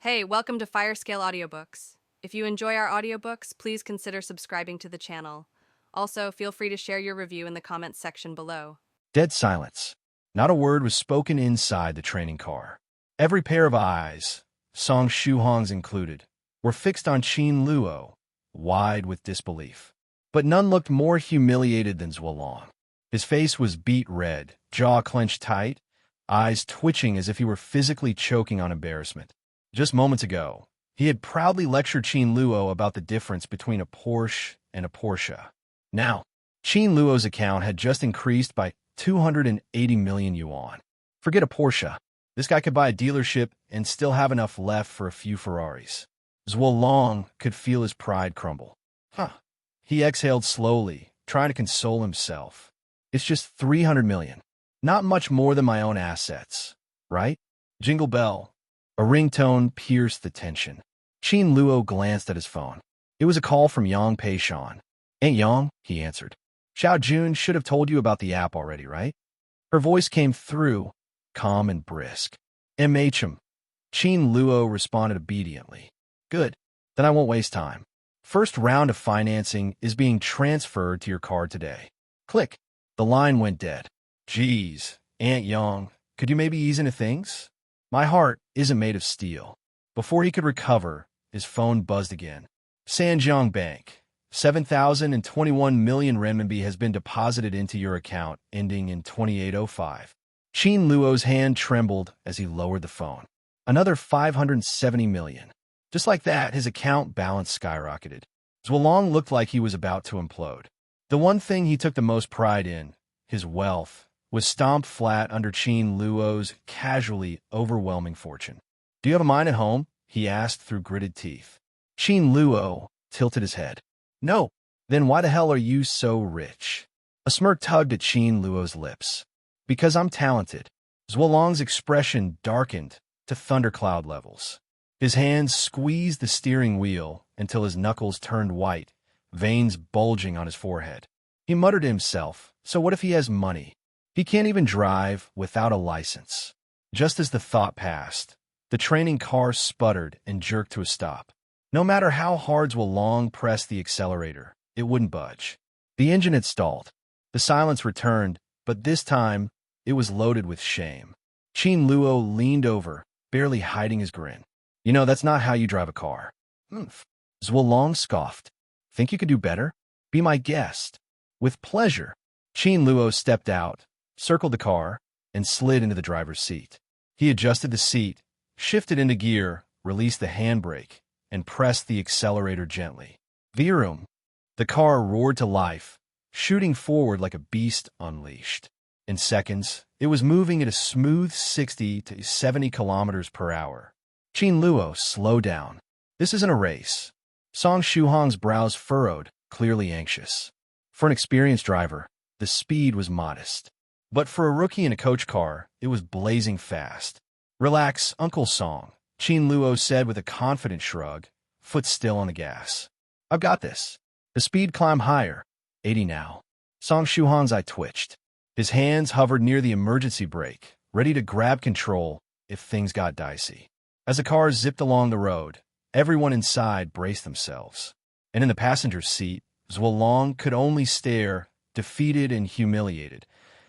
Hey, welcome to Firescale Audiobooks. If you enjoy our audiobooks, please consider subscribing to the channel. Also, feel free to share your review in the comments section below. Dead silence. Not a word was spoken inside the training car. Every pair of eyes, Song Shuhong's included, were fixed on Qin Luo, wide with disbelief. But none looked more humiliated than Zhuolong. His face was beet red, jaw clenched tight, eyes twitching as if he were physically choking on embarrassment. Just moments ago, he had proudly lectured Qin Luo about the difference between a Porsche and a Porsche. Now, Qin Luo's account had just increased by 280 million yuan. Forget a Porsche. This guy could buy a dealership and still have enough left for a few Ferraris. Zhuolong could feel his pride crumble. He exhaled slowly, trying to console himself. It's just 300 million. Not much more than my own assets, right? Jingle bell. A ringtone pierced the tension. Qin Luo glanced at his phone. It was a call from Yang Peishan. "Aunt Yang," he answered. "Xiao Jun should have told you about the app already, right?" Her voice came through, calm and brisk. "MHM." Qin Luo responded obediently. "Good. Then I won't waste time. First round of financing is being transferred to your card today." Click. The line went dead. "Geez, Aunt Yang, could you maybe ease into things? My heart isn't made of steel." Before he could recover, his phone buzzed again. "Sanjiang Bank. 7,021 million renminbi has been deposited into your account, ending in 2805. Qin Luo's hand trembled as he lowered the phone. Another 570 million. Just like that, his account balance skyrocketed. Zhuolong looked like he was about to implode. The one thing he took the most pride in, his wealth, was stomped flat under Qin Luo's casually overwhelming fortune. "Do you have a mine at home?" he asked through gritted teeth. Qin Luo tilted his head. "No. Then why the hell are you so rich?" A smirk tugged at Qin Luo's lips. "Because I'm talented." Zhuolong's expression darkened to thundercloud levels. His hands squeezed the steering wheel until his knuckles turned white, veins bulging on his forehead. He muttered to himself, "So what if he has money? He can't even drive without a license." Just as the thought passed, the training car sputtered and jerked to a stop. No matter how hard Zhuolong pressed the accelerator, it wouldn't budge. The engine had stalled. The silence returned, but this time it was loaded with shame. Qin Luo leaned over, barely hiding his grin. "You know, that's not how you drive a car." "Humph." Zhuolong scoffed. "Think you could do better? Be my guest." "With pleasure." Qin Luo stepped out, circled the car, and slid into the driver's seat. He adjusted the seat, shifted into gear, released the handbrake, and pressed the accelerator gently. Vroom! The car roared to life, shooting forward like a beast unleashed. In seconds, it was moving at a smooth 60 to 70 kilometers per hour. Qin Luo, slow down. This isn't a race. Song Shuhong's brows furrowed, clearly anxious. For an experienced driver, the speed was modest. But for a rookie in a coach car, it was blazing fast. "Relax, Uncle Song," Qin Luo said with a confident shrug, foot still on the gas. "I've got this." The speed climbed higher, 80 now. Song Shuhong's eye twitched. His hands hovered near the emergency brake, ready to grab control if things got dicey. As the car zipped along the road, everyone inside braced themselves. And in the passenger seat, Zhuolong could only stare, defeated and humiliated,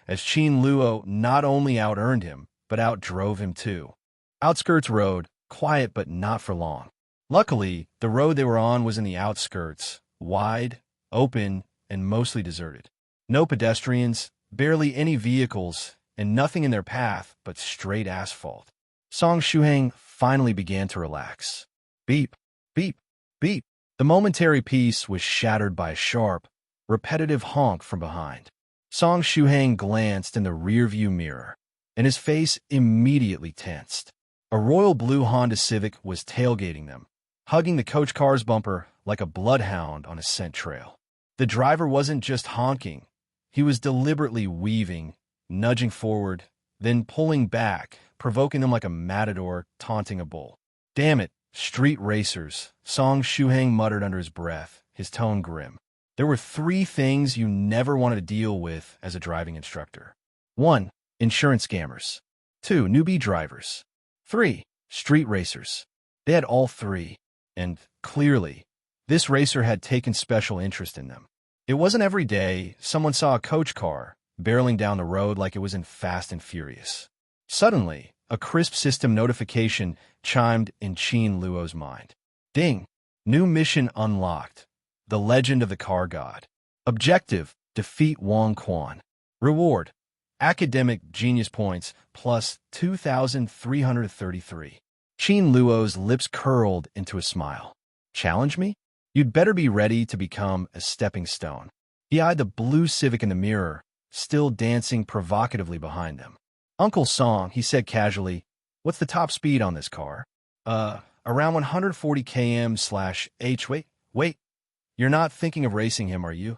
as Qin Luo not only out-earned him, but outdrove him too. Outskirts road, quiet but not for long. Luckily, the road they were on was in the outskirts, wide, open, and mostly deserted. No pedestrians, barely any vehicles, and nothing in their path but straight asphalt. Song Shuhong finally began to relax. Beep, beep, beep. The momentary peace was shattered by a sharp, repetitive honk from behind. Song Shuhong glanced in the rearview mirror, and his face immediately tensed. A royal blue Honda Civic was tailgating them, hugging the coach car's bumper like a bloodhound on a scent trail. The driver wasn't just honking. He was deliberately weaving, nudging forward, then pulling back, provoking them like a matador taunting a bull. "Damn it, street racers," Song Shuhong muttered under his breath, his tone grim. There were 3 things you never wanted to deal with as a driving instructor. 1. Insurance scammers. 2. Newbie drivers. 3. Street racers. They had all three, and, clearly, this racer had taken special interest in them. It wasn't every day someone saw a coach car barreling down the road like it was in Fast and Furious. Suddenly, a crisp system notification chimed in Qin Luo's mind. Ding! New mission unlocked. The Legend of the Car God. Objective: defeat Wang Quan. Reward: academic genius points plus 2,333. Qin Luo's lips curled into a smile. Challenge me? You'd better be ready to become a stepping stone. He eyed the blue Civic in the mirror, still dancing provocatively behind them. Uncle Song, he said casually, what's the top speed on this car? Around 140 km/h. Wait, you're not thinking of racing him, are you?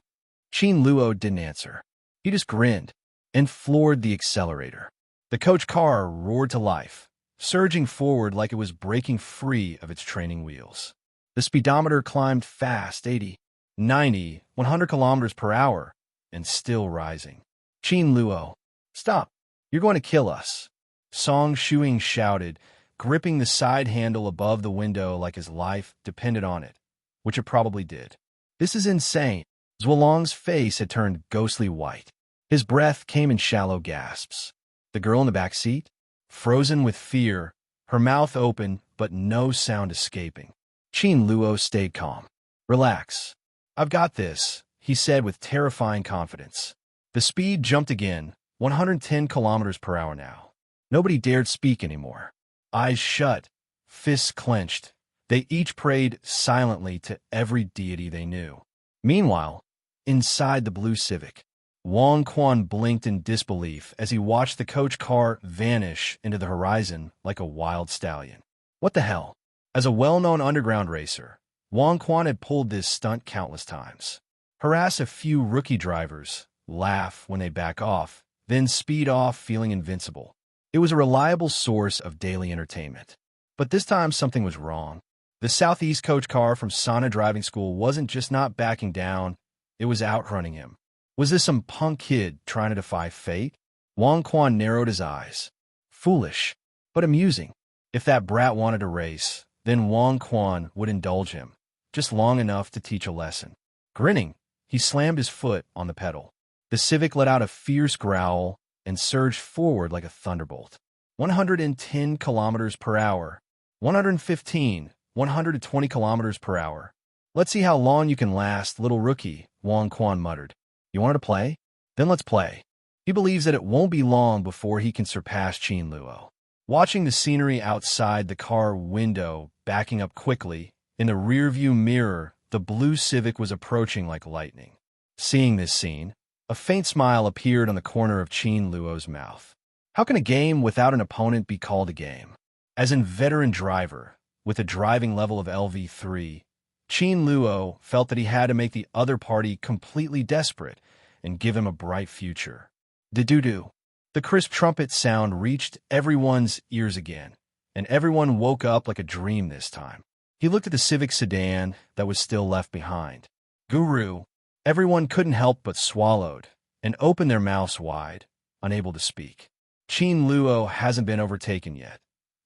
Qin Luo didn't answer. He just grinned and floored the accelerator. The coach car roared to life, surging forward like it was breaking free of its training wheels. The speedometer climbed fast, 80, 90, 100 kilometers per hour, and still rising. Qin Luo, stop! You're going to kill us. Song Shuing shouted, gripping the side handle above the window like his life depended on it, which it probably did. This is insane. Zhuolong's face had turned ghostly white. His breath came in shallow gasps. The girl in the back seat? Frozen with fear, her mouth open but no sound escaping. Qin Luo stayed calm. Relax. I've got this, he said with terrifying confidence. The speed jumped again, 110 kilometers per hour now. Nobody dared speak anymore. Eyes shut, fists clenched. They each prayed silently to every deity they knew. Meanwhile, inside the blue Civic, Wang Quan blinked in disbelief as he watched the coach car vanish into the horizon like a wild stallion. What the hell? As a well-known underground racer, Wang Quan had pulled this stunt countless times. Harass a few rookie drivers, laugh when they back off, then speed off feeling invincible. It was a reliable source of daily entertainment. But this time something was wrong. The Southeast coach car from Sana Driving School wasn't just not backing down, it was outrunning him. Was this some punk kid trying to defy fate? Wang Quan narrowed his eyes. Foolish, but amusing. If that brat wanted to race, then Wang Quan would indulge him, just long enough to teach a lesson. Grinning, he slammed his foot on the pedal. The Civic let out a fierce growl and surged forward like a thunderbolt. 110 kilometers per hour, 115, 120 kilometers per hour. Let's see how long you can last, little rookie, Wang Quan muttered. You wanted to play? Then let's play. He believes that it won't be long before he can surpass Qin Luo. Watching the scenery outside the car window backing up quickly, in the rearview mirror, the blue Civic was approaching like lightning. Seeing this scene, a faint smile appeared on the corner of Qin Luo's mouth. How can a game without an opponent be called a game? As a veteran driver, with a driving level of LV3, Qin Luo felt that he had to make the other party completely desperate and give him a bright future. Do-do-do. The crisp trumpet sound reached everyone's ears again, and everyone woke up like a dream this time. He looked at the Civic sedan that was still left behind. Guru. Everyone couldn't help but swallowed and opened their mouths wide, unable to speak. Qin Luo hasn't been overtaken yet.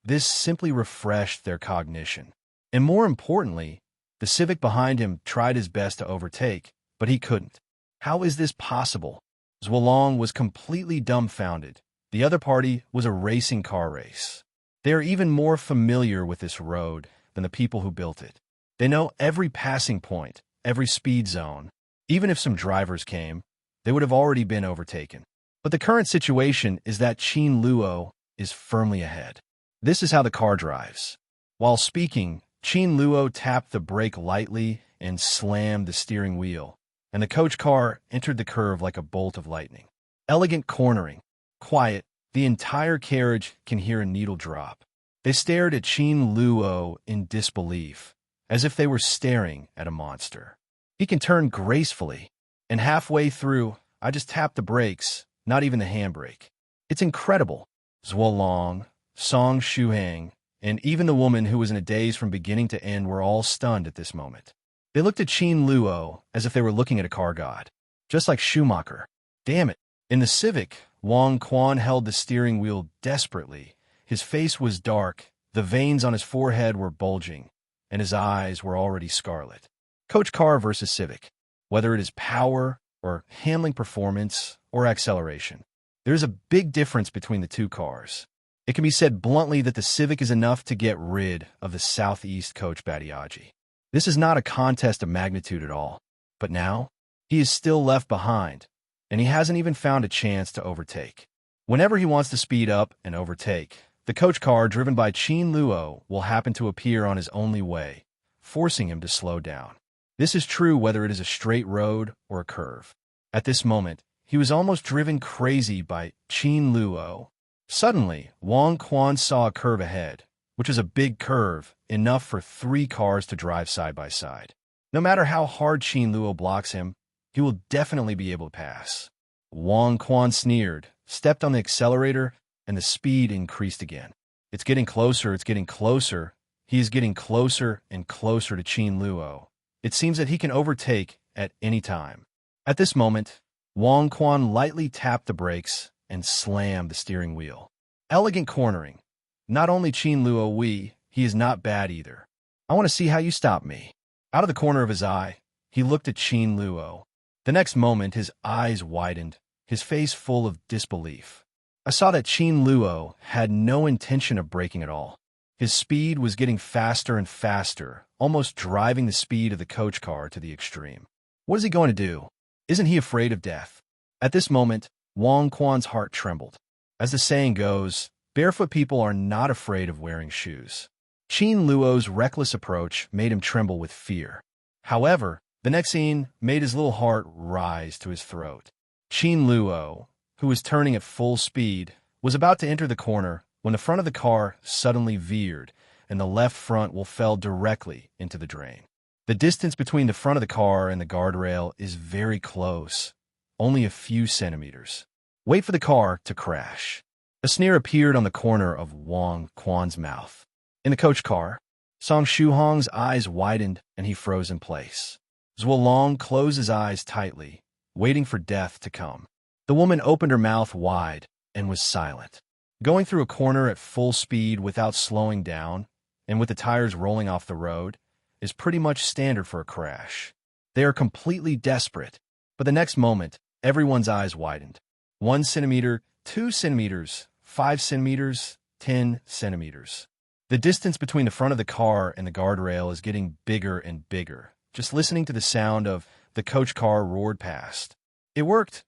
This simply refreshed their cognition. And more importantly, the Civic behind him tried his best to overtake, but he couldn't. How is this possible? Zhuolong was completely dumbfounded. The other party was a racing car race. They are even more familiar with this road than the people who built it. They know every passing point, every speed zone. Even if some drivers came, they would have already been overtaken. But the current situation is that Qin Luo is firmly ahead. This is how the car drives. While speaking, Qin Luo tapped the brake lightly and slammed the steering wheel, and the coach car entered the curve like a bolt of lightning. Elegant cornering. Quiet, the entire carriage can hear a needle drop. They stared at Qin Luo in disbelief, as if they were staring at a monster. He can turn gracefully, and halfway through, I just tapped the brakes, not even the handbrake. It's incredible. Zhuolong, Song Shuhang, and even the woman who was in a daze from beginning to end were all stunned at this moment. They looked at Qin Luo as if they were looking at a car god, just like Schumacher. Damn it. In the Civic, Wang Quan held the steering wheel desperately. His face was dark, The veins on his forehead were bulging, and his eyes were already scarlet. Coach car versus Civic. Whether it is power or handling performance or acceleration, there's a big difference between the two cars. It can be said bluntly that the Civic is enough to get rid of the Southeast coach Badiagi. This is not a contest of magnitude at all. But now, he is still left behind, and he hasn't even found a chance to overtake. Whenever he wants to speed up and overtake, the coach car driven by Qin Luo will happen to appear on his only way, forcing him to slow down. This is true whether it is a straight road or a curve. At this moment, he was almost driven crazy by Qin Luo. Suddenly, Wang Quan saw a curve ahead, which was a big curve, enough for 3 cars to drive side by side. No matter how hard Qin Luo blocks him, he will definitely be able to pass. Wang Quan sneered, stepped on the accelerator, and the speed increased again. It's getting closer, it's getting closer. He is getting closer and closer to Qin Luo. It seems that he can overtake at any time. At this moment, Wang Quan lightly tapped the brakes and slammed the steering wheel. Elegant cornering. Not only Qin Luo, he is not bad either. I want to see how you stop me. Out of the corner of his eye, he looked at Qin Luo. The next moment, his eyes widened, his face full of disbelief. I saw that Qin Luo had no intention of braking at all. His speed was getting faster and faster, almost driving the speed of the coach car to the extreme. What is he going to do? Isn't he afraid of death? At this moment, Wang Quan's heart trembled. As the saying goes, barefoot people are not afraid of wearing shoes. Qin Luo's reckless approach made him tremble with fear. However, the next scene made his little heart rise to his throat. Qin Luo, who was turning at full speed, was about to enter the corner when the front of the car suddenly veered and the left front wheel fell directly into the drain. The distance between the front of the car and the guardrail is very close, only a few centimeters. Wait for the car to crash. A sneer appeared on the corner of Wang Quan's mouth. In the coach car, Song Shuhong's eyes widened and he froze in place. Zhuolong closed his eyes tightly, waiting for death to come. The woman opened her mouth wide and was silent. Going through a corner at full speed without slowing down, and with the tires rolling off the road, is pretty much standard for a crash. They are completely desperate, but the next moment, everyone's eyes widened. 1 centimeter, 2 centimeters, 5 centimeters, 10 centimeters. The distance between the front of the car and the guardrail is getting bigger and bigger. Just listening to the sound of the coach car roared past. It worked.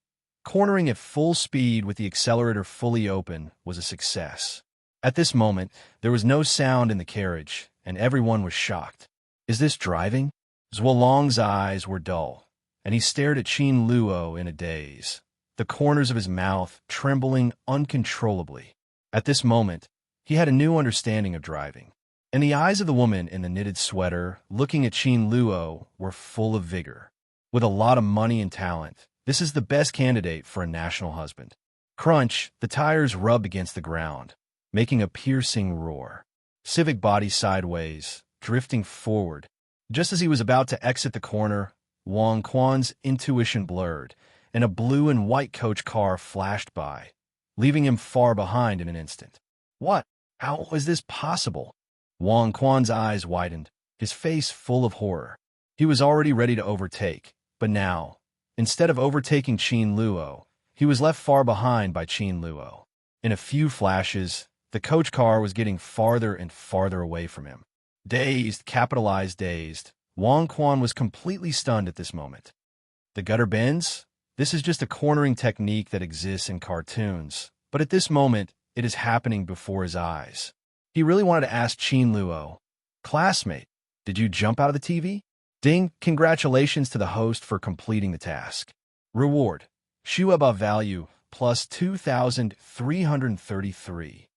Cornering at full speed with the accelerator fully open was a success. At this moment, there was no sound in the carriage, and everyone was shocked. Is this driving? Zhuolong's eyes were dull, and he stared at Qin Luo in a daze, the corners of his mouth trembling uncontrollably. At this moment, he had a new understanding of driving, and the eyes of the woman in the knitted sweater looking at Qin Luo were full of vigor. With a lot of money and talent, this is the best candidate for a national husband. Crunch, the tires rubbed against the ground, making a piercing roar. Civic body sideways, drifting forward. Just as he was about to exit the corner, Wang Quan's intuition blurred, and a blue and white coach car flashed by, leaving him far behind in an instant. What? How was this possible? Wang Quan's eyes widened, his face full of horror. He was already ready to overtake, but now, instead of overtaking Qin Luo, he was left far behind by Qin Luo. In a few flashes, the coach car was getting farther and farther away from him. Dazed, capitalized dazed, Wang Quan was completely stunned at this moment. The gutter bends? This is just a cornering technique that exists in cartoons, but at this moment, it is happening before his eyes. He really wanted to ask Qin Luo, "Classmate, did you jump out of the TV?" Ding, congratulations to the host for completing the task. Reward, Xueba value, plus 2,333.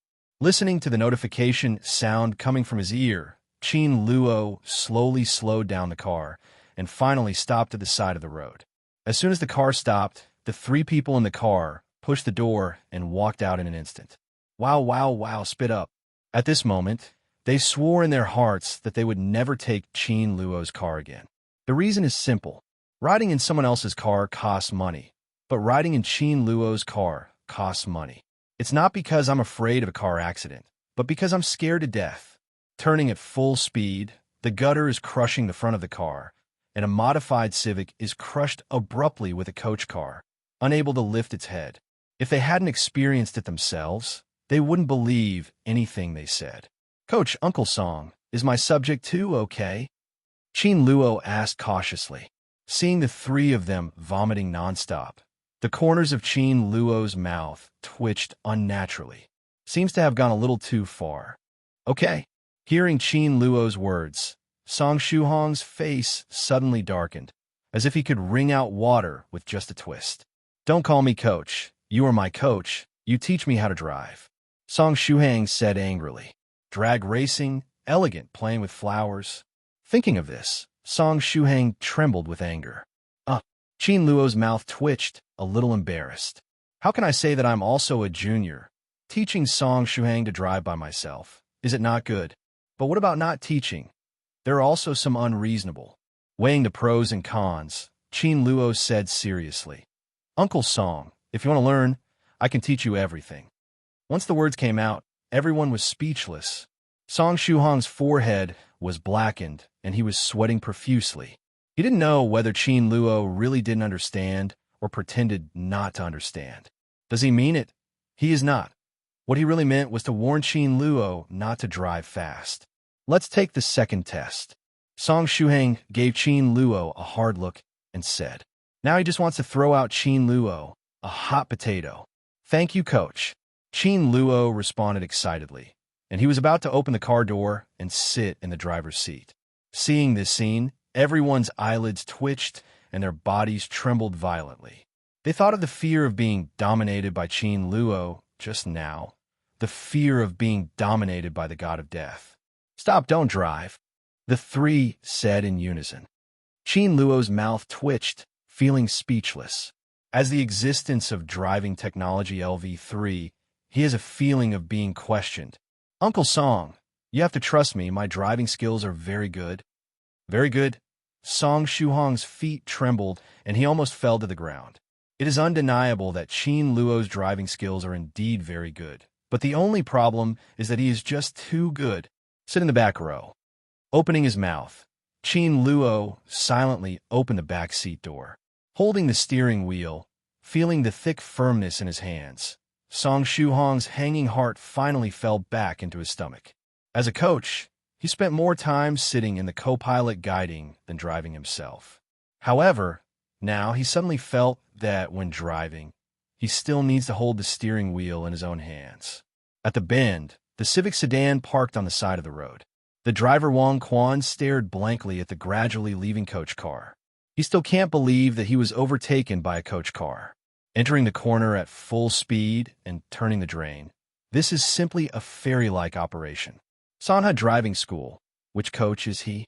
Listening to the notification sound coming from his ear, Qin Luo slowly slowed down the car and finally stopped at the side of the road. As soon as the car stopped, the 3 people in the car pushed the door and walked out in an instant. Wow, wow, wow, spit up. At this moment, they swore in their hearts that they would never take Qin Luo's car again. The reason is simple. Riding in someone else's car costs money, but riding in Qin Luo's car costs money. It's not because I'm afraid of a car accident. but because I'm scared to death. Turning at full speed, the gutter is crushing the front of the car, and a modified Civic is crushed abruptly with a coach car, unable to lift its head. If they hadn't experienced it themselves, they wouldn't believe anything they said. "Coach, Uncle Song, is my subject too okay?" Qin Luo asked cautiously. Seeing the three of them vomiting nonstop, the corners of Qin Luo's mouth twitched unnaturally. Seems to have gone a little too far. "Okay." Hearing Qin Luo's words, Song Shuhong's face suddenly darkened, as if he could wring out water with just a twist. "Don't call me coach. You are my coach. You teach me how to drive," Song Shuhang said angrily. "Drag racing, elegant, playing with flowers." Thinking of this, Song Shuhang trembled with anger. Qin Luo's mouth twitched, a little embarrassed. "How can I say that I'm also a junior? Teaching Song Shuhang to drive by myself. Is it not good? But what about not teaching? There are also some unreasonable." Weighing the pros and cons, Qin Luo said seriously, "Uncle Song, if you want to learn, I can teach you everything." Once the words came out, everyone was speechless. Song Shuhong's forehead was blackened, and he was sweating profusely. He didn't know whether Qin Luo really didn't understand or pretended not to understand. Does he mean it? He is not. What he really meant was to warn Qin Luo not to drive fast. "Let's take the second test." Song Shuhang gave Qin Luo a hard look and said, "Now he just wants to throw out Qin Luo, a hot potato." "Thank you, coach." Qin Luo responded excitedly, and he was about to open the car door and sit in the driver's seat. Seeing this scene, everyone's eyelids twitched and their bodies trembled violently. They thought of the fear of being dominated by Qin Luo just now, the fear of being dominated by the god of death. "Stop, don't drive," the three said in unison. Qin Luo's mouth twitched, feeling speechless. As the existence of driving technology LV3, he has a feeling of being questioned. "Uncle Song, you have to trust me, my driving skills are very good." "Very good." Song Shuhong's feet trembled, and he almost fell to the ground. It is undeniable that Qin Luo's driving skills are indeed very good, but the only problem is that he is just too good. "Sit in the back row." Opening his mouth, Qin Luo silently opened the back seat door. Holding the steering wheel, feeling the thick firmness in his hands, Song Shuhong's hanging heart finally fell back into his stomach. As a coach, he spent more time sitting in the co-pilot guiding than driving himself. However, now he suddenly felt that when driving, he still needs to hold the steering wheel in his own hands. At the bend, the Civic sedan parked on the side of the road. The driver Wang Quan stared blankly at the gradually leaving coach car. He still can't believe that he was overtaken by a coach car. Entering the corner at full speed and turning the drain, this is simply a fairy-like operation. Sanha Driving School. Which coach is he?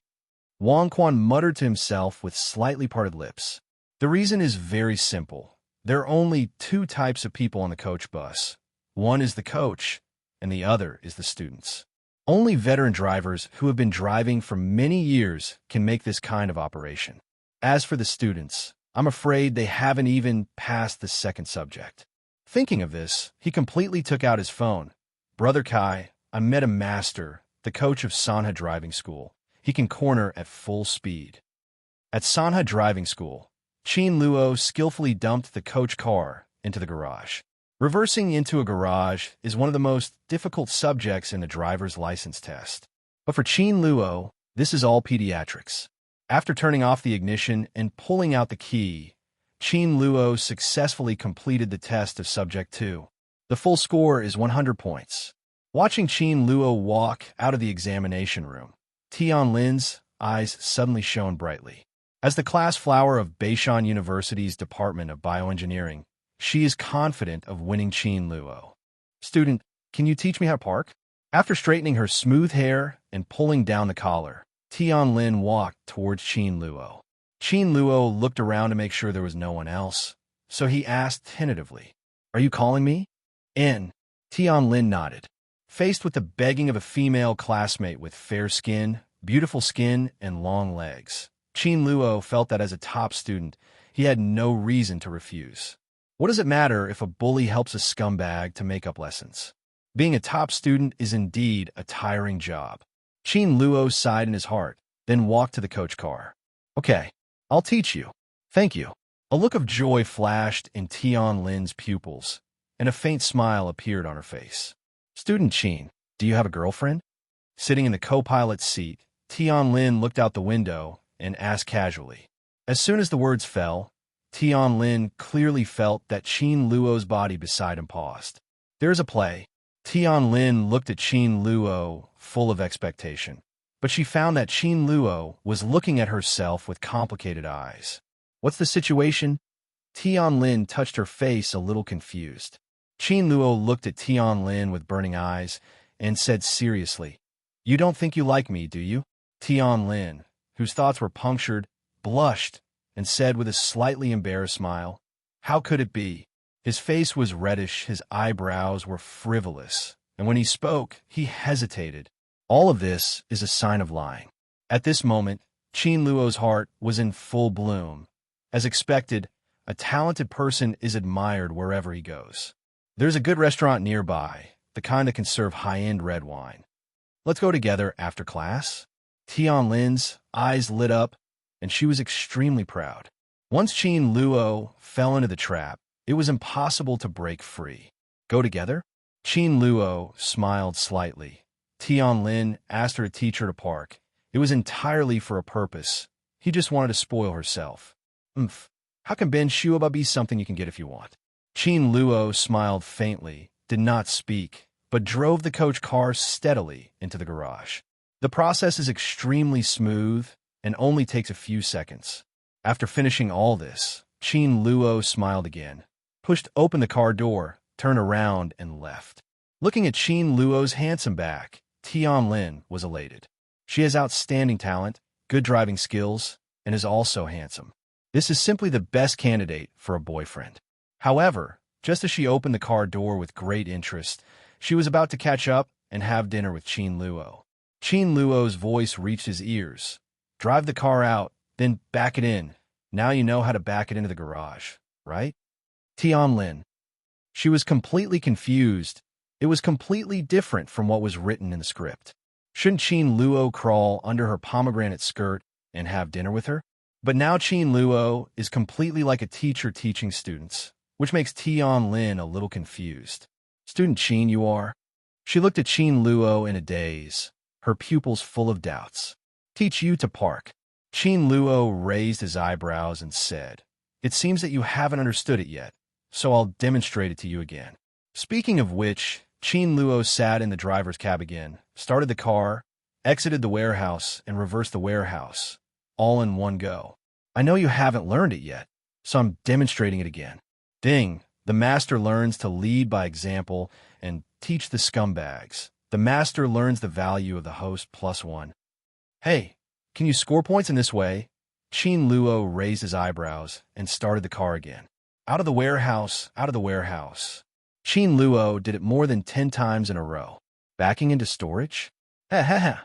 Wang Quan muttered to himself with slightly parted lips. The reason is very simple. There are only two types of people on the coach bus. One is the coach, and the other is the students. Only veteran drivers who have been driving for many years can make this kind of operation. As for the students, I'm afraid they haven't even passed the second subject. Thinking of this, he completely took out his phone. "Brother Kai, I met a master, the coach of Sanha Driving School. He can corner at full speed." At Sanha Driving School, Qin Luo skillfully dumped the coach car into the garage. Reversing into a garage is one of the most difficult subjects in the driver's license test. But for Qin Luo, this is all pediatrics. After turning off the ignition and pulling out the key, Qin Luo successfully completed the test of Subject 2. The full score is 100 points. Watching Qin Luo walk out of the examination room, Tian Lin's eyes suddenly shone brightly. As the class flower of Beishan University's Department of Bioengineering, she is confident of winning Qin Luo. "Student, can you teach me how to park?" After straightening her smooth hair and pulling down the collar, Tian Lin walked towards Qin Luo. Qin Luo looked around to make sure there was no one else, so he asked tentatively, "Are you calling me?" "In." Tian Lin nodded. Faced with the begging of a female classmate with fair skin, beautiful skin, and long legs, Qin Luo felt that as a top student, he had no reason to refuse. What does it matter if a bully helps a scumbag to make up lessons? Being a top student is indeed a tiring job. Qin Luo sighed in his heart, then walked to the coach car. Okay, I'll teach you. Thank you. A look of joy flashed in Tian Lin's pupils, and a faint smile appeared on her face. Student Qin, do you have a girlfriend? Sitting in the co-pilot's seat, Tian Lin looked out the window and asked casually. As soon as the words fell, Tian Lin clearly felt that Qin Luo's body beside him paused. There's a play. Tian Lin looked at Qin Luo, full of expectation. But she found that Qin Luo was looking at herself with complicated eyes. What's the situation? Tian Lin touched her face a little confused. Qin Luo looked at Tian Lin with burning eyes and said seriously, You don't think you like me, do you? Tian Lin, whose thoughts were punctured, blushed and said with a slightly embarrassed smile, How could it be? His face was reddish, his eyebrows were frivolous, and when he spoke, he hesitated. All of this is a sign of lying. At this moment, Qin Luo's heart was in full bloom. As expected, a talented person is admired wherever he goes. There's a good restaurant nearby, the kind that can serve high-end red wine. Let's go together after class? Tian Lin's eyes lit up, and she was extremely proud. Once Qin Luo fell into the trap, it was impossible to break free. Go together? Qin Luo smiled slightly. Tian Lin asked her to teach her to park. It was entirely for a purpose. He just wanted to spoil herself. How can Ben Xueba be something you can get if you want? Qin Luo smiled faintly, did not speak, but drove the coach car steadily into the garage. The process is extremely smooth and only takes a few seconds. After finishing all this, Qin Luo smiled again, pushed open the car door, turned around, and left. Looking at Qin Luo's handsome back, Tian Lin was elated. She has outstanding talent, good driving skills, and is also handsome. This is simply the best candidate for a boyfriend. However, just as she opened the car door with great interest, she was about to catch up and have dinner with Qin Luo. Qin Luo's voice reached his ears. Drive the car out, then back it in. Now you know how to back it into the garage, right? Tian Lin. She was completely confused. It was completely different from what was written in the script. Shouldn't Qin Luo crawl under her pomegranate skirt and have dinner with her? But now Qin Luo is completely like a teacher teaching students, which makes Tian Lin a little confused. Student Qin, you are? She looked at Qin Luo in a daze, her pupils full of doubts. Teach you to park. Qin Luo raised his eyebrows and said, It seems that you haven't understood it yet, so I'll demonstrate it to you again. Speaking of which, Qin Luo sat in the driver's cab again, started the car, exited the warehouse, and reversed the warehouse, all in one go. I know you haven't learned it yet, so I'm demonstrating it again. Ding, the master learns to lead by example and teach the scumbags. The master learns the value of the host +1. Hey, can you score points in this way? Qin Luo raised his eyebrows and started the car again. Out of the warehouse, out of the warehouse. Qin Luo did it more than 10 times in a row. Backing into storage? Ha ha ha.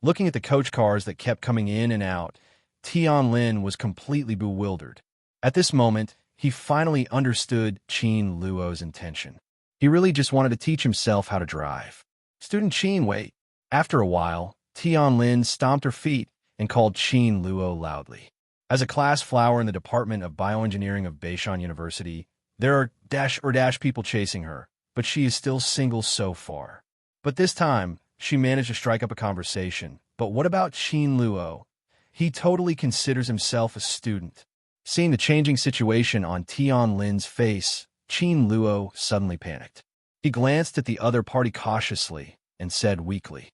Looking at the coach cars that kept coming in and out, Tian Lin was completely bewildered. At this moment, he finally understood Qin Luo's intention. He really just wanted to teach himself how to drive. Student Qin, wait. After a while, Tian Lin stomped her feet and called Qin Luo loudly. As a class flower in the Department of Bioengineering of Beishan University, there are dash people chasing her, but she is still single so far. But this time, she managed to strike up a conversation. But what about Qin Luo? He totally considers himself a student. Seeing the changing situation on Tian Lin's face, Qin Luo suddenly panicked. He glanced at the other party cautiously and said weakly,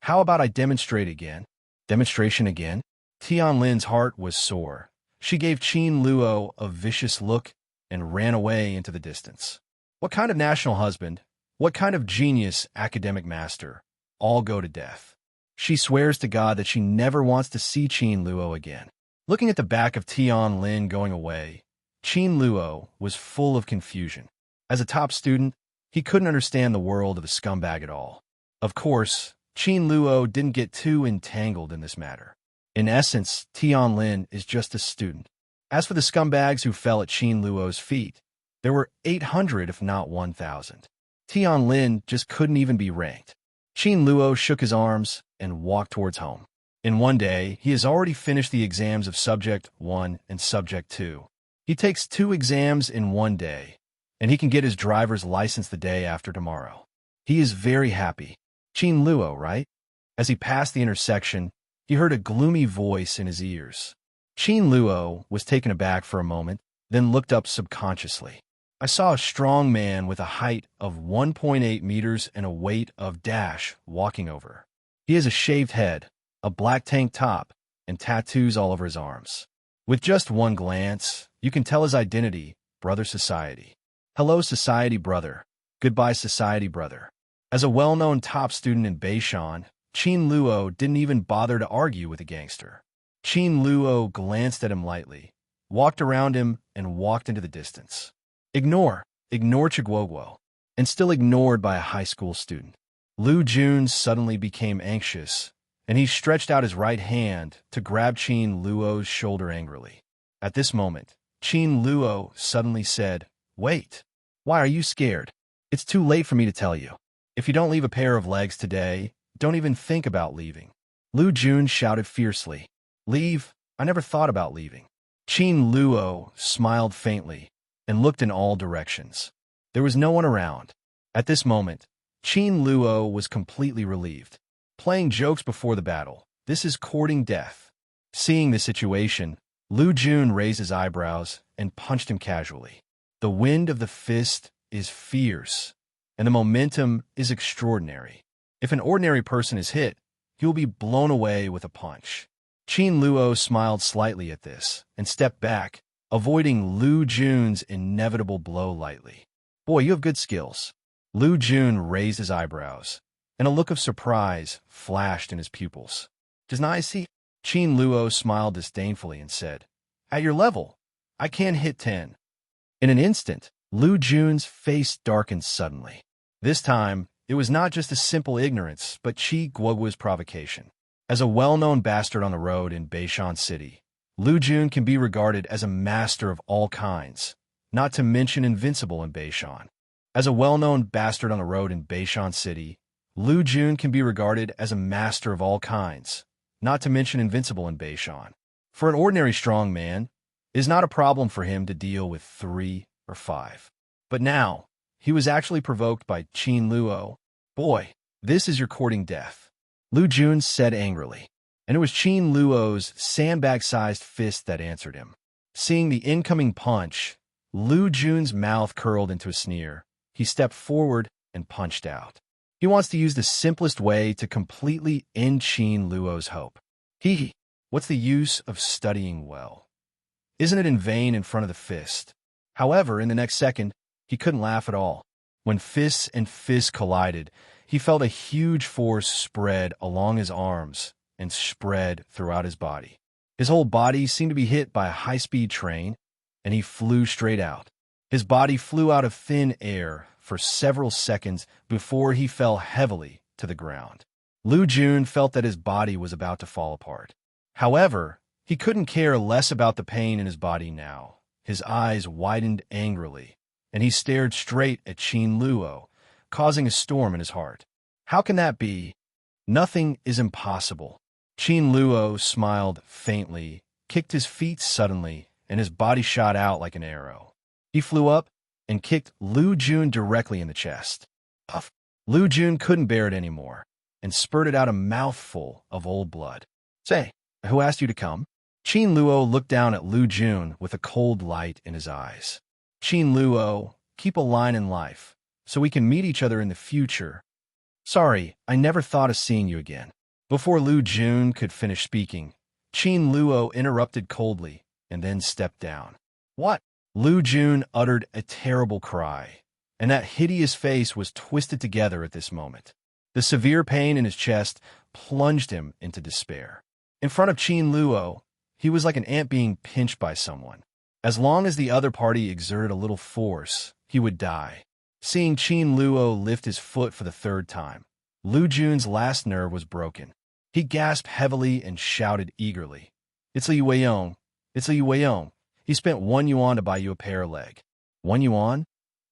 How about I demonstrate again? Demonstration again? Tian Lin's heart was sore. She gave Qin Luo a vicious look and ran away into the distance. What kind of national husband? What kind of genius academic master? All go to death. She swears to God that she never wants to see Qin Luo again. Looking at the back of Tian Lin going away, Qin Luo was full of confusion. As a top student, he couldn't understand the world of a scumbag at all. Of course, Qin Luo didn't get too entangled in this matter. In essence, Tian Lin is just a student. As for the scumbags who fell at Qin Luo's feet, there were 800 if not 1,000. Tianlin just couldn't even be ranked. Qin Luo shook his arms and walked towards home. In one day, he has already finished the exams of Subject 1 and Subject 2. He takes 2 exams in one day, and he can get his driver's license the day after tomorrow. He is very happy. Qin Luo, right? As he passed the intersection, he heard a gloomy voice in his ears. Qin Luo was taken aback for a moment, then looked up subconsciously. I saw a strong man with a height of 1.8 meters and a weight of walking over. He has a shaved head, a black tank top, and tattoos all over his arms. With just one glance, you can tell his identity, Brother Society. Hello, Society Brother. Goodbye, Society Brother. As a well-known top student in Beishan, Qin Luo didn't even bother to argue with the gangster. Qin Luo glanced at him lightly, walked around him, and walked into the distance. Ignore Chiguoguo, and still ignored by a high school student. Lu Jun suddenly became anxious, and he stretched out his right hand to grab Qin Luo's shoulder angrily. At this moment, Qin Luo suddenly said, "Wait, why are you scared? It's too late for me to tell you. If you don't leave a pair of legs today, don't even think about leaving." Lu Jun shouted fiercely. "Leave? I never thought about leaving." Qin Luo smiled faintly and looked in all directions. There was no one around. At this moment, Qin Luo was completely relieved. Playing jokes before the battle, this is courting death. Seeing the situation, Lu Jun raised his eyebrows and punched him casually. The wind of the fist is fierce, and the momentum is extraordinary. If an ordinary person is hit, he will be blown away with a punch. Qin Luo smiled slightly at this and stepped back, avoiding Lu Jun's inevitable blow lightly. "Boy, you have good skills." Lu Jun raised his eyebrows, and a look of surprise flashed in his pupils. "Does not I see?" Qin Luo smiled disdainfully and said, "At your level, I can't hit 10. In an instant, Lu Jun's face darkened suddenly. This time, it was not just a simple ignorance, but Qi Guoguo's provocation. As a well-known bastard on the road in Beishan City, Lu Jun can be regarded as a master of all kinds, not to mention invincible in Beishan. As a well-known bastard on the road in Beishan City, Lu Jun can be regarded as a master of all kinds, not to mention invincible in Beishan. For an ordinary strong man, it is not a problem for him to deal with 3 or 5. But now, he was actually provoked by Qin Luo. "Boy, this is your courting death," Lu Jun said angrily. And it was Qin Luo's sandbag-sized fist that answered him. Seeing the incoming punch, Lu Jun's mouth curled into a sneer. He stepped forward and punched out. He wants to use the simplest way to completely end Qin Luo's hope. What's the use of studying well? Isn't it in vain in front of the fist? However, in the next second, he couldn't laugh at all. When fists and fists collided, he felt a huge force spread along his arms and spread throughout his body. His whole body seemed to be hit by a high-speed train, and he flew straight out. His body flew out of thin air for several seconds before he fell heavily to the ground. Lu Jun felt that his body was about to fall apart. However, he couldn't care less about the pain in his body now. His eyes widened angrily, and he stared straight at Qin Luo, causing a storm in his heart. How can that be? Nothing is impossible. Qin Luo smiled faintly, kicked his feet suddenly, and his body shot out like an arrow. He flew up and kicked Lu Jun directly in the chest. Puff! Lu Jun couldn't bear it anymore and spurted out a mouthful of old blood. "Say, who asked you to come?" Qin Luo looked down at Lu Jun with a cold light in his eyes. "Qin Luo, keep a line in life, so we can meet each other in the future. Sorry, I never thought of seeing you again." Before Lu Jun could finish speaking, Qin Luo interrupted coldly and then stepped down. "What?" Lu Jun uttered a terrible cry, and that hideous face was twisted together at this moment. The severe pain in his chest plunged him into despair. In front of Qin Luo, he was like an ant being pinched by someone. As long as the other party exerted a little force, he would die. Seeing Qin Luo lift his foot for the 3rd time, Lu Jun's last nerve was broken. He gasped heavily and shouted eagerly, "It's Li Weiyong! It's Li Weiyong! He spent 1 yuan to buy you a pair of legs." 1 yuan?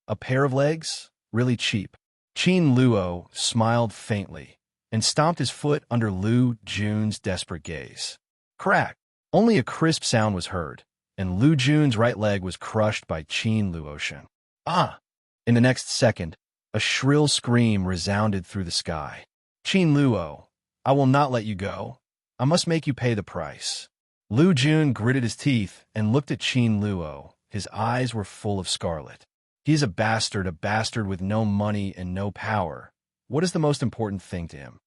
A pair of legs? Really cheap. Qin Luo smiled faintly and stomped his foot under Lu Jun's desperate gaze. Crack! Only a crisp sound was heard, and Lu Jun's right leg was crushed by Qin Luo. Ah! In the next second, a shrill scream resounded through the sky. Qin Luo, I will not let you go. I must make you pay the price. Lu Jun gritted his teeth and looked at Qin Luo. His eyes were full of scarlet. He is a bastard with no money and no power. What is the most important thing to him?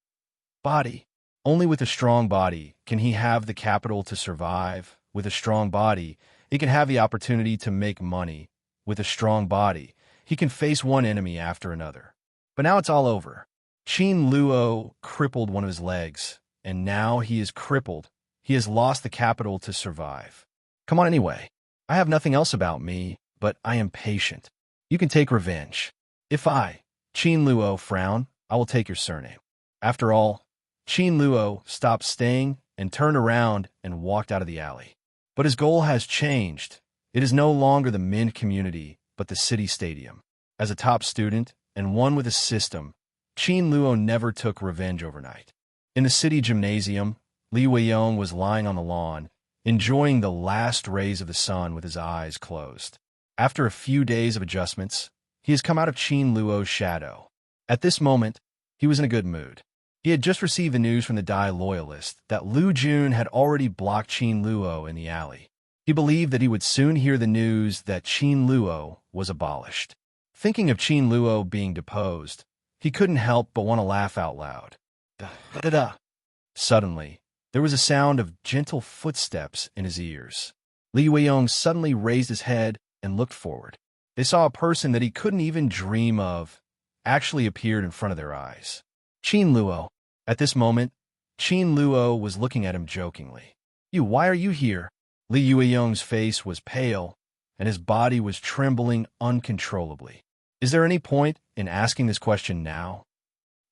Body. Only with a strong body can he have the capital to survive. With a strong body, he can have the opportunity to make money. With a strong body, he can face one enemy after another. But now it's all over. Qin Luo crippled one of his legs, and now he is crippled. He has lost the capital to survive. Come on anyway. I have nothing else about me, but I am patient. You can take revenge. If I, Qin Luo, frown, I will take your surname. After all, Qin Luo stopped staying and turned around and walked out of the alley. But his goal has changed. It is no longer the Min community, but the city stadium. As a top student and one with a system, Qin Luo never took revenge overnight. In the city gymnasium, Li Weiyong was lying on the lawn, enjoying the last rays of the sun with his eyes closed. After a few days of adjustments, he has come out of Qin Luo's shadow. At this moment, he was in a good mood. He had just received the news from the Dai loyalist that Lu Jun had already blocked Qin Luo in the alley. He believed that he would soon hear the news that Qin Luo was abolished. Thinking of Qin Luo being deposed, he couldn't help but want to laugh out loud. Da-da-da. Suddenly, there was a sound of gentle footsteps in his ears. Li Weiyong suddenly raised his head and looked forward. They saw a person that he couldn't even dream of actually appeared in front of their eyes. Qin Luo. At this moment, Qin Luo was looking at him jokingly. Why are you here? Li Weiyong's face was pale, and his body was trembling uncontrollably. Is there any point in asking this question now?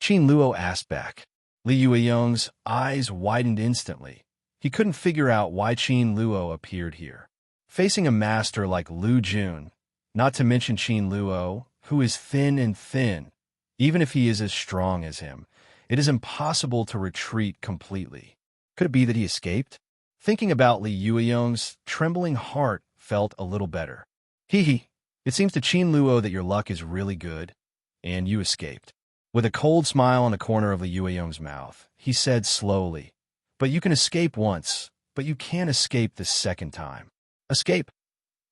Qin Luo asked back. Li Weiyong's eyes widened instantly. He couldn't figure out why Qin Luo appeared here. Facing a master like Lu Jun, not to mention Qin Luo, who is thin and thin, even if he is as strong as him, it is impossible to retreat completely. Could it be that he escaped? Thinking about Li Weiyong's trembling heart felt a little better. Hee. It seems to Qin Luo that your luck is really good, and you escaped. With a cold smile on the corner of Li Weiyong's mouth, he said slowly, But you can escape once, but you can't escape the second time. Escape?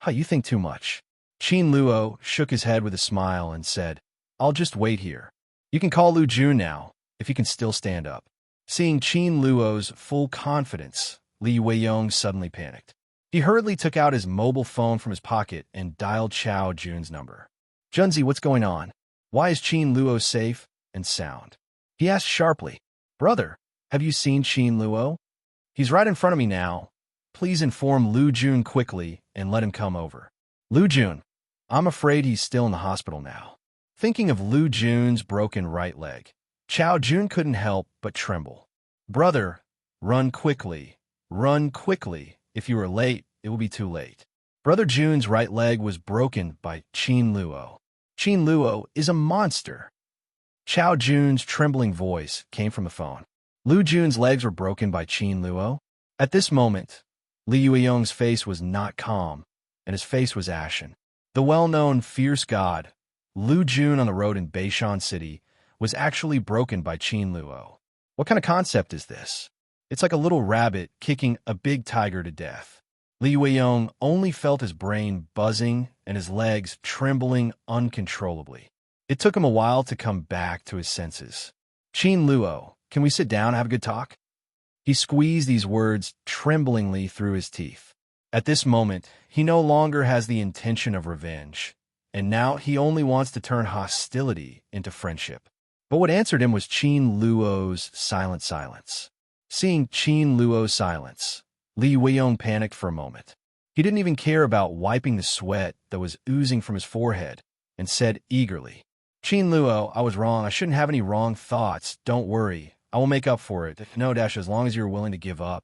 You think too much. Qin Luo shook his head with a smile and said, I'll just wait here. You can call Lu Jun now, if he can still stand up. Seeing Qin Luo's full confidence, Li Weiyong suddenly panicked. He hurriedly took out his mobile phone from his pocket and dialed Chao Jun's number. Junzi, what's going on? Why is Qin Luo safe and sound? He asked sharply. Brother, have you seen Qin Luo? He's right in front of me now. Please inform Lu Jun quickly and let him come over. Lu Jun, I'm afraid he's still in the hospital now. Thinking of Lu Jun's broken right leg, Chao Jun couldn't help but tremble. Brother, run quickly. Run quickly. If you are late, it will be too late. Brother Jun's right leg was broken by Qin Luo. Qin Luo is a monster. Chao Jun's trembling voice came from the phone. Lu Jun's legs were broken by Qin Luo. At this moment, Li Weiyong's face was not calm, and his face was ashen. The well-known fierce god, Lu Jun on the road in Beishan City, was actually broken by Qin Luo. What kind of concept is this? It's like a little rabbit kicking a big tiger to death. Li Weiyong only felt his brain buzzing and his legs trembling uncontrollably. It took him a while to come back to his senses. Qin Luo, can we sit down and have a good talk? He squeezed these words tremblingly through his teeth. At this moment, he no longer has the intention of revenge, and now he only wants to turn hostility into friendship. But what answered him was Qin Luo's silent silence. Seeing Qin Luo's silence, Li Weiyong panicked for a moment. He didn't even care about wiping the sweat that was oozing from his forehead and said eagerly, Qin Luo, I was wrong. I shouldn't have any wrong thoughts. Don't worry. I will make up for it. No, as long as you're willing to give up.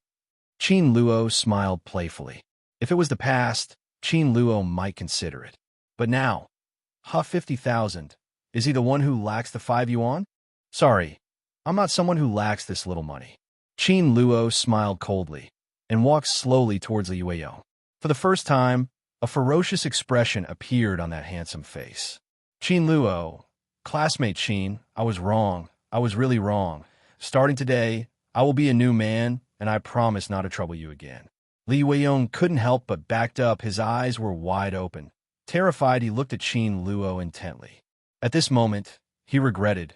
Qin Luo smiled playfully. If it was the past, Qin Luo might consider it. But now, 50,000. Is he the one who lacks the 5 yuan? Sorry, I'm not someone who lacks this little money. Qin Luo smiled coldly and walked slowly towards Li Yueyong. For the first time, a ferocious expression appeared on that handsome face. Qin Luo, classmate Qin, I was wrong. I was really wrong. Starting today, I will be a new man, and I promise not to trouble you again. Li Yueyong couldn't help but backed up. His eyes were wide open. Terrified, he looked at Qin Luo intently. At this moment, he regretted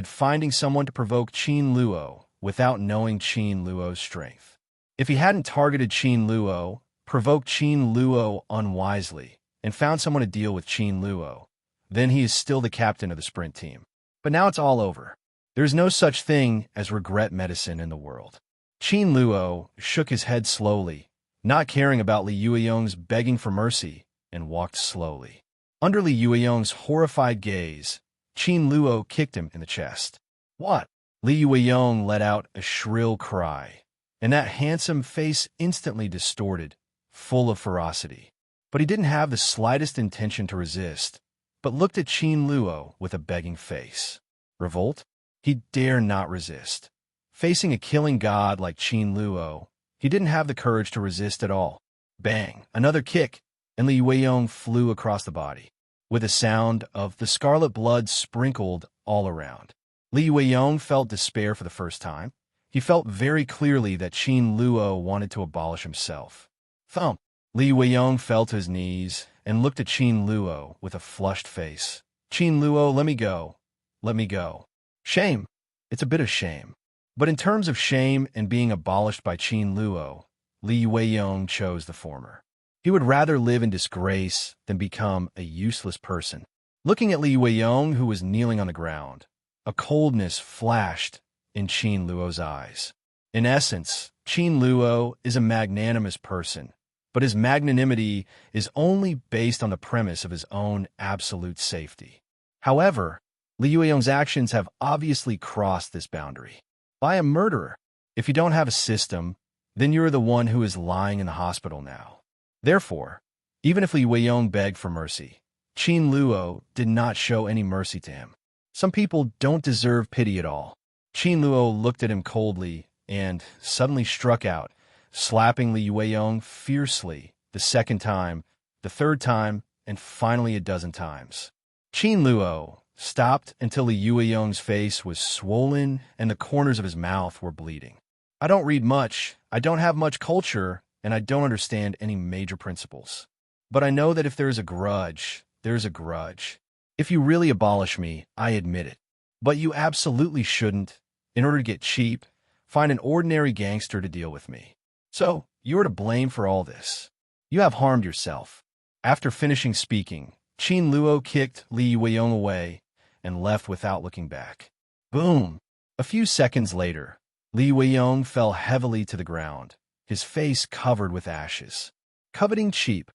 finding someone to provoke Qin Luo without knowing Qin Luo's strength. If he hadn't targeted Qin Luo, provoked Qin Luo unwisely, and found someone to deal with Qin Luo, then he is still the captain of the sprint team. But now it's all over. There is no such thing as regret medicine in the world. Qin Luo shook his head slowly, not caring about Li Yueyong's begging for mercy, and walked slowly. Under Li Yueyong's horrified gaze, Qin Luo kicked him in the chest. What? Li Yueyong let out a shrill cry, and that handsome face instantly distorted, full of ferocity. But he didn't have the slightest intention to resist, but looked at Qin Luo with a begging face. Revolt? He dare not resist. Facing a killing god like Qin Luo, he didn't have the courage to resist at all. Bang! Another kick, and Li Yueyong flew across the body, with a sound of the scarlet blood sprinkled all around. Li Yueyong felt despair for the first time. He felt very clearly that Qin Luo wanted to abolish himself. Thump! Li Yueyong fell to his knees and looked at Qin Luo with a flushed face. Qin Luo, let me go. Let me go. Shame. It's a bit of shame. But in terms of shame and being abolished by Qin Luo, Li Yueyong chose the former. He would rather live in disgrace than become a useless person. Looking at Li Yueyong, who was kneeling on the ground, a coldness flashed in Qin Luo's eyes. In essence, Qin Luo is a magnanimous person, but his magnanimity is only based on the premise of his own absolute safety. However, Li Yueyong's actions have obviously crossed this boundary. By a murderer. If you don't have a system, then you're the one who is lying in the hospital now. Therefore, even if Li Yueyong begged for mercy, Qin Luo did not show any mercy to him. Some people don't deserve pity at all. Qin Luo looked at him coldly and suddenly struck out, slapping Li Yueyong fiercely the second time, the third time, and finally a dozen times. Qin Luo stopped until Li Yueyong's face was swollen and the corners of his mouth were bleeding. I don't read much, I don't have much culture, and I don't understand any major principles. But I know that if there is a grudge, there is a grudge. If you really abolish me, I admit it. But you absolutely shouldn't, in order to get cheap, find an ordinary gangster to deal with me. So, you are to blame for all this. You have harmed yourself. After finishing speaking, Qin Luo kicked Li Yueyong away and left without looking back. Boom! A few seconds later, Li Yueyong fell heavily to the ground, his face covered with ashes. Coveting cheap.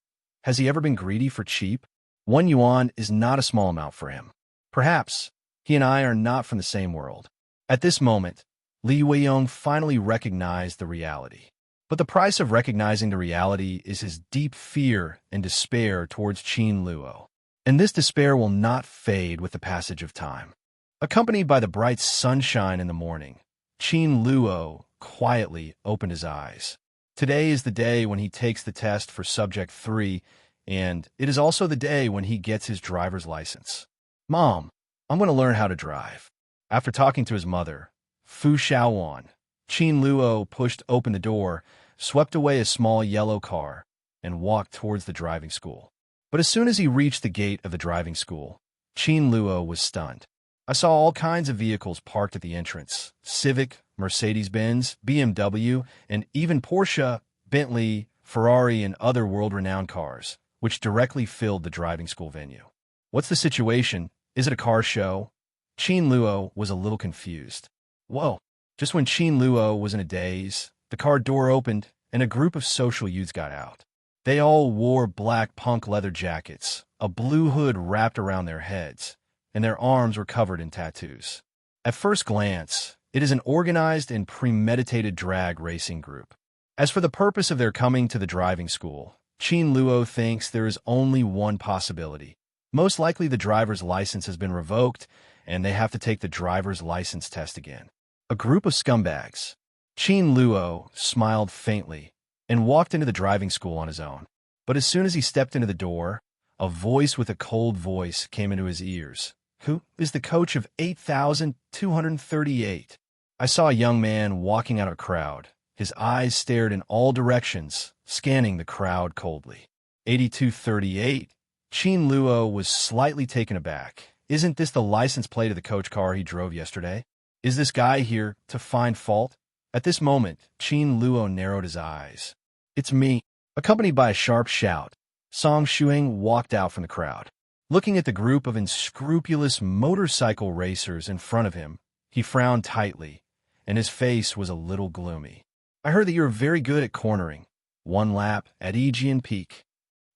Has he ever been greedy for cheap? 1 yuan is not a small amount for him. Perhaps he and I are not from the same world. At this moment, Li Yueyong finally recognized the reality. But the price of recognizing the reality is his deep fear and despair towards Qin Luo. And this despair will not fade with the passage of time. Accompanied by the bright sunshine in the morning, Qin Luo quietly opened his eyes. Today is the day when he takes the test for Subject 3, and it is also the day when he gets his driver's license. Mom, I'm going to learn how to drive. After talking to his mother, Fu Xiaowan, Qin Luo pushed open the door, swept away a small yellow car, and walked towards the driving school. But as soon as he reached the gate of the driving school, Qin Luo was stunned. I saw all kinds of vehicles parked at the entrance: Civic, Mercedes-Benz, BMW, and even Porsche, Bentley, Ferrari, and other world-renowned cars, which directly filled the driving school venue. What's the situation? Is it a car show? Qin Luo was a little confused. Whoa! Just when Qin Luo was in a daze, the car door opened and a group of social youths got out. They all wore black punk leather jackets, a blue hood wrapped around their heads, and their arms were covered in tattoos. At first glance, it is an organized and premeditated drag racing group. As for the purpose of their coming to the driving school, Qin Luo thinks there is only one possibility. Most likely the driver's license has been revoked, and they have to take the driver's license test again. A group of scumbags. Qin Luo smiled faintly and walked into the driving school on his own. But as soon as he stepped into the door, a voice with a cold voice came into his ears. Who is the coach of 8,238? I saw a young man walking out of a crowd. His eyes stared in all directions, scanning the crowd coldly. 8238. Qin Luo was slightly taken aback. Isn't this the license plate of the coach car he drove yesterday? Is this guy here to find fault? At this moment, Qin Luo narrowed his eyes. It's me. Accompanied by a sharp shout, Song Shuang walked out from the crowd. Looking at the group of unscrupulous motorcycle racers in front of him, he frowned tightly, and his face was a little gloomy. I heard that you're very good at cornering. One lap at Aegean Peak.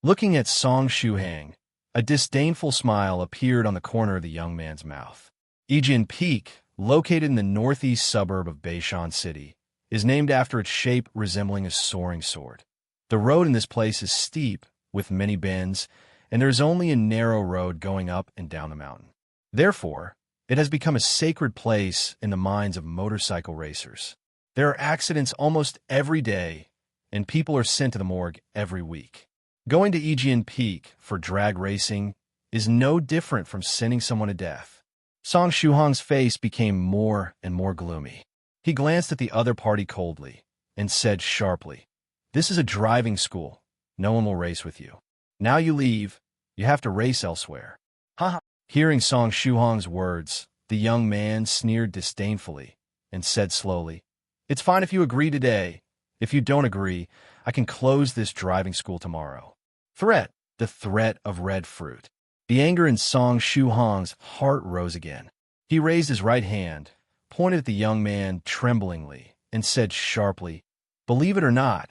Looking at Song Shuang, a disdainful smile appeared on the corner of the young man's mouth. Aegean Peak, located in the northeast suburb of Beishan City, is named after its shape resembling a soaring sword. The road in this place is steep, with many bends, and there is only a narrow road going up and down the mountain. Therefore, it has become a sacred place in the minds of motorcycle racers. There are accidents almost every day, and people are sent to the morgue every week. Going to Aegean Peak for drag racing is no different from sending someone to death. Song Shuhong's face became more and more gloomy. He glanced at the other party coldly and said sharply, "This is a driving school. No one will race with you. Now you leave. You have to race elsewhere." Ha! Hearing Song Shuhong's words, the young man sneered disdainfully and said slowly, "It's fine if you agree today. If you don't agree, I can close this driving school tomorrow." Threat. The threat of red fruit. The anger in Song Shuhong's heart rose again. He raised his right hand, pointed at the young man tremblingly, and said sharply, "Believe it or not,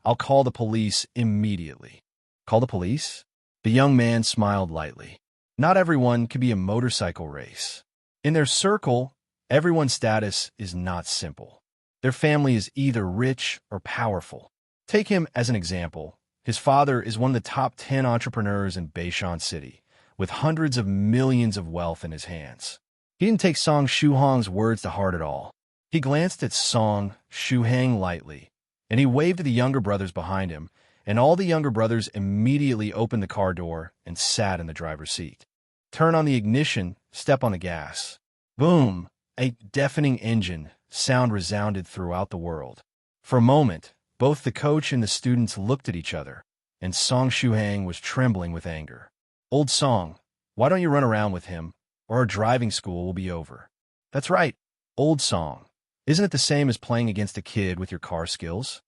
I'll call the police immediately." Call the police? The young man smiled lightly. Not everyone can be a motorcycle race. In their circle, everyone's status is not simple. Their family is either rich or powerful. Take him as an example. His father is one of the top 10 entrepreneurs in Beishan City, with hundreds of millions of wealth in his hands. He didn't take Song Shuhong's words to heart at all. He glanced at Song Shuhang lightly, and he waved to the younger brothers behind him, and all the younger brothers immediately opened the car door and sat in the driver's seat. Turn on the ignition, step on the gas. Boom! A deafening engine sound resounded throughout the world. For a moment, both the coach and the students looked at each other, and Song Shuhang was trembling with anger. "Old Song, why don't you run around with him, or our driving school will be over?" "That's right, Old Song. Isn't it the same as playing against a kid with your car skills?"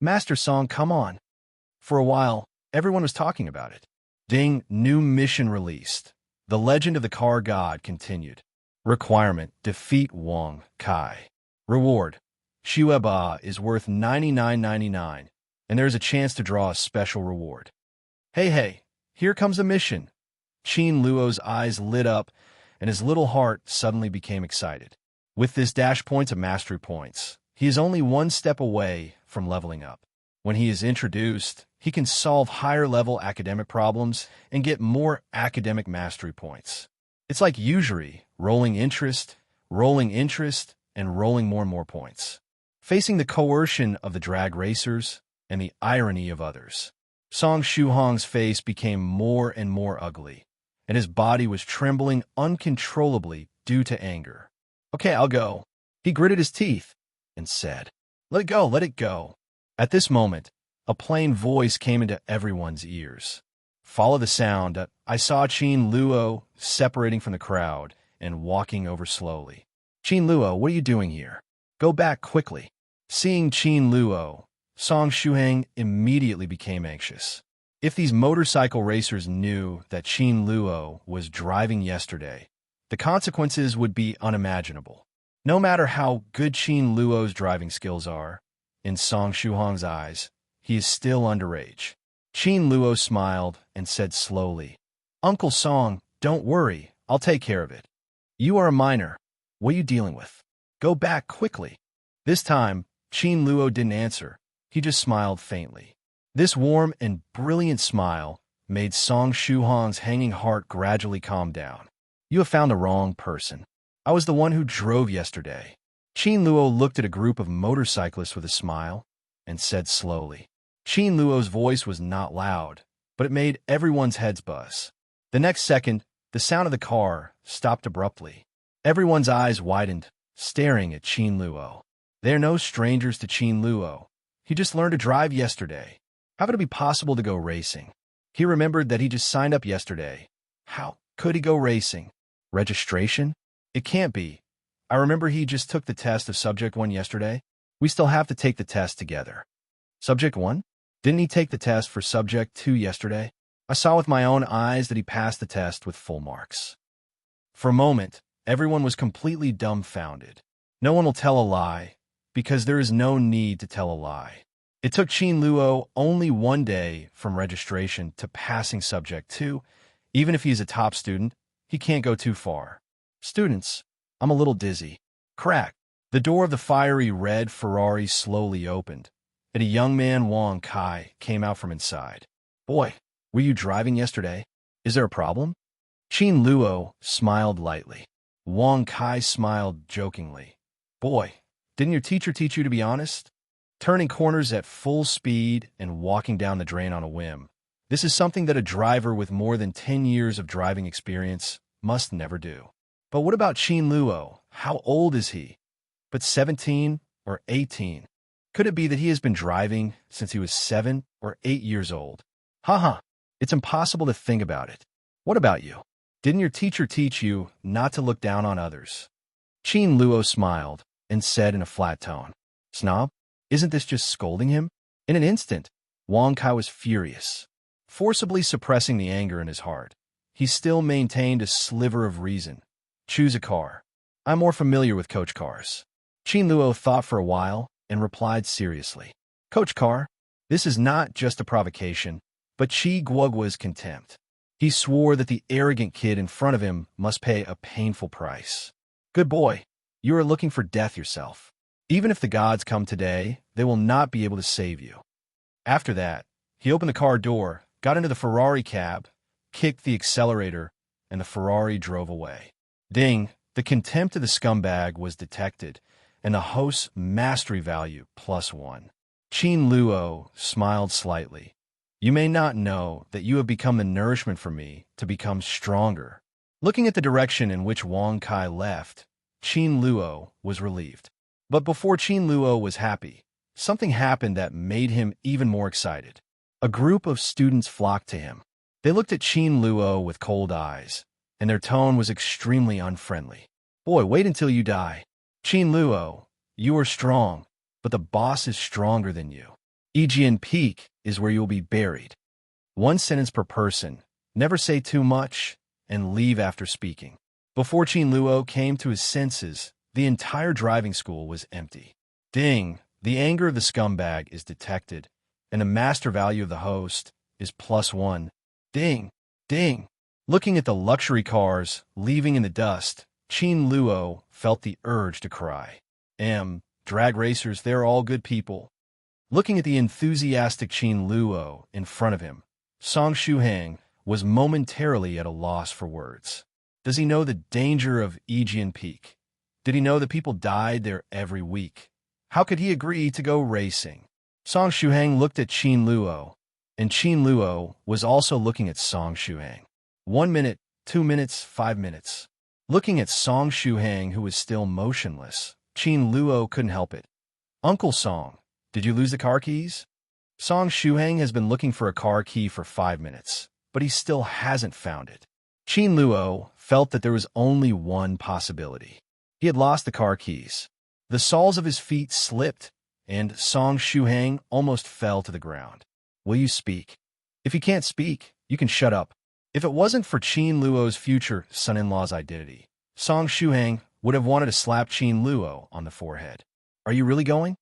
"Master Song, come on." For a while, everyone was talking about it. Ding, new mission released. The Legend of the Car God continued. Requirement, defeat Wang Kai. Reward, Xueba is worth $99.99, and there's a chance to draw a special reward. Hey, here comes a mission. Qin Luo's eyes lit up, and his little heart suddenly became excited. With this dash points of mastery points, he is only one step away from leveling up. When he is introduced, he can solve higher-level academic problems and get more academic mastery points. It's like usury, rolling interest, and rolling more and more points. Facing the coercion of the drag racers and the irony of others, Song Shuhong's face became more and more ugly, and his body was trembling uncontrollably due to anger. "Okay, I'll go." He gritted his teeth and said, let it go." At this moment, a plain voice came into everyone's ears. Follow the sound. I saw Qin Luo separating from the crowd and walking over slowly. "Qin Luo, what are you doing here? Go back quickly." Seeing Qin Luo, Song Shuhang immediately became anxious. If these motorcycle racers knew that Qin Luo was driving yesterday, the consequences would be unimaginable. No matter how good Qin Luo's driving skills are, in Song Shuhong's eyes, he is still underage. Qin Luo smiled and said slowly, "Uncle Song, don't worry, I'll take care of it. You are a minor. What are you dealing with? Go back quickly." This time, Qin Luo didn't answer. He just smiled faintly. This warm and brilliant smile made Song Shuhong's hanging heart gradually calm down. You have found the wrong person. I was the one who drove yesterday. Qin Luo looked at a group of motorcyclists with a smile and said slowly. Qin Luo's voice was not loud, but it made everyone's heads buzz. The next second, the sound of the car stopped abruptly. Everyone's eyes widened, staring at Qin Luo. They are no strangers to Qin Luo. He just learned to drive yesterday. How would it be possible to go racing? He remembered that he just signed up yesterday. How could he go racing? Registration? It can't be. I remember he just took the test of Subject 1 yesterday. We still have to take the test together. Subject 1? Didn't he take the test for Subject 2 yesterday? I saw with my own eyes that he passed the test with full marks. For a moment, everyone was completely dumbfounded. No one will tell a lie, because there is no need to tell a lie. It took Qin Luo only 1 day from registration to passing Subject 2. Even if he's a top student, he can't go too far. Students, I'm a little dizzy. Crack. The door of the fiery red Ferrari slowly opened, and a young man, Wang Kai, came out from inside. Boy, were you driving yesterday? Is there a problem? Qin Luo smiled lightly. Wang Kai smiled jokingly. Boy, didn't your teacher teach you to be honest? Turning corners at full speed and walking down the drain on a whim. This is something that a driver with more than 10 years of driving experience must never do. But what about Qin Luo? How old is he? But 17 or 18? Could it be that he has been driving since he was 7 or 8 years old? Haha, it's impossible to think about it. What about you? Didn't your teacher teach you not to look down on others? Qin Luo smiled and said in a flat tone, Snob? Isn't this just scolding him? In an instant, Wang Kai was furious, forcibly suppressing the anger in his heart. He still maintained a sliver of reason. Choose a car. I'm more familiar with coach cars. Qin Luo thought for a while and replied seriously. Coach car? This is not just a provocation, but Qi Guogua's contempt. He swore that the arrogant kid in front of him must pay a painful price. Good boy, you are looking for death yourself. Even if the gods come today, they will not be able to save you. After that, he opened the car door, got into the Ferrari cab, kicked the accelerator, and the Ferrari drove away. Ding, the contempt of the scumbag was detected, and the host's mastery value +1. Qin Luo smiled slightly. You may not know that you have become the nourishment for me to become stronger. Looking at the direction in which Wang Kai left, Qin Luo was relieved. But before Qin Luo was happy, something happened that made him even more excited. A group of students flocked to him. They looked at Qin Luo with cold eyes, and their tone was extremely unfriendly. Boy, wait until you die. Qin Luo, you are strong, but the boss is stronger than you. Aegean Peak is where you will be buried. 1 sentence per person, never say too much, and leave after speaking. Before Qin Luo came to his senses, the entire driving school was empty. Ding, the anger of the scumbag is detected, and the master value of the host is +1. Ding, ding. Looking at the luxury cars leaving in the dust, Qin Luo felt the urge to cry. Drag racers, they're all good people. Looking at the enthusiastic Qin Luo in front of him, Song Shuhang was momentarily at a loss for words. Does he know the danger of Aegean Peak? Did he know that people died there every week? How could he agree to go racing? Song Shuhang looked at Qin Luo, and Qin Luo was also looking at Song Shuhang. 1 minute, 2 minutes, 5 minutes. Looking at Song Shuhang, who was still motionless, Qin Luo couldn't help it. Uncle Song, did you lose the car keys? Song Shuhang has been looking for a car key for 5 minutes, but he still hasn't found it. Qin Luo felt that there was only one possibility. He had lost the car keys. The soles of his feet slipped, and Song Shuhang almost fell to the ground. Will you speak? If you can't speak, you can shut up. If it wasn't for Qin Luo's future son-in-law's identity, Song Shuhang would have wanted to slap Qin Luo on the forehead. Are you really going?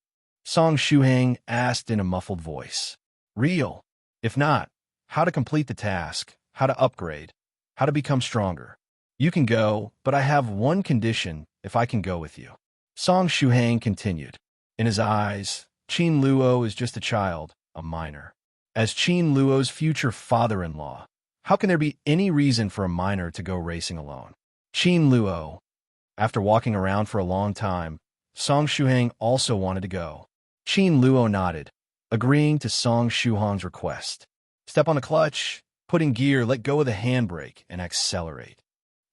Song Shuhang asked in a muffled voice. Real. If not, how to complete the task, how to upgrade, how to become stronger. You can go, but I have one condition if I can go with you. Song Shuhang continued. In his eyes, Qin Luo is just a child, a minor. As Qin Luo's future father-in-law, how can there be any reason for a minor to go racing alone? Qin Luo, after walking around for a long time, Song Shuhang also wanted to go. Qin Luo nodded, agreeing to Song Shuhang's request. Step on the clutch, put in gear, let go of the handbrake, and accelerate.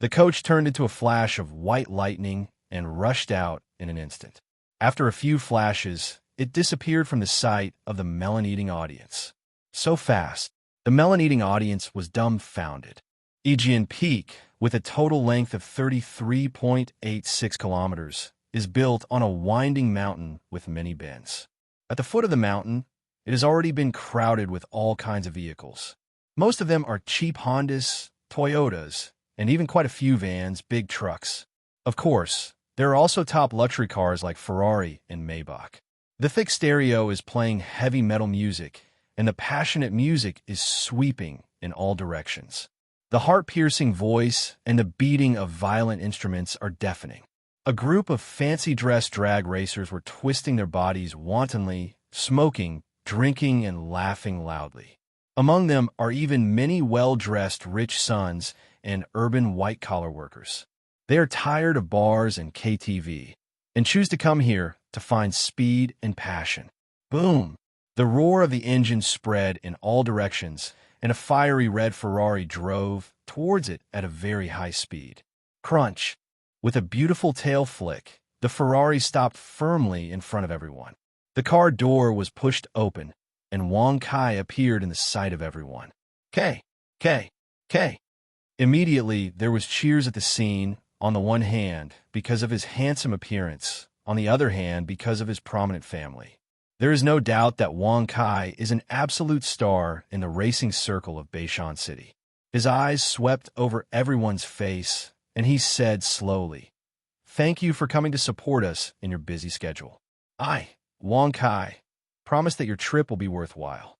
The coach turned into a flash of white lightning and rushed out in an instant. After a few flashes, it disappeared from the sight of the melon-eating audience. So fast, the melon-eating audience was dumbfounded. Aegean Peak, with a total length of 33.86 kilometers, is built on a winding mountain with many bends. At the foot of the mountain, it has already been crowded with all kinds of vehicles. Most of them are cheap Hondas, Toyotas, and even quite a few vans, big trucks. Of course, there are also top luxury cars like Ferrari and Maybach. The thick stereo is playing heavy metal music, and the passionate music is sweeping in all directions. The heart-piercing voice and the beating of violent instruments are deafening. A group of fancy-dressed drag racers were twisting their bodies wantonly, smoking, drinking, and laughing loudly. Among them are even many well-dressed rich sons and urban white-collar workers. They are tired of bars and KTV, and choose to come here to find speed and passion. Boom! The roar of the engine spread in all directions, and a fiery red Ferrari drove towards it at a very high speed. Crunch! With a beautiful tail flick, the Ferrari stopped firmly in front of everyone. The car door was pushed open, and Wang Kai appeared in the sight of everyone. K! K! K! Immediately, there was cheers at the scene, on the one hand, because of his handsome appearance, on the other hand, because of his prominent family. There is no doubt that Wang Kai is an absolute star in the racing circle of Beishan City. His eyes swept over everyone's face, and he said slowly, "Thank you for coming to support us in your busy schedule. I, Wang Kai, promise that your trip will be worthwhile."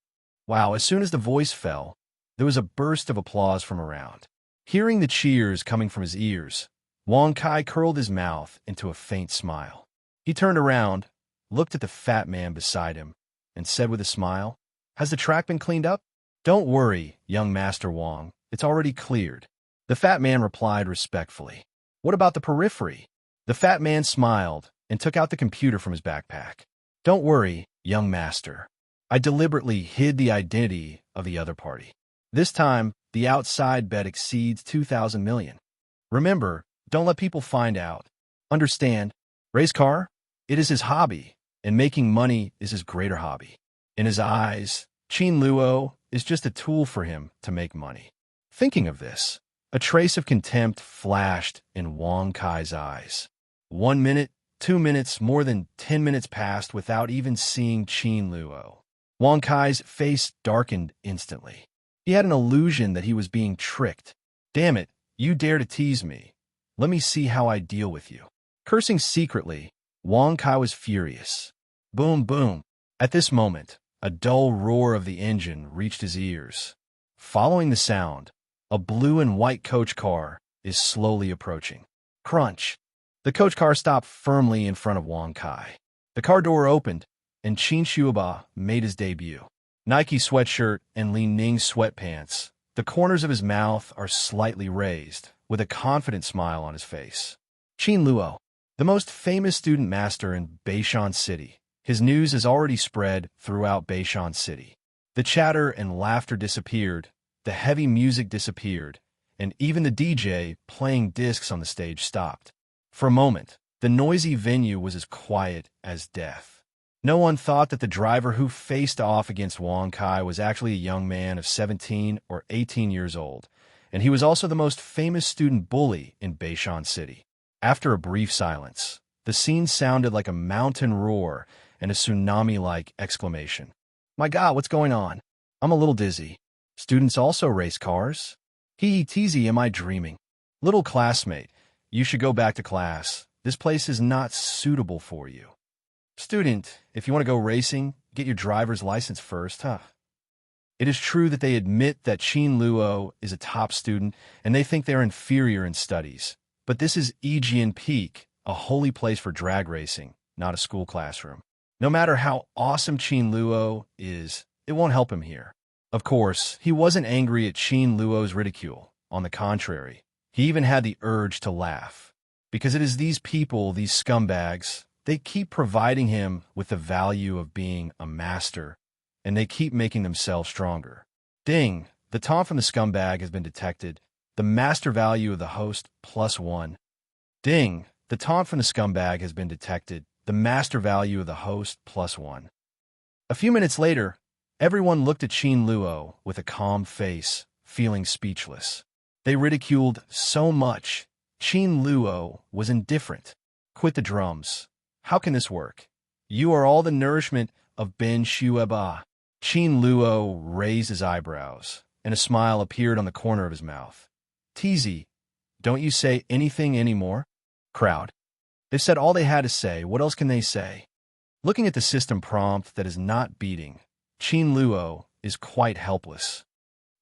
Wow, as soon as the voice fell, there was a burst of applause from around. Hearing the cheers coming from his ears, Wang Kai curled his mouth into a faint smile. He turned around, looked at the fat man beside him, and said with a smile, "Has the track been cleaned up?" "Don't worry, young Master Wang, it's already cleared." The fat man replied respectfully. "What about the periphery?" The fat man smiled and took out the computer from his backpack. "Don't worry, young master. I deliberately hid the identity of the other party. This time, the outside bet exceeds 2,000 million. Remember, don't let people find out. Understand? Race car? It is his hobby, and making money is his greater hobby. In his eyes, Qin Luo is just a tool for him to make money." Thinking of this, a trace of contempt flashed in Wang Kai's eyes. 1 minute, 2 minutes, more than 10 minutes passed without even seeing Qin Luo. Wang Kai's face darkened instantly. He had an illusion that he was being tricked. "Damn it, you dare to tease me. Let me see how I deal with you." Cursing secretly, Wang Kai was furious. Boom, boom. At this moment, a dull roar of the engine reached his ears. Following the sound, a blue and white coach car is slowly approaching. Crunch! The coach car stopped firmly in front of Wang Kai. The car door opened, and Qin Xueba made his debut. Nike sweatshirt and Li Ning sweatpants. The corners of his mouth are slightly raised, with a confident smile on his face. Qin Luo, the most famous student master in Beishan City. His news has already spread throughout Beishan City. The chatter and laughter disappeared, the heavy music disappeared, and even the DJ playing discs on the stage stopped. For a moment, the noisy venue was as quiet as death. No one thought that the driver who faced off against Wang Kai was actually a young man of 17 or 18 years old, and he was also the most famous student bully in Beishan City. After a brief silence, the scene sounded like a mountain roar and a tsunami-like exclamation. "My God, what's going on? I'm a little dizzy. Students also race cars? Hee-hee-teasy, am I dreaming? Little classmate, you should go back to class. This place is not suitable for you. Student, if you want to go racing, get your driver's license first, huh?" It is true that they admit that Qin Luo is a top student and they think they're inferior in studies. But this is Aegean Peak, a holy place for drag racing, not a school classroom. No matter how awesome Qin Luo is, it won't help him here. Of course, he wasn't angry at Qin Luo's ridicule. On the contrary, he even had the urge to laugh. Because it is these people, these scumbags, they keep providing him with the value of being a master, and they keep making themselves stronger. Ding! The taunt from the scumbag has been detected. The master value of the host +1. Ding! The taunt from the scumbag has been detected. The master value of the host +1. A few minutes later, everyone looked at Qin Luo with a calm face, feeling speechless. They ridiculed so much. Qin Luo was indifferent. Quit the drums. How can this work? You are all the nourishment of Ben Xueba. Qin Luo raised his eyebrows, and a smile appeared on the corner of his mouth. TZ, don't you say anything anymore? Crowd. They've said all they had to say. What else can they say? Looking at the system prompt that is not beating, Qin Luo is quite helpless.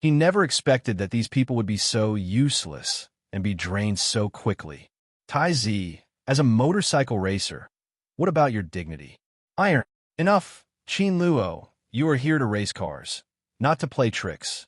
He never expected that these people would be so useless and be drained so quickly. Tai Z, as a motorcycle racer, what about your dignity? Iron. Enough. Qin Luo, you are here to race cars, not to play tricks.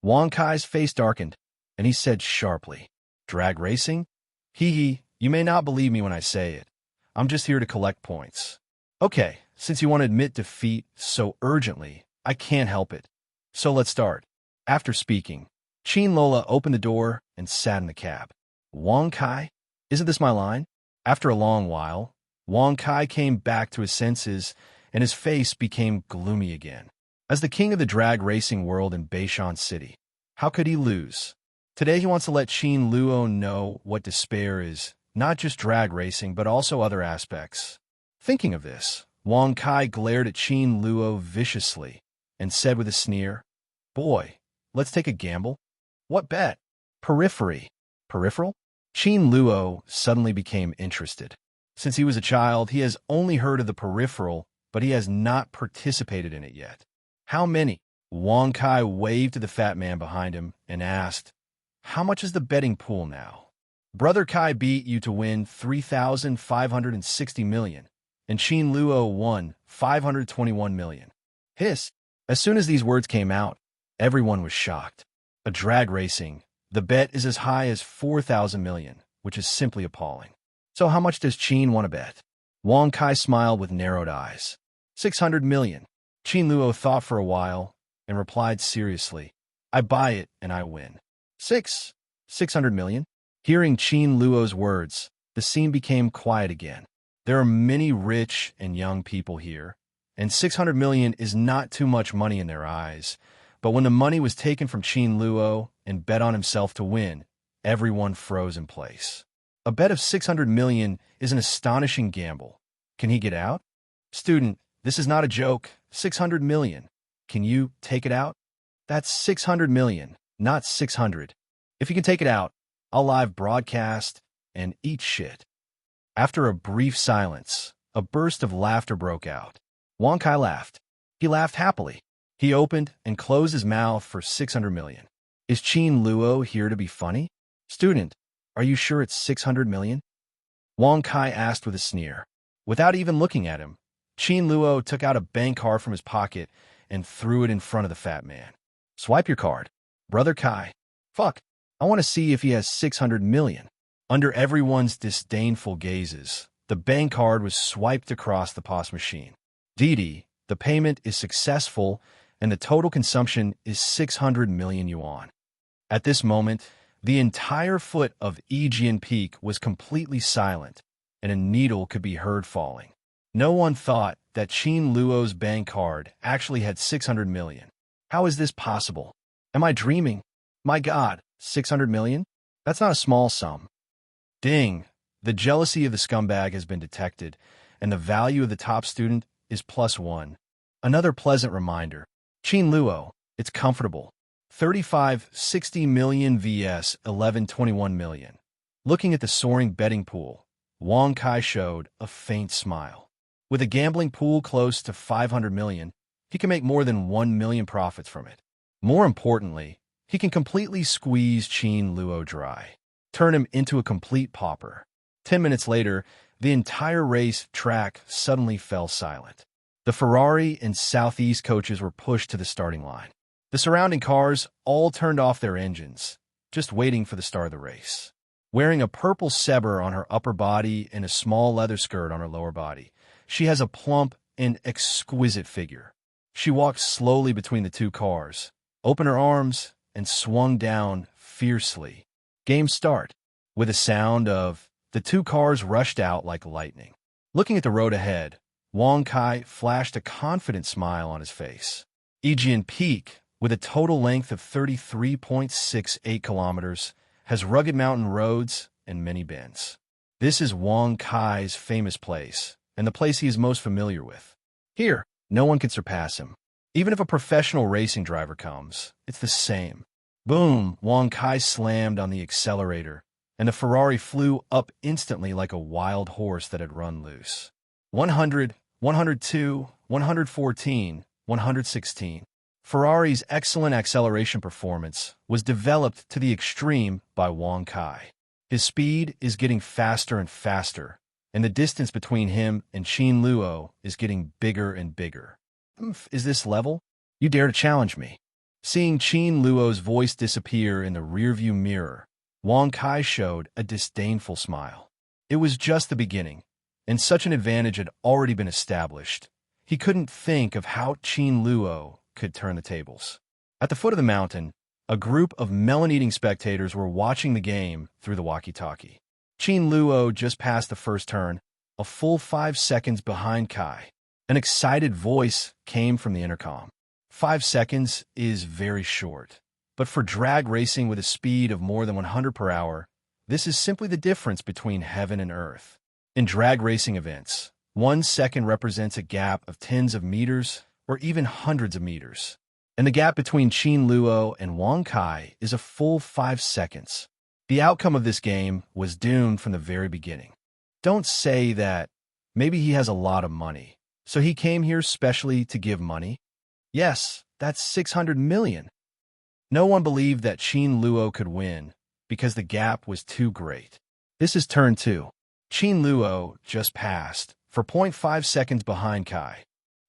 Wang Kai's face darkened, and he said sharply, Drag racing? Hee hee, you may not believe me when I say it. I'm just here to collect points. Okay, since you want to admit defeat so urgently, I can't help it. So let's start. After speaking, Qin Lola opened the door and sat in the cab. Wang Kai? Isn't this my line? After a long while, Wang Kai came back to his senses, and his face became gloomy again. As the king of the drag racing world in Beishan City, how could he lose? Today he wants to let Qin Luo know what despair is, not just drag racing, but also other aspects. Thinking of this, Wang Kai glared at Qin Luo viciously and said with a sneer, Boy, let's take a gamble. What bet? Periphery. Peripheral? Qin Luo suddenly became interested. Since he was a child, he has only heard of the peripheral, but he has not participated in it yet. How many? Wang Kai waved to the fat man behind him and asked, How much is the betting pool now? Brother Kai beat you to win 3,560 million, and Qin Luo won 521 million. Hiss. As soon as these words came out, everyone was shocked. A drag racing, the bet is as high as 4,000 million, which is simply appalling. So how much does Qin want to bet? Wang Kai smiled with narrowed eyes. 600 million. Qin Luo thought for a while and replied seriously, I buy it and I win. 600 million? Hearing Qin Luo's words, the scene became quiet again. There are many rich and young people here, and 600 million is not too much money in their eyes. But when the money was taken from Qin Luo and bet on himself to win, everyone froze in place. A bet of 600 million is an astonishing gamble. Can he get out? Student, this is not a joke. 600 million. Can you take it out? That's 600 million, not 600. If you can take it out, I'll live broadcast and eat shit. After a brief silence, a burst of laughter broke out. Wang Kai laughed. He laughed happily. He opened and closed his mouth for 600 million. Is Qin Luo here to be funny? Student, are you sure it's 600 million? Wang Kai asked with a sneer. Without even looking at him, Qin Luo took out a bank card from his pocket and threw it in front of the fat man. Swipe your card. Brother Kai. Fuck. I want to see if he has 600 million. Under everyone's disdainful gazes, the bank card was swiped across the POS machine. Didi, the payment is successful and the total consumption is 600 million yuan. At this moment, the entire foot of Aegean Peak was completely silent, and a needle could be heard falling. No one thought that Qin Luo's bank card actually had 600 million. How is this possible? Am I dreaming? My God, 600 million? That's not a small sum. Ding! The jealousy of the scumbag has been detected, and the value of the top student is +1. Another pleasant reminder. Qin Luo, it's comfortable. 3560 million vs 1121 million. Looking at the soaring betting pool, Wang Kai showed a faint smile. With a gambling pool close to 500 million, he can make more than 1 million profits from it. More importantly, he can completely squeeze Qin Luo dry, turn him into a complete pauper. 10 minutes later, the entire race track suddenly fell silent. The Ferrari and Southeast coaches were pushed to the starting line. The surrounding cars all turned off their engines, just waiting for the start of the race. Wearing a purple sabre on her upper body and a small leather skirt on her lower body, she has a plump and exquisite figure. She walked slowly between the two cars, opened her arms, and swung down fiercely. Game start. With a sound of, the two cars rushed out like lightning. Looking at the road ahead, Wang Kai flashed a confident smile on his face. Aegean Peak, with a total length of 33.68 kilometers, has rugged mountain roads and many bends. This is Wang Kai's famous place, and the place he is most familiar with. Here, no one can surpass him. Even if a professional racing driver comes, it's the same. Boom! Wang Kai slammed on the accelerator, and the Ferrari flew up instantly like a wild horse that had run loose. 100, 102, 114, 116. Ferrari's excellent acceleration performance was developed to the extreme by Wang Kai. His speed is getting faster and faster, and the distance between him and Qin Luo is getting bigger and bigger. Is this level? You dare to challenge me? Seeing Qin Luo's voice disappear in the rearview mirror, Wang Kai showed a disdainful smile. It was just the beginning, and such an advantage had already been established. He couldn't think of how Qin Luo could turn the tables. At the foot of the mountain, a group of melon-eating spectators were watching the game through the walkie-talkie. Qin Luo just passed the first turn, a full 5 seconds behind Kai. An excited voice came from the intercom. 5 seconds is very short, but for drag racing with a speed of more than 100 per hour, this is simply the difference between heaven and earth. In drag racing events, 1 second represents a gap of tens of meters or even hundreds of meters, and the gap between Qin Luo and Wang Kai is a full 5 seconds. The outcome of this game was doomed from the very beginning. Don't say that maybe he has a lot of money, so he came here specially to give money. Yes, that's 600 million. No one believed that Qin Luo could win because the gap was too great. This is turn 2. Qin Luo just passed, for 0.5 seconds behind Kai.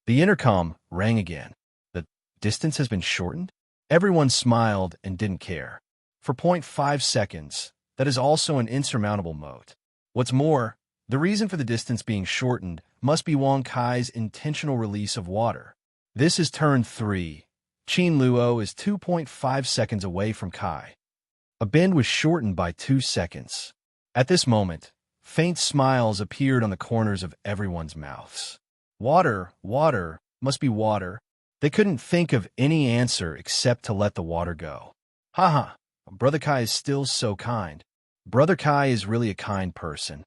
The intercom rang again. The distance has been shortened? Everyone smiled and didn't care. For 0.5 seconds, that is also an insurmountable moat. What's more, the reason for the distance being shortened must be Wang Kai's intentional release of water. This is turn 3. Qin Luo is 2.5 seconds away from Kai. A bend was shortened by 2 seconds. At this moment, faint smiles appeared on the corners of everyone's mouths. Water, water, must be water. They couldn't think of any answer except to let the water go. Haha, Brother Kai is still so kind. Brother Kai is really a kind person.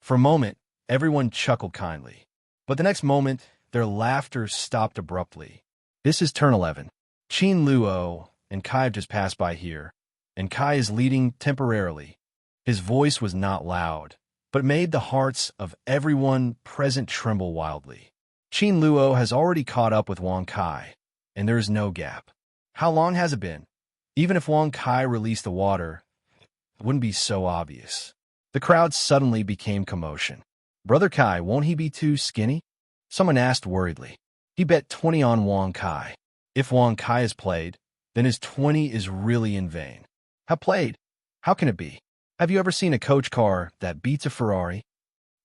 For a moment, everyone chuckled kindly. But the next moment, their laughter stopped abruptly. This is turn 11. Qin Luo and Kai have just passed by here, and Kai is leading temporarily. His voice was not loud, but made the hearts of everyone present tremble wildly. Qin Luo has already caught up with Wang Kai, and there is no gap. How long has it been? Even if Wang Kai released the water, it wouldn't be so obvious. The crowd suddenly became commotion. Brother Kai, won't he be too skinny? Someone asked worriedly. He bet 20 on Wang Kai. If Wang Kai has played, then his 20 is really in vain. How played? How can it be? Have you ever seen a coach car that beats a Ferrari?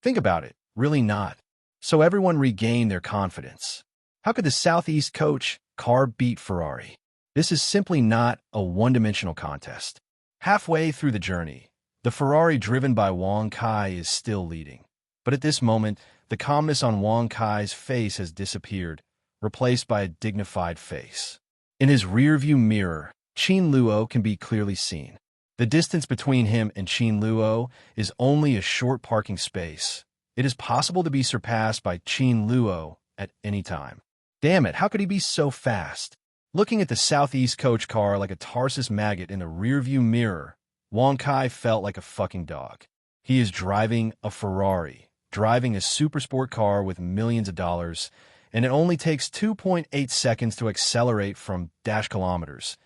Think about it, really not. So everyone regained their confidence. How could the Southeast coach car beat Ferrari? This is simply not a one-dimensional contest. Halfway through the journey, the Ferrari driven by Wang Kai is still leading. But at this moment, the calmness on Wang Kai's face has disappeared, replaced by a dignified face. In his rearview mirror, Qin Luo can be clearly seen. The distance between him and Qin Luo is only a short parking space. It is possible to be surpassed by Qin Luo at any time. Damn it, how could he be so fast? Looking at the Southeast coach car like a Tarsus maggot in the rearview mirror, Wang Kai felt like a fucking dog. He is driving a Ferrari, driving a super sport car with millions of dollars, and it only takes 2.8 seconds to accelerate from dash kilometers.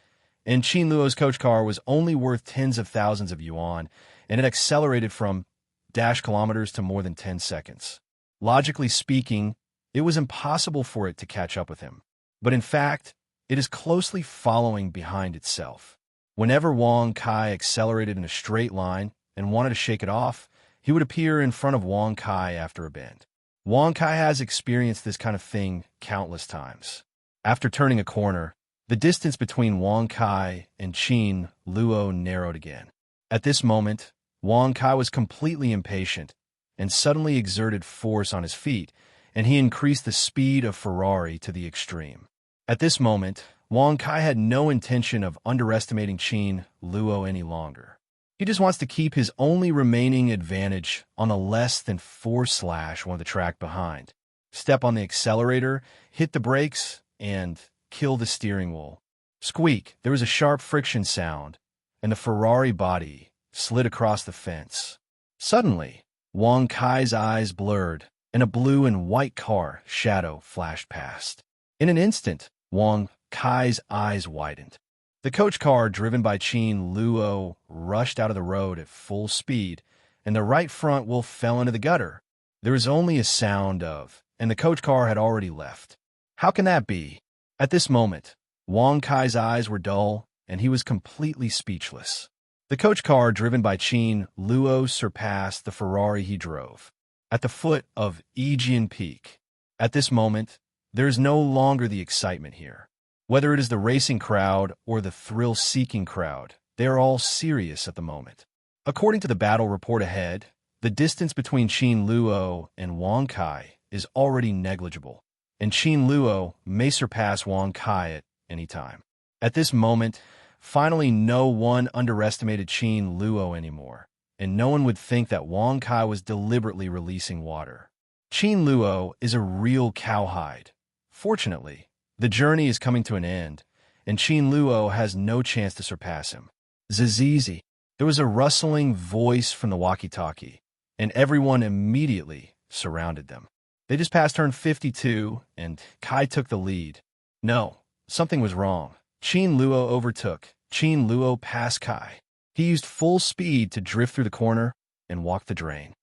And Qin Luo's coach car was only worth tens of thousands of yuan, and it accelerated from dash kilometers to more than 10 seconds. Logically speaking, It was impossible for it to catch up with him. But in fact, it is closely following behind itself. Whenever Wang Kai accelerated in a straight line and wanted to shake it off, he would appear in front of Wang Kai after a bend. Wang Kai has experienced this kind of thing countless times. After turning a corner, the distance between Wang Kai and Qin Luo narrowed again. At this moment, Wang Kai was completely impatient and suddenly exerted force on his feet, and he increased the speed of Ferrari to the extreme. At this moment, Wang Kai had no intention of underestimating Qin Luo any longer. He just wants to keep his only remaining advantage on the less than 4/1 of the track behind. Step on the accelerator, hit the brakes, and kill the steering wheel. Squeak! There was a sharp friction sound, and the Ferrari body slid across the fence. Suddenly, Wang Kai's eyes blurred, and a blue and white car shadow flashed past. In an instant, Wang Kai's eyes widened. The coach car driven by Qin Luo rushed out of the road at full speed, and the right front wheel fell into the gutter. There was only a sound of, and the coach car had already left. How can that be? At this moment, Wang Kai's eyes were dull, and he was completely speechless. The coach car driven by Qin Luo surpassed the Ferrari he drove. At the foot of Aegean Peak. At this moment, there is no longer the excitement here. Whether it is the racing crowd or the thrill-seeking crowd, they are all serious at the moment. According to the battle report ahead, the distance between Qin Luo and Wang Kai is already negligible, and Qin Luo may surpass Wang Kai at any time. At this moment, finally no one underestimated Qin Luo anymore, and no one would think that Wang Kai was deliberately releasing water. Qin Luo is a real cowhide. Fortunately, the journey is coming to an end, and Qin Luo has no chance to surpass him. Zizizi. There was a rustling voice from the walkie-talkie, and everyone immediately surrounded them. They just passed turn 52, and Kai took the lead. No, something was wrong. Qin Luo overtook. Qin Luo passed Kai. He used full speed to drift through the corner and walk the drain.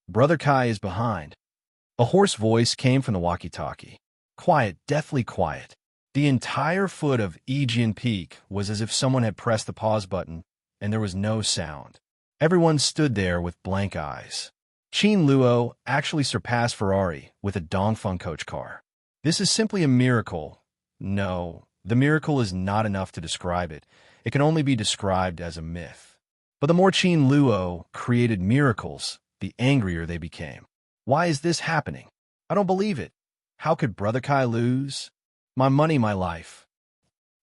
Brother Kai is behind. A hoarse voice came from the walkie-talkie. Quiet, deathly quiet. The entire foot of Aegean Peak was as if someone had pressed the pause button, and there was no sound. Everyone stood there with blank eyes. Qin Luo actually surpassed Ferrari with a Dongfeng coach car. This is simply a miracle. No, the miracle is not enough to describe it. It can only be described as a myth. But the more Qin Luo created miracles, the angrier they became. Why is this happening? I don't believe it. How could Brother Kai lose? My money, my life.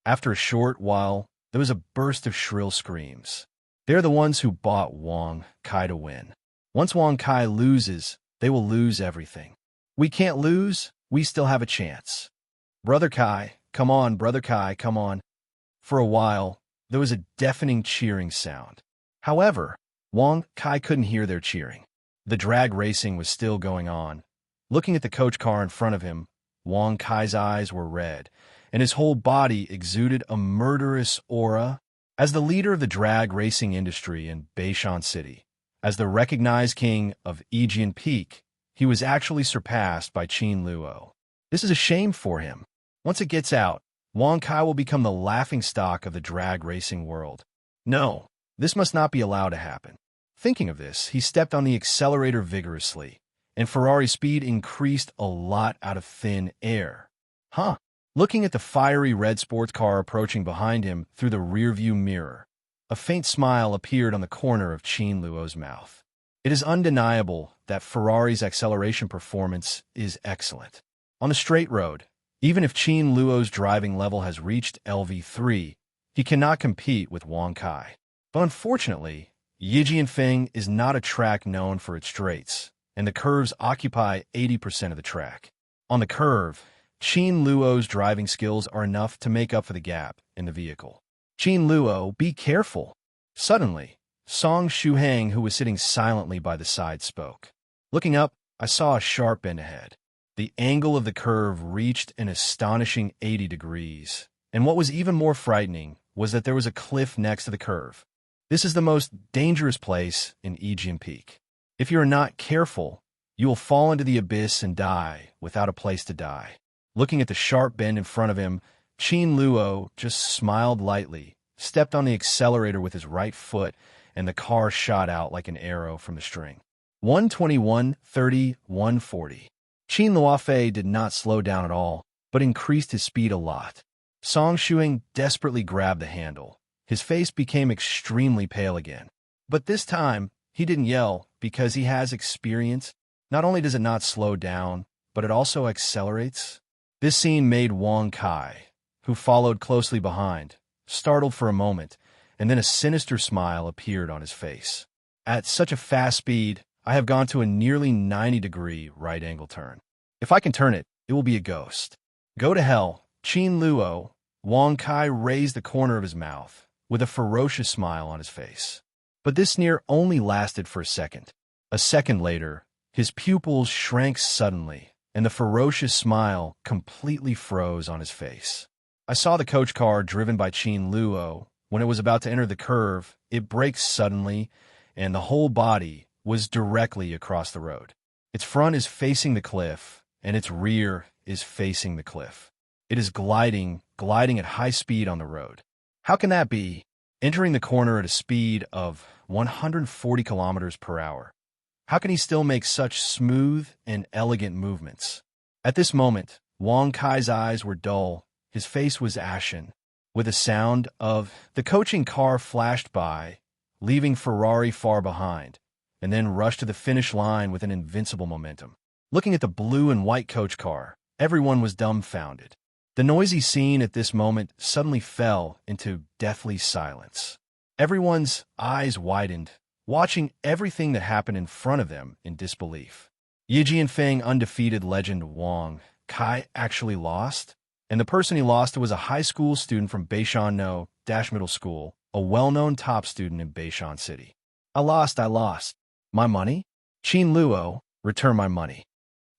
After a short while, there was a burst of shrill screams. They're the ones who bought Wang Kai to win. Once Wang Kai loses, they will lose everything. We can't lose. We still have a chance. Brother Kai, come on, Brother Kai, come on. For a while, there was a deafening cheering sound. However, Wang Kai couldn't hear their cheering. The drag racing was still going on. Looking at the coach car in front of him, Wang Kai's eyes were red, and his whole body exuded a murderous aura. As the leader of the drag racing industry in Beishan City, as the recognized king of Aegean Peak, he was actually surpassed by Qin Luo. This is a shame for him. Once it gets out, Wang Kai will become the laughingstock of the drag racing world. No, this must not be allowed to happen. Thinking of this, he stepped on the accelerator vigorously, and Ferrari's speed increased a lot out of thin air. Looking at the fiery red sports car approaching behind him through the rearview mirror, a faint smile appeared on the corner of Qin Luo's mouth. It is undeniable that Ferrari's acceleration performance is excellent. On the straight road, even if Qin Luo's driving level has reached LV3, he cannot compete with Wang Kai. But unfortunately, Yijianfeng is not a track known for its straights, and the curves occupy 80% of the track. On the curve, Qin Luo's driving skills are enough to make up for the gap in the vehicle. Qin Luo, be careful. Suddenly, Song Shuhang, who was sitting silently by the side, spoke. Looking up, I saw a sharp bend ahead. The angle of the curve reached an astonishing 80 degrees, and what was even more frightening was that there was a cliff next to the curve. This is the most dangerous place in Aegean Peak. If you are not careful, You will fall into the abyss and die without a place to die. Looking at the sharp bend in front of him, Qin Luo just smiled lightly, stepped on the accelerator with his right foot, and the car shot out like an arrow from the string. 121:30, 140. Qin Luo did not slow down at all, but increased his speed a lot. Song Shuang desperately grabbed the handle. His face became extremely pale again. But this time, he didn't yell because he has experience. Not only does it not slow down, but it also accelerates. This scene made Wang Kai, who followed closely behind, startled for a moment, and then a sinister smile appeared on his face. At such a fast speed, I have gone to a nearly 90-degree right-angle turn. If I can turn it, it will be a ghost. Go to hell, Qin Luo. Wang Kai raised the corner of his mouth, with a ferocious smile on his face. But this sneer only lasted for a second. A second later, his pupils shrank suddenly, and the ferocious smile completely froze on his face. I saw the coach car driven by Qin Luo. When it was about to enter the curve, it braked suddenly, and the whole body was directly across the road. Its front is facing the cliff, and its rear is facing the cliff. It is gliding at high speed on the road. How can that be? Entering the corner at a speed of 140 kilometers per hour. How can he still make such smooth and elegant movements? At this moment, Wang Kai's eyes were dull, his face was ashen. With a sound of the coaching car flashed by, leaving Ferrari far behind, and then rushed to the finish line with an invincible momentum. Looking at the blue and white coach car, everyone was dumbfounded. The noisy scene at this moment suddenly fell into deathly silence. Everyone's eyes widened, watching everything that happened in front of them in disbelief. Yi Jianfeng undefeated legend Wang Kai actually lost? And the person he lost to was a high school student from Beishan No Middle School, a well-known top student in Beishan City. I lost. My money? Qin Luo, return my money.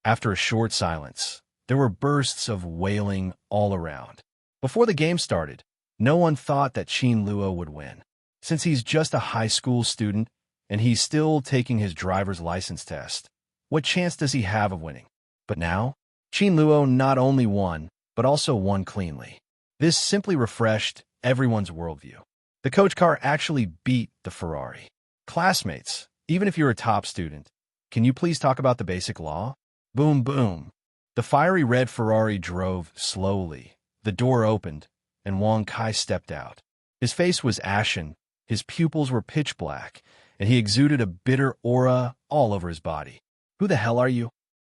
After a short silence, there were bursts of wailing all around. Before the game started, no one thought that Qin Luo would win. Since he's just a high school student, and he's still taking his driver's license test, what chance does he have of winning? But now, Qin Luo not only won, but also won cleanly. This simply refreshed everyone's worldview. The coach car actually beat the Ferrari. Classmates, even if you're a top student, can you please talk about the basic law? Boom, boom. The fiery red Ferrari drove slowly. The door opened, and Wang Kai stepped out. His face was ashen, his pupils were pitch black, and he exuded a bitter aura all over his body. Who the hell are you?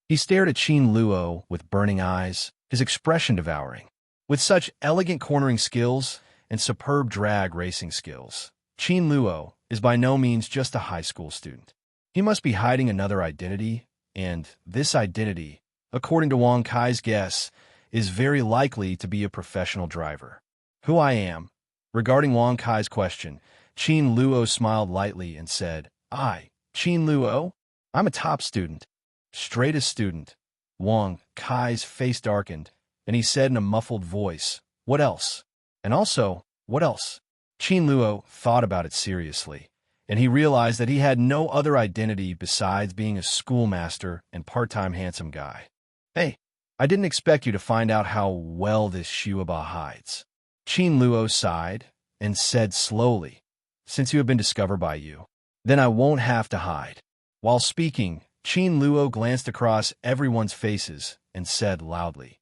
He stared at Qin Luo with burning eyes, his expression devouring. With such elegant cornering skills and superb drag racing skills, Qin Luo is by no means just a high school student. He must be hiding another identity, and this identity, according to Wang Kai's guess, is very likely to be a professional driver. Who I am? Regarding Wang Kai's question, Qin Luo smiled lightly and said, Qin Luo, I'm a top student. Straightest student. Wang Kai's face darkened, and he said in a muffled voice, what else? And also, what else? Qin Luo thought about it seriously, and he realized that he had no other identity besides being a schoolmaster and part-time handsome guy. Hey, I didn't expect you to find out how well this Xueba hides. Qin Luo sighed and said slowly, since you have been discovered by you, then I won't have to hide. While speaking, Qin Luo glanced across everyone's faces and said loudly,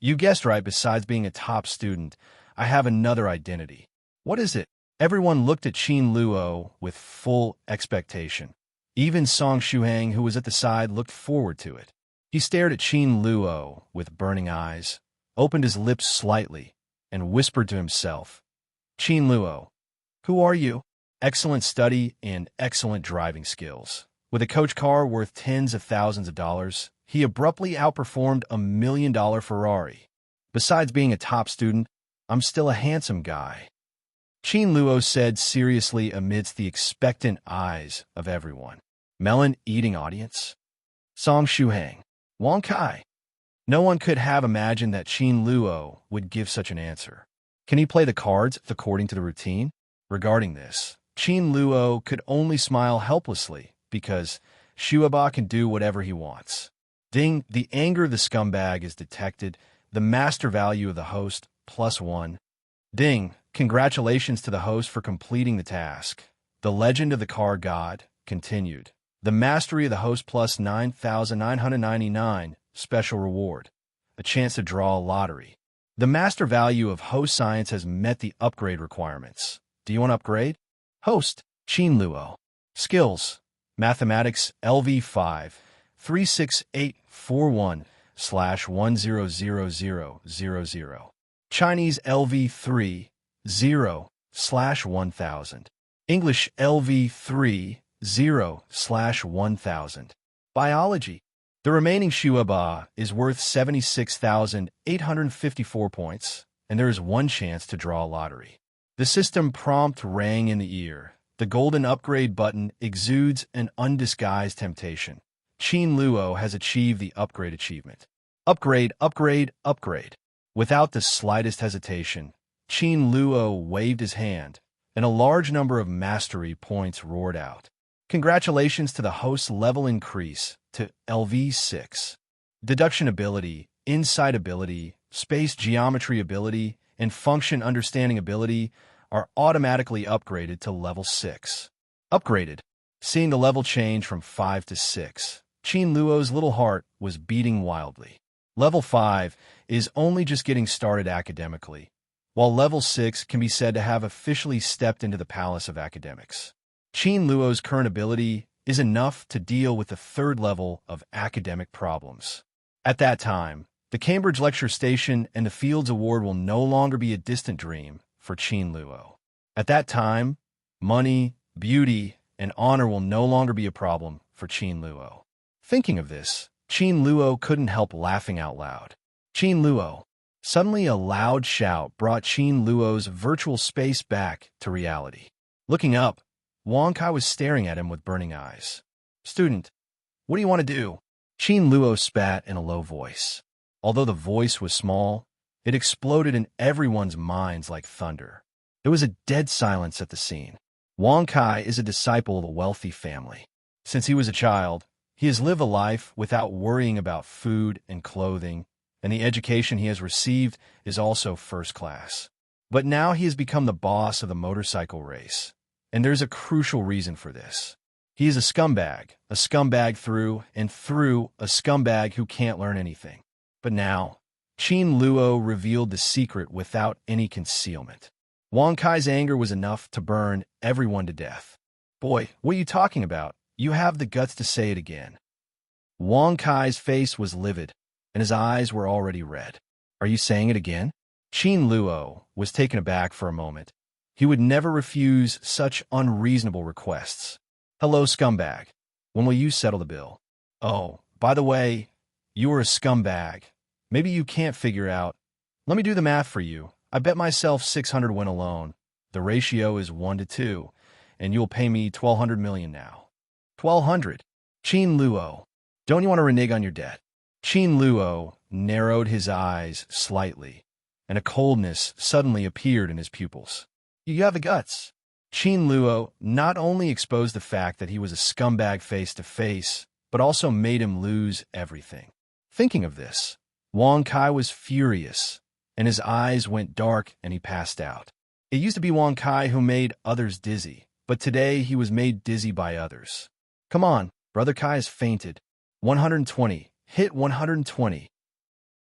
you guessed right, besides being a top student, I have another identity. What is it? Everyone looked at Qin Luo with full expectation. Even Song Shuang, who was at the side, looked forward to it. He stared at Qin Luo with burning eyes, opened his lips slightly, and whispered to himself, Qin Luo, who are you? Excellent study and excellent driving skills. With a coach car worth tens of thousands of dollars, he abruptly outperformed $1 million Ferrari. Besides being a top student, I'm still a handsome guy. Qin Luo said seriously amidst the expectant eyes of everyone. Melon-eating audience? Song Shuang. Wang Kai. No one could have imagined that Qin Luo would give such an answer. Can he play the cards according to the routine? Regarding this, Qin Luo could only smile helplessly because Xueba can do whatever he wants. Ding, the anger of the scumbag is detected. The master value of the host, +1. Ding, congratulations to the host for completing the task. The legend of the car god, continued. The mastery of the host plus 9,999, special reward. A chance to draw a lottery. The master value of host science has met the upgrade requirements. Do you want to upgrade? Host, Qin Luo. Skills, Mathematics LV5, 36841/100000. Chinese LV3, 0/1000. English LV3, 0/1000. Biology. The remaining Xueba is worth 76,854 points, and there is one chance to draw a lottery. The system prompt rang in the ear. The golden upgrade button exudes an undisguised temptation. Qin Luo has achieved the upgrade achievement. Upgrade, upgrade, upgrade. Without the slightest hesitation, Qin Luo waved his hand, and a large number of mastery points roared out. Congratulations to the host's level increase to LV6. Deduction ability, insight ability, space geometry ability, and function understanding ability are automatically upgraded to level 6. Upgraded. Seeing the level change from 5 to 6, Qin Luo's little heart was beating wildly. Level 5 is only just getting started academically, while level 6 can be said to have officially stepped into the palace of academics. Qin Luo's current ability is enough to deal with the third level of academic problems. At that time, the Cambridge Lecture Station and the Fields Award will no longer be a distant dream for Qin Luo. At that time, money, beauty, and honor will no longer be a problem for Qin Luo. Thinking of this, Qin Luo couldn't help laughing out loud. Qin Luo. Suddenly a loud shout brought Qin Luo's virtual space back to reality. Looking up, Wang Kai was staring at him with burning eyes. Student, what do you want to do? Qin Luo spat in a low voice. Although the voice was small, it exploded in everyone's minds like thunder. There was a dead silence at the scene. Wang Kai is a disciple of a wealthy family. Since he was a child, he has lived a life without worrying about food and clothing, and the education he has received is also first class. But now he has become the boss of the motorcycle race, and there's a crucial reason for this. He is a scumbag through and through, a scumbag who can't learn anything. But now, Qin Luo revealed the secret without any concealment. Wang Kai's anger was enough to burn everyone to death. Boy, what are you talking about? You have the guts to say it again. Wang Kai's face was livid, and his eyes were already red. Are you saying it again? Qin Luo was taken aback for a moment. He would never refuse such unreasonable requests. Hello, scumbag. When will you settle the bill? Oh, by the way, you are a scumbag. Maybe you can't figure out. Let me do the math for you. I bet myself 600 win alone. The ratio is 1 to 2, and you'll pay me 1,200 million now. 1,200. Qin Luo. Don't you want to renege on your debt? Qin Luo narrowed his eyes slightly, and a coldness suddenly appeared in his pupils. You have the guts. Qin Luo not only exposed the fact that he was a scumbag face to face, but also made him lose everything. Thinking of this, Wang Kai was furious, and his eyes went dark and he passed out. It used to be Wang Kai who made others dizzy, but today he was made dizzy by others. Come on, Brother Kai has fainted. 120. Hit 120.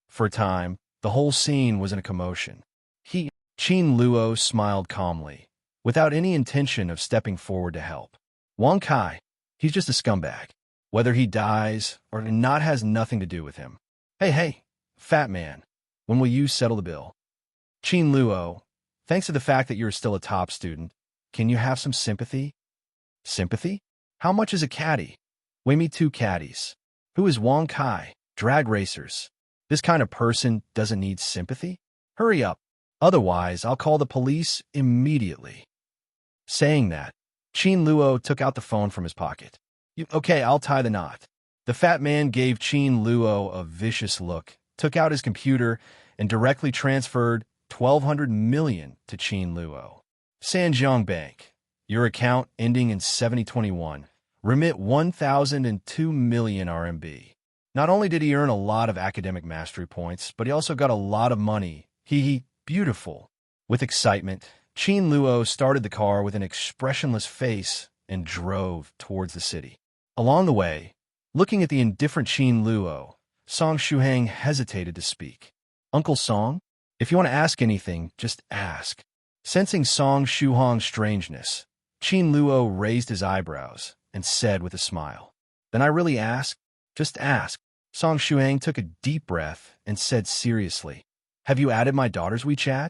For a time, the whole scene was in a commotion. Qin Luo smiled calmly, without any intention of stepping forward to help. Wang Kai, he's just a scumbag. Whether he dies or not has nothing to do with him. Hey, fat man, when will you settle the bill? Qin Luo, thanks to the fact that you're still a top student, can you have some sympathy? Sympathy? How much is a caddy? Weigh me 2 caddies. Who is Wang Kai? Drag racers. This kind of person doesn't need sympathy? Hurry up. Otherwise, I'll call the police immediately. Saying that, Qin Luo took out the phone from his pocket. Okay, I'll tie the knot. The fat man gave Qin Luo a vicious look, took out his computer, and directly transferred 1,200 million to Qin Luo. Sanjiang Bank. Your account ending in 7021. remit 1,002 million RMB. Not only did he earn a lot of academic mastery points, but he also got a lot of money. Beautiful. With excitement, Qin Luo started the car with an expressionless face and drove towards the city. Along the way, looking at the indifferent Qin Luo, Song Shuhang hesitated to speak. Uncle Song, if you want to ask anything, just ask. Sensing Song Shuhang's strangeness, Qin Luo raised his eyebrows and said with a smile, "Then I really ask? Just ask." Song Shuhang took a deep breath and said seriously, "Have you added my daughter's WeChat?"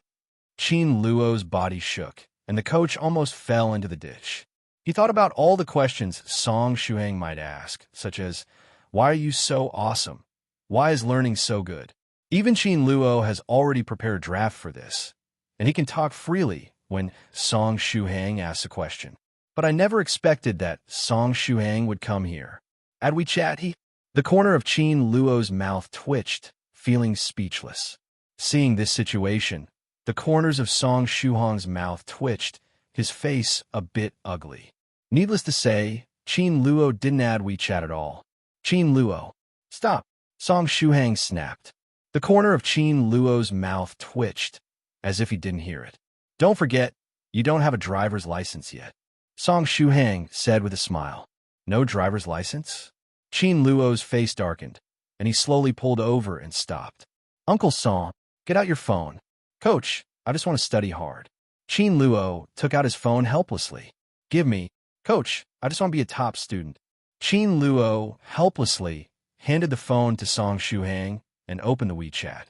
Qin Luo's body shook, and the coach almost fell into the ditch. He thought about all the questions Song Shuhang might ask, such as, "Why are you so awesome? Why is learning so good?" Even Qin Luo has already prepared a draft for this, and he can talk freely when Song Shuhang asks a question. But I never expected that Song Shuhang would come here. At WeChat, the corner of Qin Luo's mouth twitched, feeling speechless. Seeing this situation, the corners of Song Shuhang's mouth twitched, his face a bit ugly. Needless to say, Qin Luo didn't add WeChat at all. "Qin Luo, stop!" Song Shuhang snapped. The corner of Qin Luo's mouth twitched, as if he didn't hear it. "Don't forget, you don't have a driver's license yet," Song Shuhang said with a smile. "No driver's license?" Qin Luo's face darkened, and he slowly pulled over and stopped. "Uncle Song, get out your phone." "Coach, I just want to study hard." Qin Luo took out his phone helplessly. "Give me." "Coach, I just want to be a top student." Qin Luo helplessly handed the phone to Song Shuhang and opened the WeChat.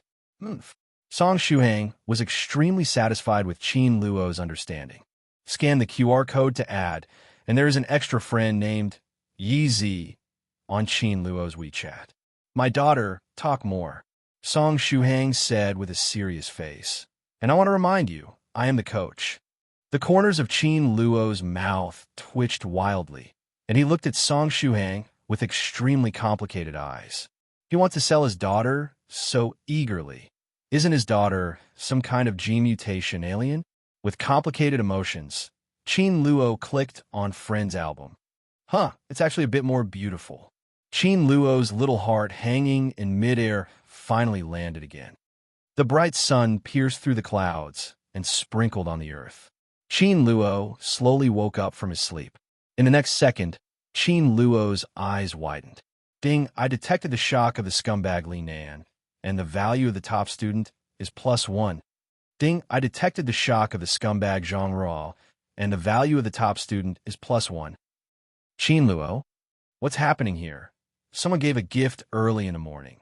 Song Shuhang was extremely satisfied with Qin Luo's understanding. Scan the QR code to add, and there is an extra friend named Yeezy on Qin Luo's WeChat. "My daughter, talk more," Song Shuhang said with a serious face. "And I want to remind you, I am the coach." The corners of Qin Luo's mouth twitched wildly, and he looked at Song Shuhang with extremely complicated eyes. He wants to sell his daughter so eagerly. Isn't his daughter some kind of gene mutation alien? With complicated emotions, Qin Luo clicked on Friend's album. It's actually a bit more beautiful. Qin Luo's little heart hanging in midair finally landed again. The bright sun pierced through the clouds and sprinkled on the earth. Qin Luo slowly woke up from his sleep. In the next second, Qin Luo's eyes widened. "Ding, I detected the shock of the scumbag Li Nan, and the value of the top student is +1. Ding, I detected the shock of the scumbag Zhang Ruo, and the value of the top student is +1. Qin Luo, what's happening here? Someone gave a gift early in the morning."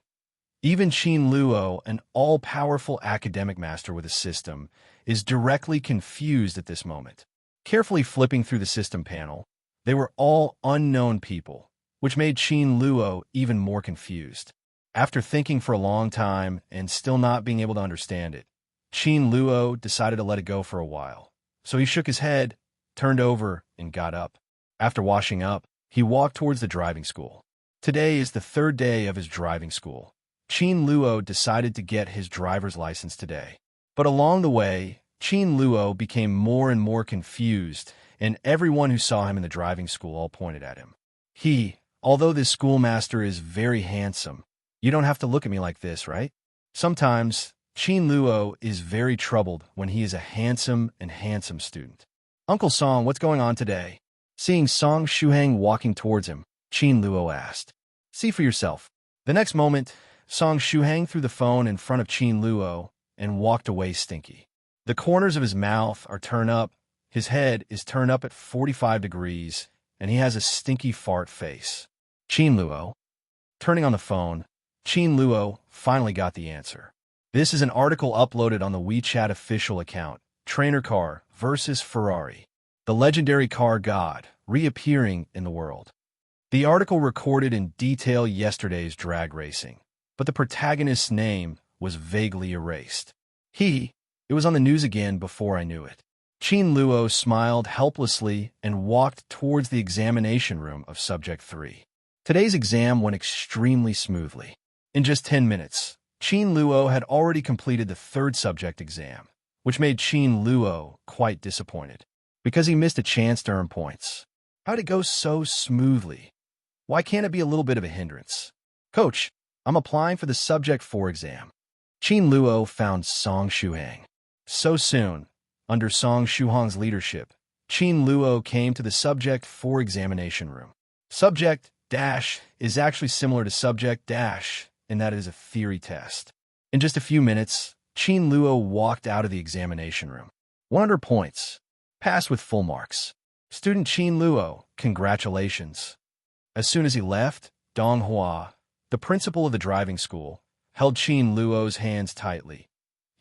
Even Qin Luo, an all-powerful academic master with a system, is directly confused at this moment. Carefully flipping through the system panel, they were all unknown people, which made Qin Luo even more confused. After thinking for a long time and still not being able to understand it, Qin Luo decided to let it go for a while. So he shook his head, turned over, and got up. After washing up, he walked towards the driving school. Today is the third day of his driving school. Qin Luo decided to get his driver's license today. But along the way, Qin Luo became more and more confused, and everyone who saw him in the driving school all pointed at him. Although this schoolmaster is very handsome, you don't have to look at me like this, right? Sometimes, Qin Luo is very troubled when he is a handsome student. "Uncle Song, what's going on today?" Seeing Song Shuhang walking towards him, Qin Luo asked. "See for yourself." The next moment, Song Shuhang threw the phone in front of Qin Luo and walked away stinky. The corners of his mouth are turned up, his head is turned up at 45 degrees, and he has a stinky fart face. Qin Luo. Turning on the phone, Qin Luo finally got the answer. This is an article uploaded on the WeChat official account, Trainer Car versus Ferrari. The legendary car god, reappearing in the world. The article recorded in detail yesterday's drag racing, but the protagonist's name was vaguely erased. It was on the news again before I knew it. Qin Luo smiled helplessly and walked towards the examination room of Subject 3. Today's exam went extremely smoothly. In just 10 minutes, Qin Luo had already completed the third subject exam, which made Qin Luo quite disappointed, because he missed a chance to earn points. How'd it go so smoothly? Why can't it be a little bit of a hindrance? Coach, I'm applying for the Subject 4 exam. Qin Luo found Song Shuhang. So soon, under Song Shuhang's leadership, Qin Luo came to the Subject 4 examination room. Subject dash is actually similar to Subject dash in that it is a theory test. In just a few minutes, Qin Luo walked out of the examination room. 100 points. Passed with full marks. Student Qin Luo, congratulations. As soon as he left, Dong Hua, the principal of the driving school, held Qin Luo's hands tightly.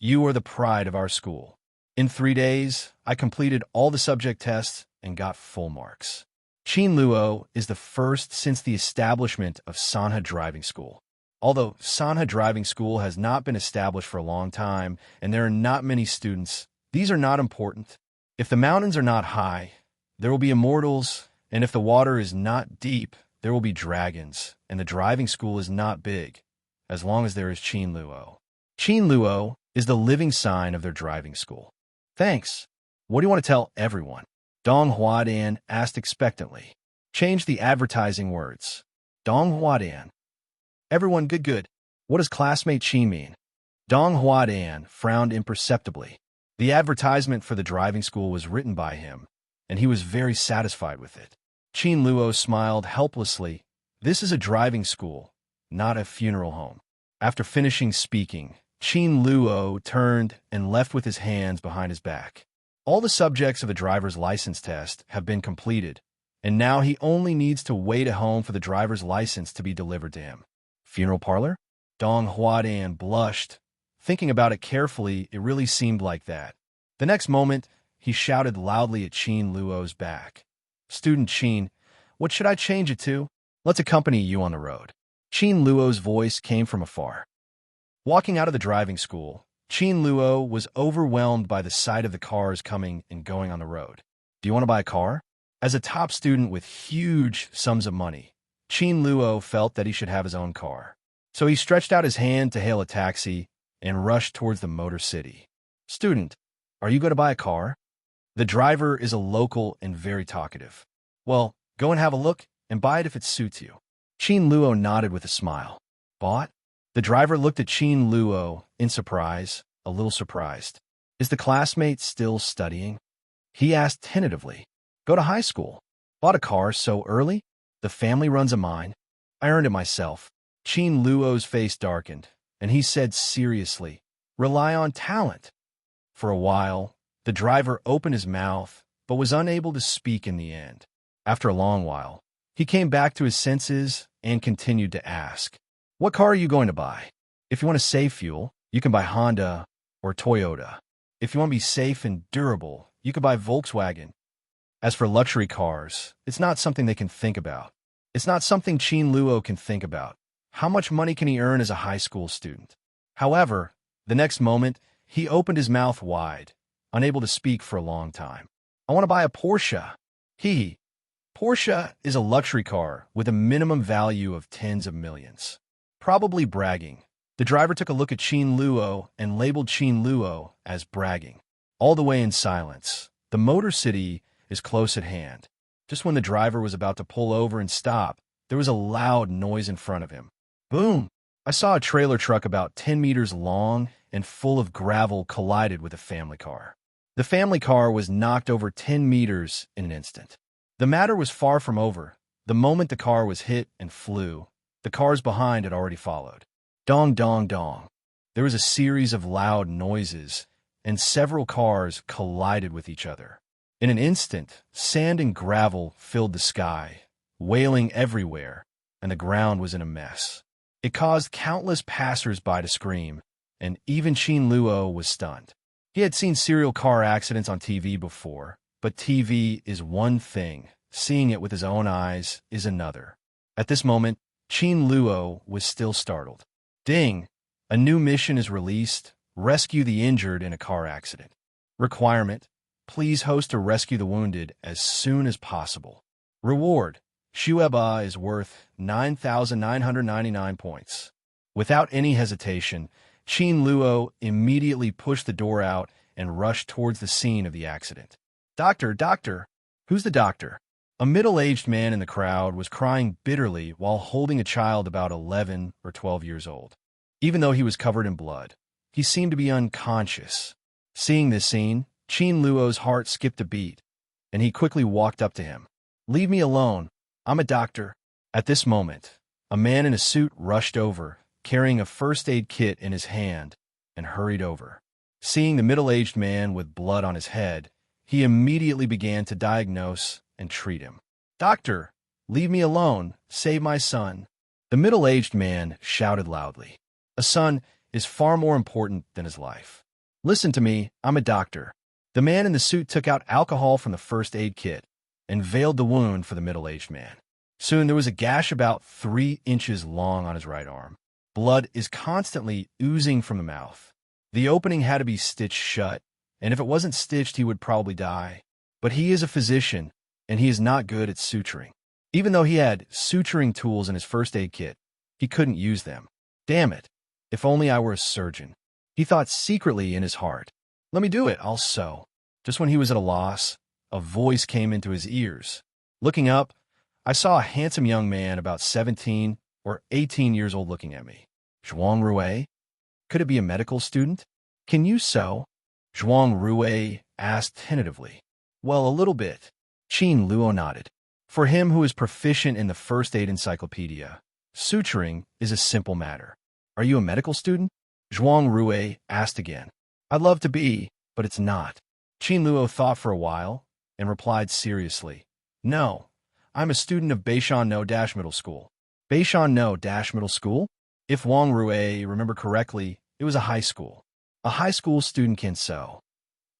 You are the pride of our school. In 3 days, I completed all the subject tests and got full marks. Qin Luo is the first since the establishment of Sanha Driving School. Although Sanha Driving School has not been established for a long time and there are not many students, these are not important. If the mountains are not high, there will be immortals, and if the water is not deep, there will be dragons, and the driving school is not big, as long as there is Qin Luo. Qin Luo is the living sign of their driving school. Thanks. What do you want to tell everyone? Dong Huadan asked expectantly. Change the advertising words. Dong Huadan. Everyone good. What does classmate Qin mean? Dong Huadan frowned imperceptibly. The advertisement for the driving school was written by him, and he was very satisfied with it. Qin Luo smiled helplessly. This is a driving school, not a funeral home. After finishing speaking, Qin Luo turned and left with his hands behind his back. All the subjects of the driver's license test have been completed, and now he only needs to wait at home for the driver's license to be delivered to him. Funeral parlor? Dong Huadan blushed. Thinking about it carefully, it really seemed like that. The next moment, he shouted loudly at Qin Luo's back. Student Qin, what should I change it to? Let's accompany you on the road. Qin Luo's voice came from afar. Walking out of the driving school, Qin Luo was overwhelmed by the sight of the cars coming and going on the road. Do you want to buy a car? As a top student with huge sums of money, Qin Luo felt that he should have his own car. So he stretched out his hand to hail a taxi and rushed towards the Motor City. Student, are you going to buy a car? The driver is a local and very talkative. Well, go and have a look and buy it if it suits you. Qin Luo nodded with a smile. Bought? The driver looked at Qin Luo in surprise, a little surprised. Is the classmate still studying? He asked tentatively. Go to high school. Bought a car so early? The family runs a mine. I earned it myself. Qin Luo's face darkened, and he said seriously, rely on talent. For a while, the driver opened his mouth, but was unable to speak in the end. After a long while, he came back to his senses and continued to ask, what car are you going to buy? If you want to save fuel, you can buy Honda or Toyota. If you want to be safe and durable, you can buy Volkswagen. As for luxury cars, it's not something they can think about. It's not something Qin Luo can think about. How much money can he earn as a high school student? However, the next moment, he opened his mouth wide, unable to speak for a long time. I want to buy a Porsche. Porsche is a luxury car with a minimum value of tens of millions. Probably bragging. The driver took a look at Qin Luo and labeled Qin Luo as bragging. All the way in silence. The Motor City is close at hand. Just when the driver was about to pull over and stop, there was a loud noise in front of him. Boom! I saw a trailer truck about 10 meters long and full of gravel collided with a family car. The family car was knocked over 10 meters in an instant. The matter was far from over. The moment the car was hit and flew, the cars behind had already followed. Dong, dong, dong. There was a series of loud noises, and several cars collided with each other. In an instant, sand and gravel filled the sky, wailing everywhere, and the ground was in a mess. It caused countless passers-by to scream, and even Qin Luo was stunned. He had seen serial car accidents on TV before, but TV is one thing, seeing it with his own eyes is another. At this moment, Qin Luo was still startled. Ding! A new mission is released. Rescue the injured in a car accident. Requirement: please host a rescue the wounded as soon as possible. Reward: Xueba is worth 9,999 points. Without any hesitation, Qin Luo immediately pushed the door out and rushed towards the scene of the accident. Doctor! Who's the doctor? A middle-aged man in the crowd was crying bitterly while holding a child about 11 or 12 years old. Even though he was covered in blood, he seemed to be unconscious. Seeing this scene, Qin Luo's heart skipped a beat, and he quickly walked up to him. "Leave me alone. I'm a doctor." At this moment, a man in a suit rushed over, carrying a first aid kit in his hand, and hurried over. Seeing the middle-aged man with blood on his head, he immediately began to diagnose and treat him. "Doctor, leave me alone. Save my son." The middle-aged man shouted loudly. "A son is far more important than his life. Listen to me, I'm a doctor." The man in the suit took out alcohol from the first aid kit and veiled the wound for the middle-aged man. Soon there was a gash about 3 inches long on his right arm. Blood is constantly oozing from the mouth. The opening had to be stitched shut, and if it wasn't stitched, he would probably die. But he is a physician, and he is not good at suturing. Even though he had suturing tools in his first aid kit, he couldn't use them. "Damn it, if only I were a surgeon," he thought secretly in his heart. "Let me do it, I'll sew." Just when he was at a loss, a voice came into his ears. Looking up, I saw a handsome young man about 17 or 18 years old looking at me. "Zhuang Rui? Could it be a medical student? Can you sew?" Zhuang Rui asked tentatively. "Well, a little bit." Qin Luo nodded. For him who is proficient in the first aid encyclopedia, suturing is a simple matter. "Are you a medical student?" Zhuang Rui asked again. "I'd love to be, but it's not." Qin Luo thought for a while and replied seriously, "No, I'm a student of Beishan No-Middle School." Beishan No-Middle School? If Wang Rui remember correctly, it was a high school. A high school student can sew.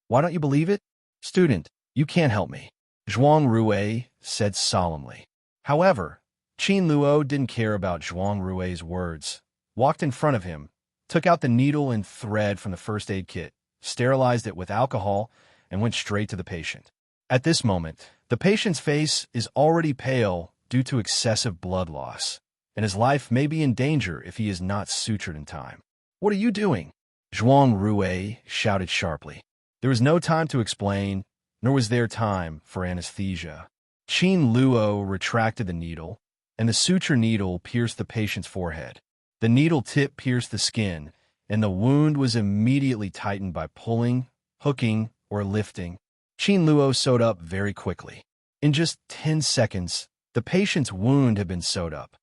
"Why don't you believe it?" "Student, you can't help me," Zhuang Rui said solemnly. However, Qin Luo didn't care about Zhuang Rui's words, walked in front of him, took out the needle and thread from the first aid kit, sterilized it with alcohol, and went straight to the patient. At this moment, the patient's face is already pale due to excessive blood loss, and his life may be in danger if he is not sutured in time. "What are you doing?" Zhuang Rui shouted sharply. There was no time to explain, nor was there time for anesthesia. Qin Luo retracted the needle, and the suture needle pierced the patient's forehead. The needle tip pierced the skin, and the wound was immediately tightened by pulling, hooking, or lifting. Qin Luo sewed up very quickly. In just 10 seconds, the patient's wound had been sewed up.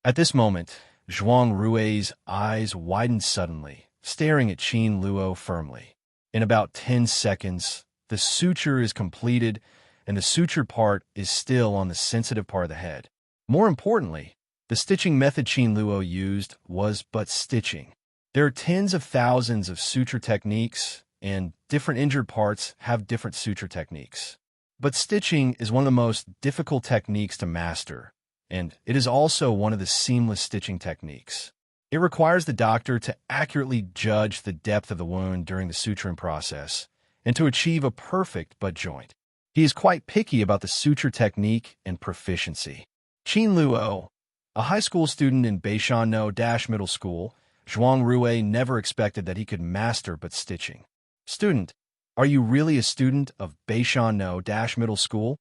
At this moment, Zhuang Rui's eyes widened suddenly, staring at Qin Luo firmly. In about 10 seconds, the suture is completed, and the suture part is still on the sensitive part of the head. More importantly, the stitching method Qin Luo used was but stitching. There are tens of thousands of suture techniques, and different injured parts have different suture techniques. But stitching is one of the most difficult techniques to master, and it is also one of the seamless stitching techniques. It requires the doctor to accurately judge the depth of the wound during the suturing process and to achieve a perfect butt joint. He is quite picky about the suture technique and proficiency. Qin Luo, a high school student in Beishan No-Middle School, Zhuang Rui never expected that he could master butt stitching. "Student, are you really a student of Beishan No-Middle School?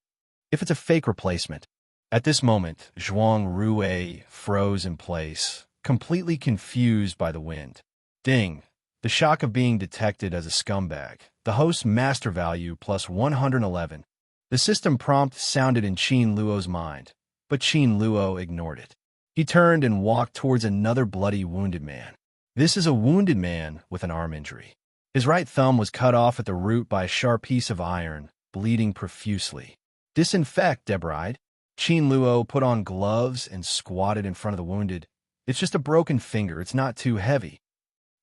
If it's a fake replacement." At this moment, Zhuang Rui froze in place, completely confused by the wind. Ding! The shock of being detected as a scumbag. The host's master value plus 111. The system prompt sounded in Qin Luo's mind, but Qin Luo ignored it. He turned and walked towards another bloody wounded man. This is a wounded man with an arm injury. His right thumb was cut off at the root by a sharp piece of iron, bleeding profusely. "Disinfect, Debride." Qin Luo put on gloves and squatted in front of the wounded. "It's just a broken finger, it's not too heavy."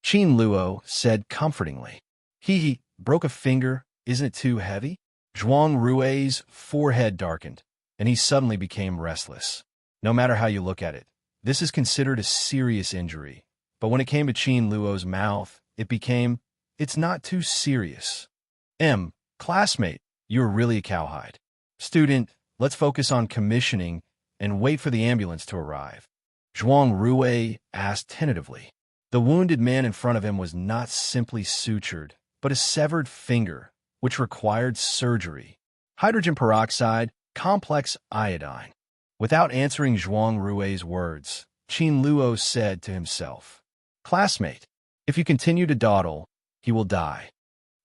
Qin Luo said comfortingly. He broke a finger, isn't it too heavy?" Zhuang Rui's forehead darkened, and he suddenly became restless. No matter how you look at it, this is considered a serious injury. But when it came to Qin Luo's mouth, it became, "It's not too serious." Classmate, you're really a cowhide. "Student, let's focus on commissioning and wait for the ambulance to arrive," Zhuang Rui asked tentatively. The wounded man in front of him was not simply sutured, but a severed finger, which required surgery. Hydrogen peroxide, complex iodine. Without answering Zhuang Rui's words, Qin Luo said to himself, "Classmate, if you continue to dawdle, he will die."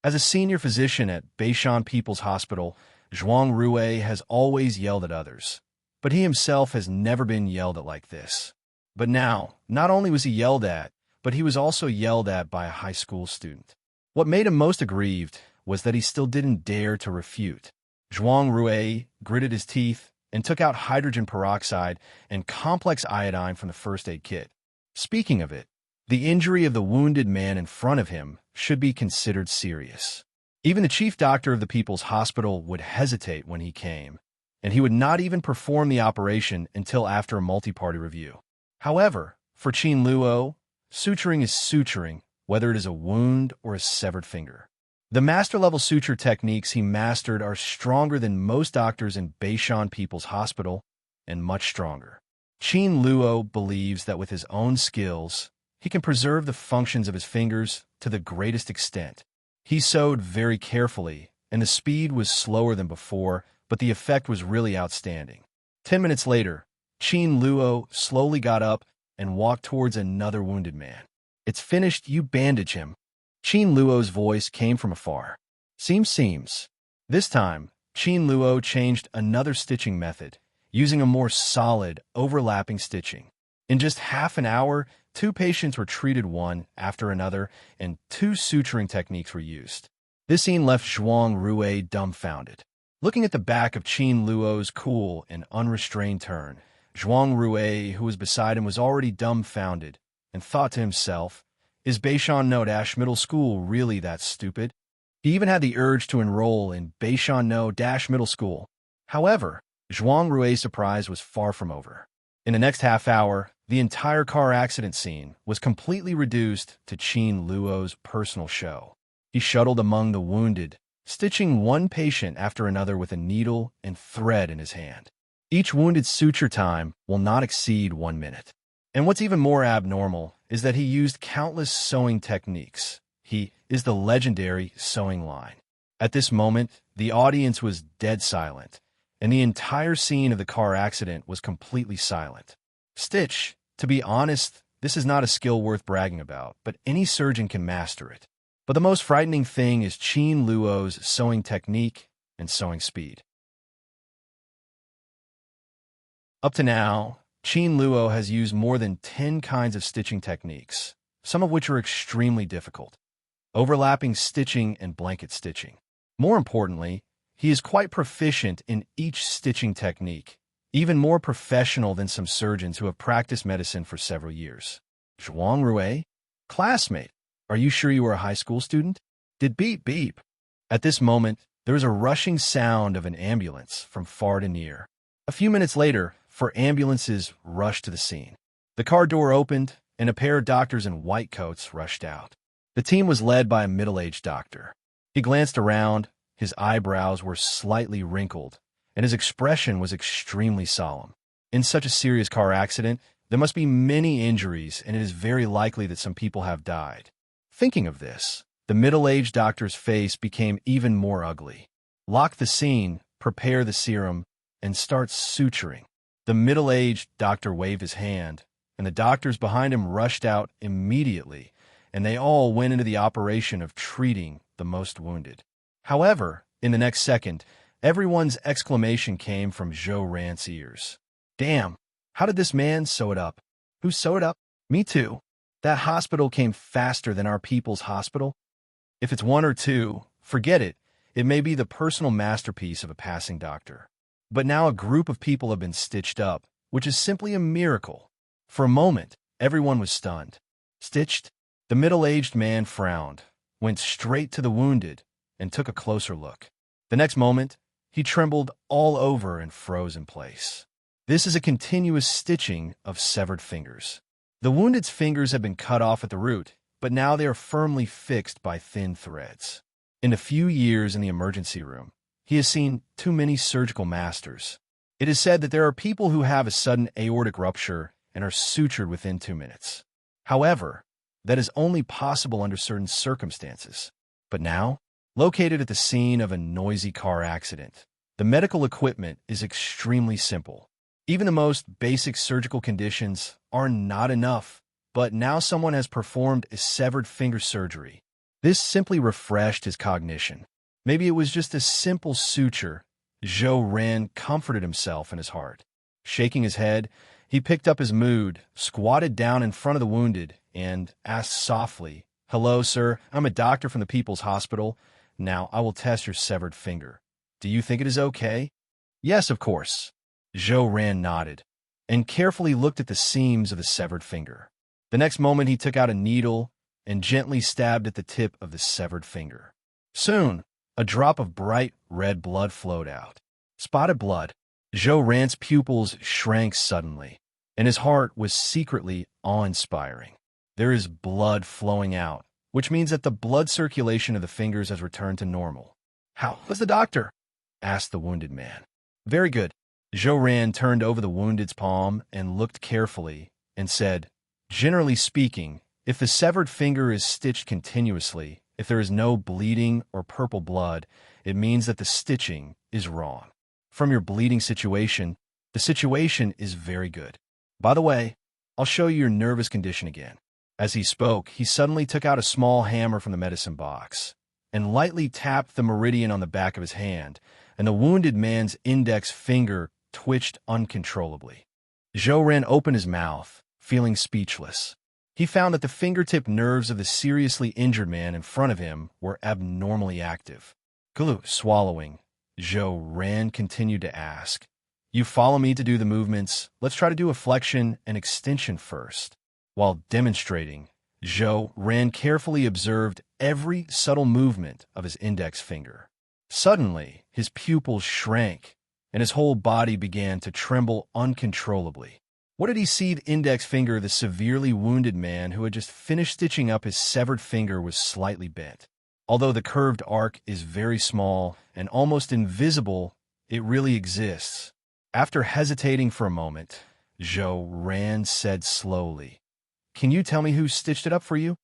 As a senior physician at Beishan People's Hospital, Zhuang Rui has always yelled at others, but he himself has never been yelled at like this. But now, not only was he yelled at, but he was also yelled at by a high school student. What made him most aggrieved was that he still didn't dare to refute. Zhuang Rui gritted his teeth and took out hydrogen peroxide and complex iodine from the first aid kit. Speaking of it, the injury of the wounded man in front of him should be considered serious. Even the chief doctor of the People's Hospital would hesitate when he came, and he would not even perform the operation until after a multi-party review. However, for Qin Luo, suturing is suturing, whether it is a wound or a severed finger. The master-level suture techniques he mastered are stronger than most doctors in Beishan People's Hospital, and much stronger. Qin Luo believes that with his own skills, he can preserve the functions of his fingers to the greatest extent. He sewed very carefully, and the speed was slower than before, but the effect was really outstanding. 10 minutes later, Qin Luo slowly got up and walked towards another wounded man. "It's finished, you bandage him." Qin Luo's voice came from afar. Seems. This time, Qin Luo changed another stitching method, using a more solid, overlapping stitching. In just half an hour, 2 patients were treated one after another, and 2 suturing techniques were used. This scene left Zhuang Rui dumbfounded. Looking at the back of Qin Luo's cool and unrestrained turn, Zhuang Rui, who was beside him, was already dumbfounded and thought to himself, "Is Beishan No Middle School really that stupid?" He even had the urge to enroll in Beishan No Middle School. However, Zhuang Rui's surprise was far from over. In the next half hour, the entire car accident scene was completely reduced to Qin Luo's personal show. He shuttled among the wounded, stitching one patient after another with a needle and thread in his hand. Each wounded suture time will not exceed 1 minute. And what's even more abnormal is that he used countless sewing techniques. He is the legendary sewing line. At this moment, the audience was dead silent, and the entire scene of the car accident was completely silent. Stitch, to be honest, this is not a skill worth bragging about, but any surgeon can master it. But the most frightening thing is Qin Luo's sewing technique and sewing speed. Up to now, Qin Luo has used more than 10 kinds of stitching techniques, some of which are extremely difficult. Overlapping stitching and blanket stitching. More importantly, he is quite proficient in each stitching technique, even more professional than some surgeons who have practiced medicine for several years. Zhuang Rui, classmate, are you sure you were a high school student? Did beep beep. At this moment, there was a rushing sound of an ambulance from far to near. A few minutes later, 4 ambulances rushed to the scene. The car door opened, and a pair of doctors in white coats rushed out. The team was led by a middle-aged doctor. He glanced around, his eyebrows were slightly wrinkled, and his expression was extremely solemn. In such a serious car accident, there must be many injuries, and it is very likely that some people have died. Thinking of this, the middle-aged doctor's face became even more ugly. Lock the scene, prepare the serum, and start suturing. The middle-aged doctor waved his hand, and the doctors behind him rushed out immediately, and they all went into the operation of treating the most wounded. However, in the next second, everyone's exclamation came from Zhou Ran's ears. "Damn, how did this man sew it up? Who sewed it up? Me too. That hospital came faster than our People's Hospital. If it's 1 or 2, forget it. It may be the personal masterpiece of a passing doctor. But now a group of people have been stitched up, which is simply a miracle." For a moment, everyone was stunned. Stitched? The middle-aged man frowned, went straight to the wounded, and took a closer look. The next moment, he trembled all over and froze in place. This is a continuous stitching of severed fingers. The wounded's fingers have been cut off at the root, but now they are firmly fixed by thin threads. In a few years in the emergency room, he has seen too many surgical masters. It is said that there are people who have a sudden aortic rupture and are sutured within 2 minutes. However, that is only possible under certain circumstances. But now, located at the scene of a noisy car accident, The medical equipment is extremely simple. Even the most basic surgical conditions are not enough, but now someone has performed a severed finger surgery. This simply refreshed his cognition. Maybe it was just a simple suture. Zhou Ran comforted himself in his heart. Shaking his head, he picked up his mood, squatted down in front of the wounded, and asked softly, "Hello, sir. I'm a doctor from the People's Hospital. Now I will test your severed finger. Do you think it is okay?" "Yes, of course." Zhou Ran nodded, and carefully looked at the seams of the severed finger. The next moment he took out a needle and gently stabbed at the tip of the severed finger. Soon, a drop of bright red blood flowed out. Spotted blood. Zhou Ran's pupils shrank suddenly, and his heart was secretly awe-inspiring. There is blood flowing out, which means that the blood circulation of the fingers has returned to normal. "How was the doctor?" asked the wounded man. "Very good." Zhou Ran turned over the wounded's palm and looked carefully and said, "Generally speaking, if the severed finger is stitched continuously, if there is no bleeding or purple blood, it means that the stitching is wrong. From your bleeding situation, the situation is very good. By the way, I'll show you your nervous condition again." As he spoke, he suddenly took out a small hammer from the medicine box and lightly tapped the meridian on the back of his hand, and the wounded man's index finger twitched uncontrollably. Zhou Ran opened his mouth, feeling speechless. He found that the fingertip nerves of the seriously injured man in front of him were abnormally active. Swallowing, Zhou Ran continued to ask, "You follow me to do the movements. Let's try to do a flexion and extension first." While demonstrating, Zhou Ran carefully observed every subtle movement of his index finger. Suddenly, his pupils shrank, and his whole body began to tremble uncontrollably. What did he see? The index finger of the severely wounded man who had just finished stitching up his severed finger was slightly bent. Although the curved arc is very small and almost invisible, it really exists. After hesitating for a moment, Zhou Ran said slowly, "Can you tell me who stitched it up for you?"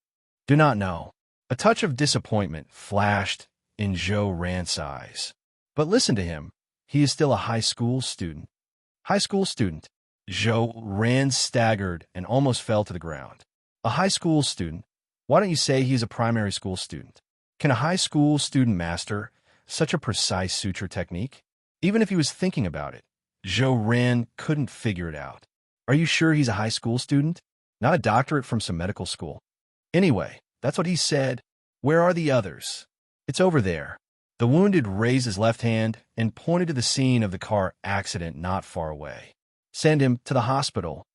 "Do not know." A touch of disappointment flashed in Zhou Ran's eyes. But listen to him. He is still a high school student. High school student. Zhou Ran staggered and almost fell to the ground. A high school student? Why don't you say he is a primary school student? Can a high school student master such a precise suture technique? Even if he was thinking about it, Zhou Ran couldn't figure it out. Are you sure he's a high school student? Not a doctorate from some medical school. Anyway, that's what he said. Where are the others? It's over there. The wounded raised his left hand and pointed to the scene of the car accident not far away. Send him to the hospital.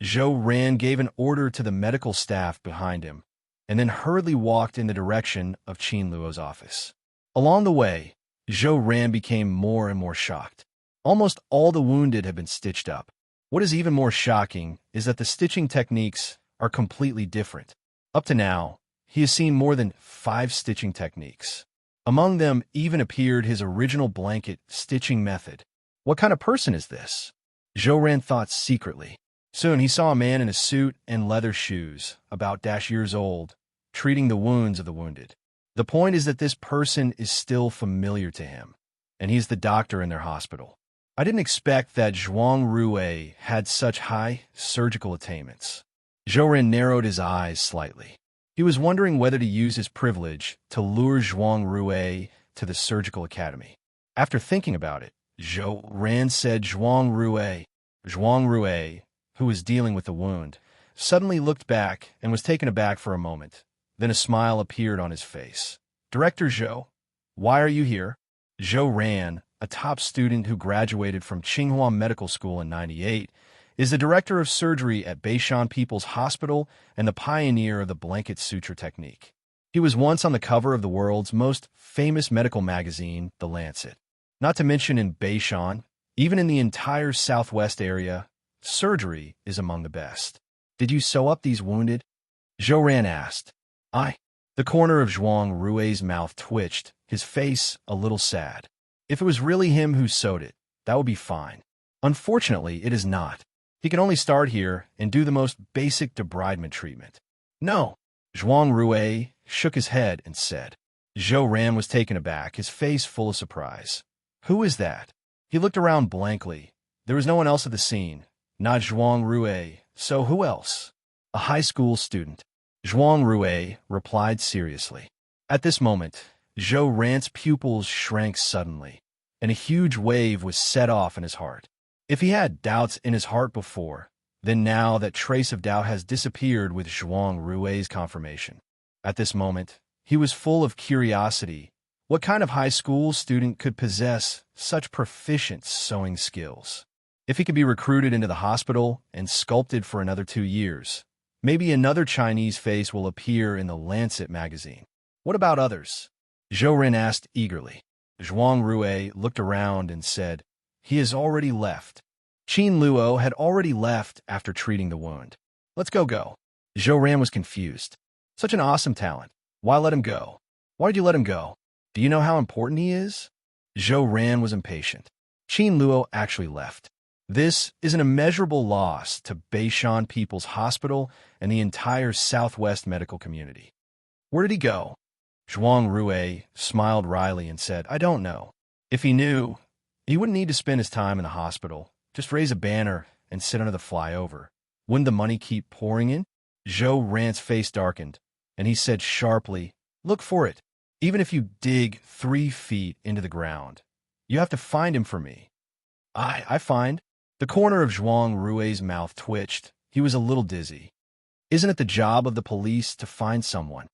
Zhou Ran gave an order to the medical staff behind him, and then hurriedly walked in the direction of Qin Luo's office. Along the way, Zhou Ran became more and more shocked. Almost all the wounded had been stitched up. What is even more shocking is that the stitching techniques are completely different. Up to now, he has seen more than 5 stitching techniques. Among them even appeared his original blanket stitching method. What kind of person is this? Zhou Ran thought secretly. Soon he saw a man in a suit and leather shoes, about years old, treating the wounds of the wounded. The point is that this person is still familiar to him, and he's the doctor in their hospital. I didn't expect that Zhuang Rue had such high surgical attainments. Zhou Ran narrowed his eyes slightly. He was wondering whether to use his privilege to lure Zhuang Rue to the surgical academy. After thinking about it, Zhou Ran said Zhuang Rue, who was dealing with the wound, suddenly looked back and was taken aback for a moment. Then a smile appeared on his face. "Director Zhou, why are you here?" Zhou Ran, a top student who graduated from Tsinghua Medical School in '98, is the director of surgery at Beishan People's Hospital and the pioneer of the blanket suture technique. He was once on the cover of the world's most famous medical magazine, The Lancet. Not to mention in Beishan, even in the entire southwest area, surgery is among the best. "Did you sew up these wounded?" Zhou Ran asked. "I." The corner of Zhuang Rue's mouth twitched, his face a little sad. If it was really him who sewed it, that would be fine. Unfortunately, it is not. He can only start here and do the most basic debridement treatment. "No." Zhuang Rue shook his head and said. Zhou Ran was taken aback, his face full of surprise. Who is that? He looked around blankly. There was no one else at the scene. Not Zhuang Rue. So who else? A high school student. Zhuang Rue replied seriously. At this moment, Zhou Ran's pupils shrank suddenly, and a huge wave was set off in his heart. If he had doubts in his heart before, then now that trace of doubt has disappeared with Zhuang Rue's confirmation. At this moment, he was full of curiosity. What kind of high school student could possess such proficient sewing skills? If he could be recruited into the hospital and sculpted for another 2 years, maybe another Chinese face will appear in the Lancet magazine. What about others? Zhou Ren asked eagerly. Zhuang Rue looked around and said, he has already left. Qin Luo had already left after treating the wound. Let's go. Zhou Ran was confused. Such an awesome talent. Why let him go? Why did you let him go? Do you know how important he is? Zhou Ran was impatient. Qin Luo actually left. This is an immeasurable loss to Beishan People's Hospital and the entire Southwest medical community. Where did he go? Zhuang Rue smiled wryly and said, I don't know. If he knew, he wouldn't need to spend his time in the hospital. Just raise a banner and sit under the flyover. Wouldn't the money keep pouring in? Zhou Ran's face darkened, and he said sharply, look for it. Even if you dig 3 feet into the ground, you have to find him for me. I find. The corner of Zhuang Rue's mouth twitched. He was a little dizzy. Isn't it the job of the police to find someone?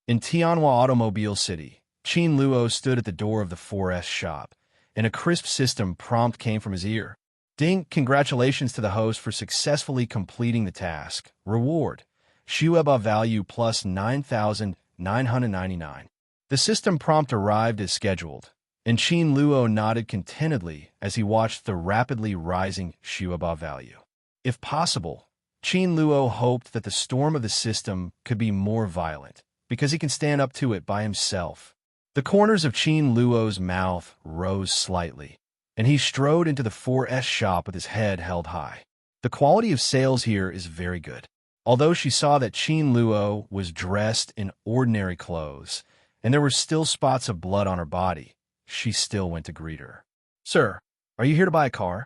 In Tianhua Automobile City, Qin Luo stood at the door of the 4S shop, and a crisp system prompt came from his ear. Ding, congratulations to the host for successfully completing the task. Reward, Xueba value plus 9,999. The system prompt arrived as scheduled, and Qin Luo nodded contentedly as he watched the rapidly rising Xueba value. If possible, Qin Luo hoped that the storm of the system could be more violent, because he can stand up to it by himself. The corners of Qin Luo's mouth rose slightly, and he strode into the 4S shop with his head held high. The quality of sales here is very good. Although she saw that Qin Luo was dressed in ordinary clothes, and there were still spots of blood on her body, she still went to greet her. Sir, are you here to buy a car?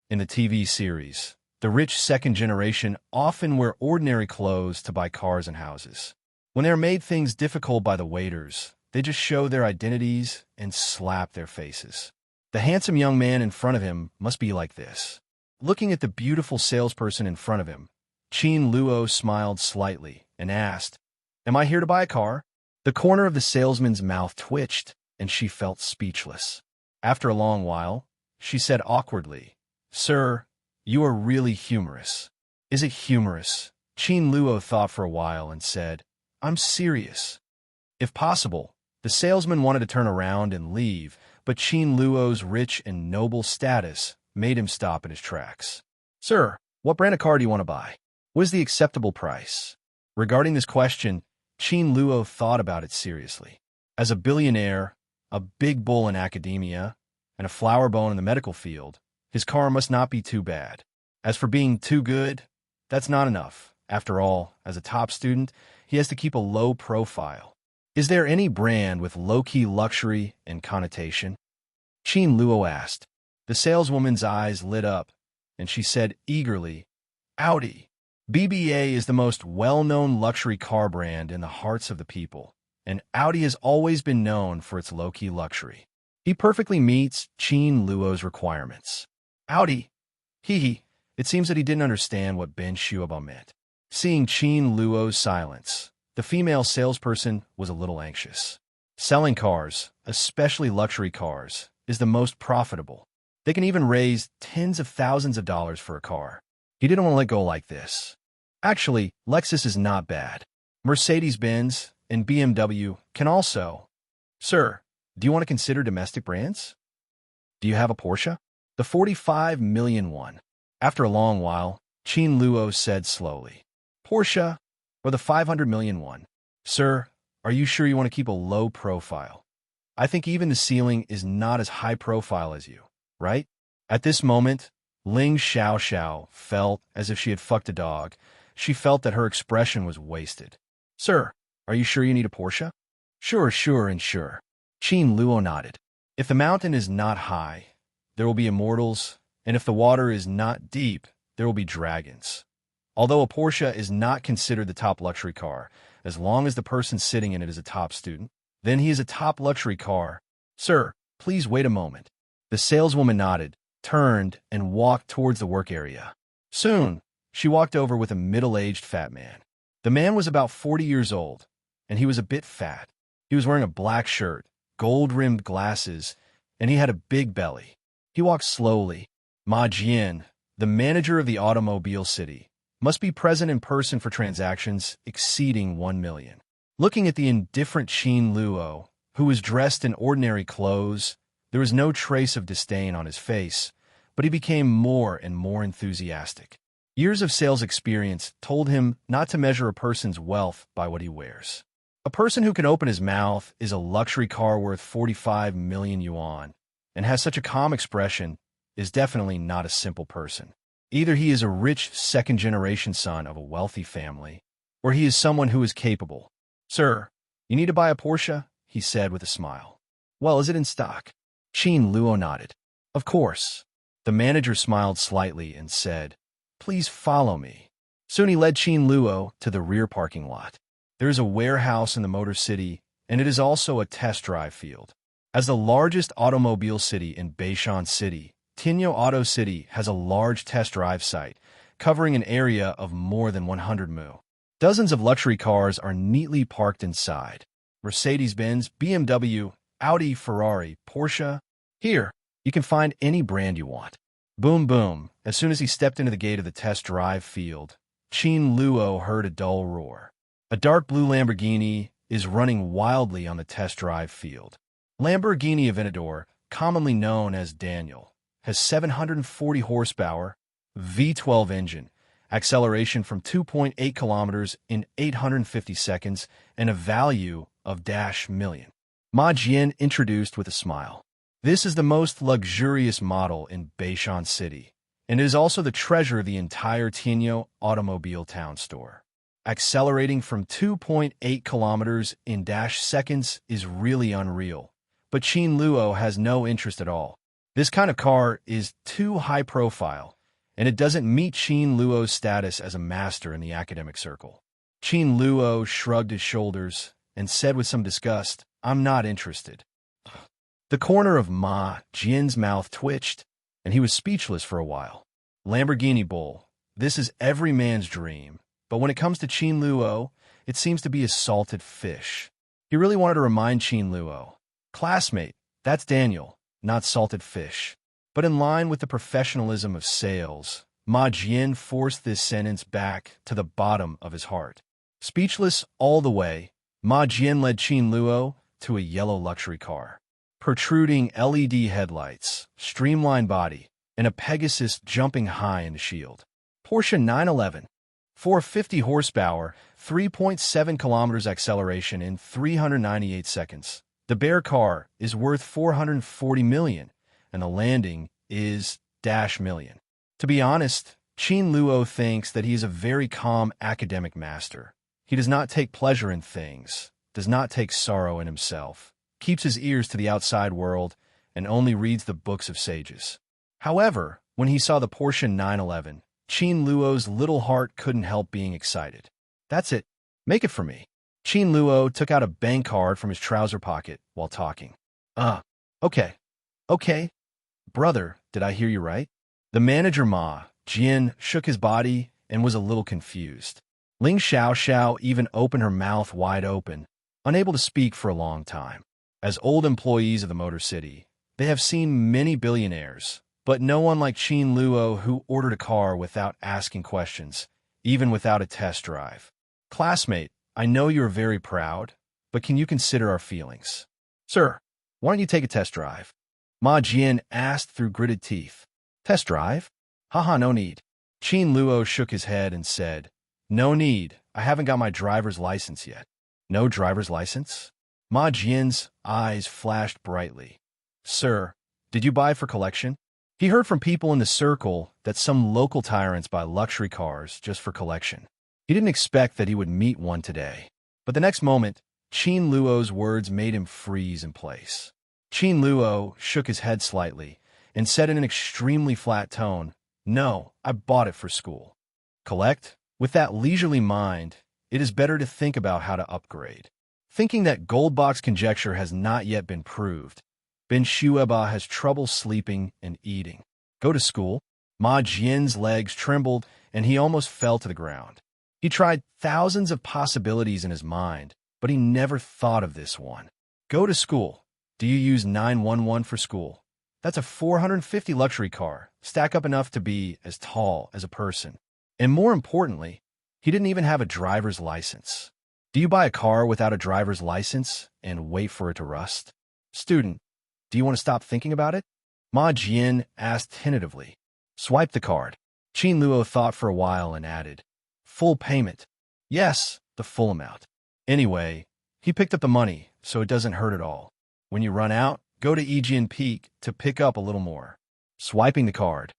In the TV series, the rich second generation often wear ordinary clothes to buy cars and houses. When they are made things difficult by the waiters, they just show their identities and slap their faces. The handsome young man in front of him must be like this. Looking at the beautiful salesperson in front of him, Qin Luo smiled slightly and asked, Am I here to buy a car? The corner of the salesman's mouth twitched, and she felt speechless. After a long while, she said awkwardly, Sir, you are really humorous. Is it humorous? Qin Luo thought for a while and said, I'm serious. If possible, the salesman wanted to turn around and leave, but Qin Luo's rich and noble status made him stop in his tracks. Sir, what brand of car do you want to buy? What is the acceptable price? Regarding this question, Qin Luo thought about it seriously. As a billionaire, a big bull in academia, and a flower bone in the medical field, his car must not be too bad. As for being too good, that's not enough. After all, as a top student, he has to keep a low profile. Is there any brand with low-key luxury and connotation? Qin Luo asked. The saleswoman's eyes lit up, and she said eagerly, Audi. BBA is the most well-known luxury car brand in the hearts of the people, and Audi has always been known for its low-key luxury. He perfectly meets Qin Luo's requirements. Audi. It seems that he didn't understand what Ben Xueba meant. Seeing Qin Luo's silence, the female salesperson was a little anxious. Selling cars, especially luxury cars, is the most profitable. They can even raise tens of thousands of dollars for a car. He didn't want to let go like this. Actually, Lexus is not bad. Mercedes-Benz and BMW can also. Sir, do you want to consider domestic brands? Do you have a Porsche? The 45 million one. After a long while, Qin Luo said slowly, Porsche or the 500 million one? Sir, are you sure you want to keep a low profile? I think even the ceiling is not as high profile as you, right? At this moment, Ling Xiao felt as if she had fucked a dog. She felt that her expression was wasted. Sir, are you sure you need a Porsche? Sure. Qin Luo nodded. If the mountain is not high, there will be immortals, and if the water is not deep, there will be dragons. Although a Porsche is not considered the top luxury car, as long as the person sitting in it is a top student, then he is a top luxury car. Sir, please wait a moment. The saleswoman nodded, turned, and walked towards the work area. Soon, she walked over with a middle-aged fat man. The man was about 40 years old, and he was a bit fat. He was wearing a black shirt, gold-rimmed glasses, and he had a big belly. He walked slowly. Ma Jian, the manager of the automobile city, must be present in person for transactions exceeding 1 million. Looking at the indifferent Qin Luo, who was dressed in ordinary clothes, there was no trace of disdain on his face, but he became more and more enthusiastic. Years of sales experience told him not to measure a person's wealth by what he wears. A person who can open his mouth is a luxury car worth 45 million yuan, and has such a calm expression is definitely not a simple person. Either he is a rich second-generation son of a wealthy family, or he is someone who is capable. Sir, you need to buy a Porsche? He said with a smile. Well, is it in stock? Qin Luo nodded. Of course. The manager smiled slightly and said, Please follow me. Soon he led Qin Luo to the rear parking lot. There is a warehouse in the Motor City, and it is also a test drive field. As the largest automobile city in Beishan City, Tinyo Auto City has a large test drive site, covering an area of more than 100 mu. Dozens of luxury cars are neatly parked inside. Mercedes-Benz, BMW, Audi, Ferrari, Porsche. Here, you can find any brand you want. Boom, boom. As soon as he stepped into the gate of the test drive field, Qin Luo heard a dull roar. A dark blue Lamborghini is running wildly on the test drive field. Lamborghini Aventador, commonly known as Daniel, has 740 horsepower, V12 engine, acceleration from 2.8 kilometers in 850 seconds, and a value of $million. Ma Jian introduced with a smile. This is the most luxurious model in Beishan City, and it is also the treasure of the entire Tinyo Automobile Town Store. Accelerating from 2.8 kilometers in seconds is really unreal, but Qin Luo has no interest at all. This kind of car is too high profile, and it doesn't meet Qin Luo's status as a master in the academic circle. Qin Luo shrugged his shoulders and said with some disgust, I'm not interested. The corner of Ma Jian's mouth twitched, and he was speechless for a while. Lamborghini Bull, this is every man's dream, but when it comes to Qin Luo, it seems to be a salted fish. He really wanted to remind Qin Luo, classmate, that's Daniel, not salted fish. But in line with the professionalism of sales, Ma Jian forced this sentence back to the bottom of his heart. Speechless all the way, Ma Jian led Qin Luo to a yellow luxury car. Protruding LED headlights, streamlined body, and a Pegasus jumping high in the shield. Porsche 911. 450 horsepower, 3.7 kilometers acceleration in 398 seconds. The bare car is worth 440 million, and the landing is $million. To be honest, Qin Luo thinks that he is a very calm academic master. He does not take pleasure in things, does not take sorrow in himself, keeps his ears to the outside world, and only reads the books of sages. However, when he saw the Porsche 911, Qin Luo's little heart couldn't help being excited. That's it. Make it for me. Qin Luo took out a bank card from his trouser pocket while talking. Okay. Brother, did I hear you right? The manager Ma Jian shook his body and was a little confused. Ling Xiao even opened her mouth wide open, unable to speak for a long time. As old employees of the Motor City, they have seen many billionaires, but no one like Qin Luo who ordered a car without asking questions, even without a test drive. Classmate, I know you are very proud, but can you consider our feelings? Sir, why don't you take a test drive? Ma Jian asked through gritted teeth. Test drive? Haha, no need. Qin Luo shook his head and said, No need, I haven't got my driver's license yet. No driver's license? Ma Jian's eyes flashed brightly. Sir, did you buy for collection? He heard from people in the circle that some local tyrants buy luxury cars just for collection. He didn't expect that he would meet one today. But the next moment, Qin Luo's words made him freeze in place. Qin Luo shook his head slightly and said in an extremely flat tone, "No, I bought it for school." Collect? With that leisurely mind, it is better to think about how to upgrade. Thinking that gold box conjecture has not yet been proved, Ben Xueba has trouble sleeping and eating. Go to school? Ma Jian's legs trembled and he almost fell to the ground. He tried thousands of possibilities in his mind, but he never thought of this one. Go to school. Do you use 911 for school? That's a 450 luxury car, stack up enough to be as tall as a person. And more importantly, he didn't even have a driver's license. Do you buy a car without a driver's license and wait for it to rust? Student, do you want to stop thinking about it? Ma Jian asked tentatively. Swipe the card. Qin Luo thought for a while and added, full payment. Yes, the full amount. Anyway, he picked up the money, so it doesn't hurt at all. When you run out, go to Aegean Peak to pick up a little more. Swiping the card.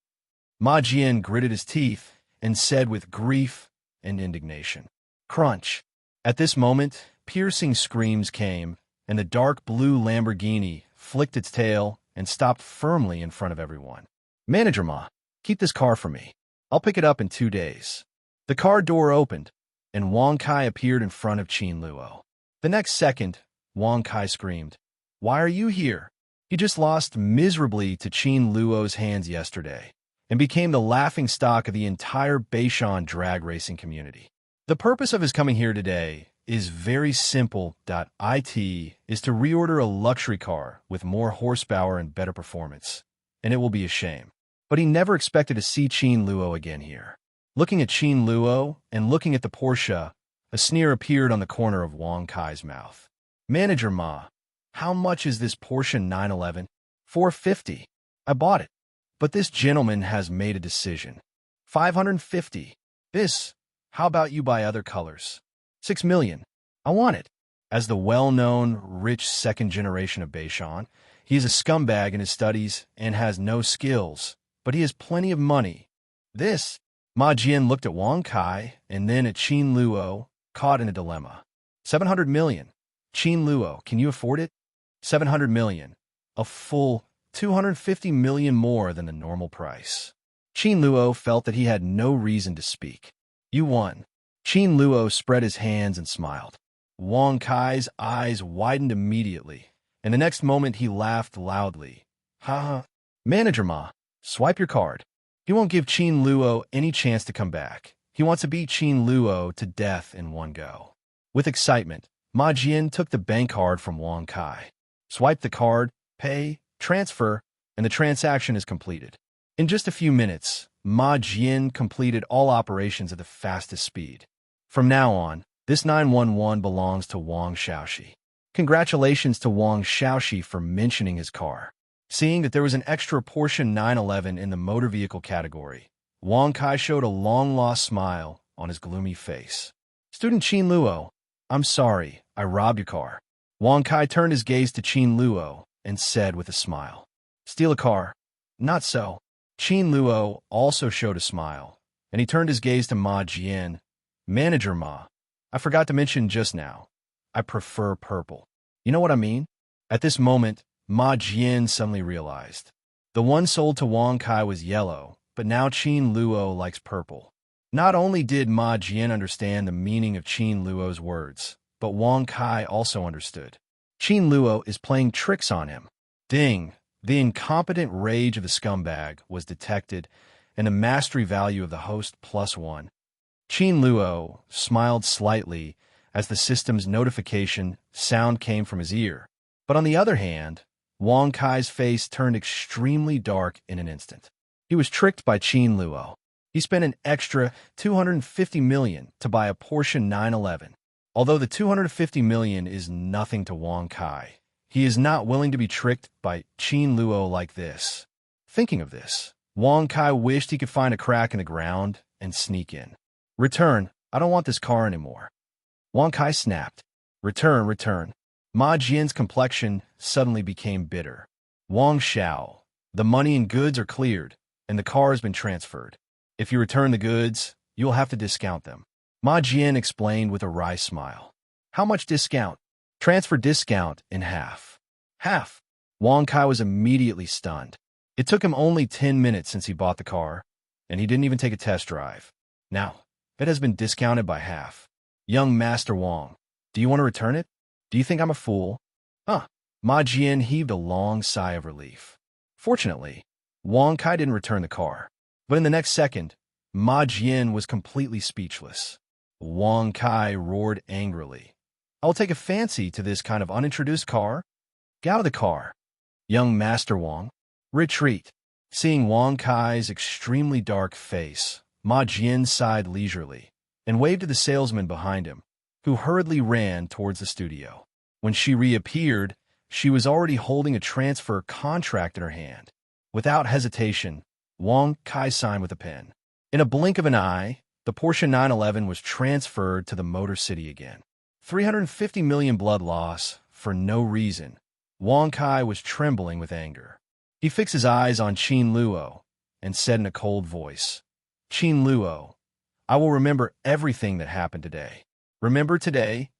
Ma Jian gritted his teeth and said with grief and indignation, crunch. At this moment, piercing screams came, and the dark blue Lamborghini flicked its tail and stopped firmly in front of everyone. Manager Ma, keep this car for me. I'll pick it up in 2 days. The car door opened, and Wang Kai appeared in front of Qin Luo. The next second, Wang Kai screamed, "Why are you here?" He just lost miserably to Qin Luo's hands yesterday and became the laughingstock of the entire Beishan drag racing community. The purpose of his coming here today is very simple. It is to reorder a luxury car with more horsepower and better performance, and it will be a shame. But he never expected to see Qin Luo again here. Looking at Qin Luo and looking at the Porsche, a sneer appeared on the corner of Wang Kai's mouth. Manager Ma, how much is this Porsche 911? 450. I bought it. But this gentleman has made a decision. 550. This, how about you buy other colors? 6 million. I want it. As the well-known, rich second generation of Beishan, he is a scumbag in his studies and has no skills, but he has plenty of money. This, Ma Jian looked at Wang Kai and then at Qin Luo, caught in a dilemma. 700 million. Qin Luo, can you afford it? 700 million. A full 250 million more than the normal price. Qin Luo felt that he had no reason to speak. You won. Qin Luo spread his hands and smiled. Wang Kai's eyes widened immediately, and the next moment he laughed loudly. Ha ha. Manager Ma, swipe your card. He won't give Qin Luo any chance to come back. He wants to beat Qin Luo to death in one go. With excitement, Ma Jian took the bank card from Wang Kai. Swipe the card, pay, transfer, and the transaction is completed. In just a few minutes, Ma Jian completed all operations at the fastest speed. From now on, this 911 belongs to Wang Xiaoxi. Congratulations to Wang Xiaoxi for mentioning his car. Seeing that there was an extra Porsche 911 in the motor vehicle category, Wang Kai showed a long-lost smile on his gloomy face. Student Qin Luo, I'm sorry, I robbed your car. Wang Kai turned his gaze to Qin Luo and said with a smile, steal a car? Not so. Qin Luo also showed a smile, and he turned his gaze to Ma Jian. Manager Ma, I forgot to mention just now, I prefer purple. You know what I mean? At this moment, Ma Jian suddenly realized. The one sold to Wang Kai was yellow, but now Qin Luo likes purple. Not only did Ma Jian understand the meaning of Qin Luo's words, but Wang Kai also understood. Qin Luo is playing tricks on him. Ding! The incompetent rage of the scumbag was detected, and the mastery value of the host +1. Qin Luo smiled slightly as the system's notification sound came from his ear. But on the other hand, Wang Kai's face turned extremely dark in an instant. He was tricked by Qin Luo. He spent an extra 250 million to buy a Porsche 911. Although the 250 million is nothing to Wang Kai, he is not willing to be tricked by Qin Luo like this. Thinking of this, Wang Kai wished he could find a crack in the ground and sneak in. Return, I don't want this car anymore. Wang Kai snapped. Return, return. Ma Jian's complexion suddenly became bitter. Wang Xiao, the money and goods are cleared, and the car has been transferred. If you return the goods, you will have to discount them. Ma Jian explained with a wry smile. How much discount? Transfer discount in half. Half. Wang Kai was immediately stunned. It took him only 10 minutes since he bought the car, and he didn't even take a test drive. Now, it has been discounted by half. Young Master Wang, do you want to return it? Do you think I'm a fool? Huh. Ma Jian heaved a long sigh of relief. Fortunately, Wang Kai didn't return the car. But in the next second, Ma Jian was completely speechless. Wang Kai roared angrily. I will take a fancy to this kind of unintroduced car. Get out of the car. Young Master Wang, retreat. Seeing Wang Kai's extremely dark face, Ma Jian sighed leisurely and waved to the salesman behind him, who hurriedly ran towards the studio. When she reappeared, she was already holding a transfer contract in her hand. Without hesitation, Wang Kai signed with a pen. In a blink of an eye, the Porsche 911 was transferred to the Motor City again. 350 million blood loss for no reason. Wang Kai was trembling with anger. He fixed his eyes on Qin Luo and said in a cold voice, Qin Luo, I will remember everything that happened today. Remember today?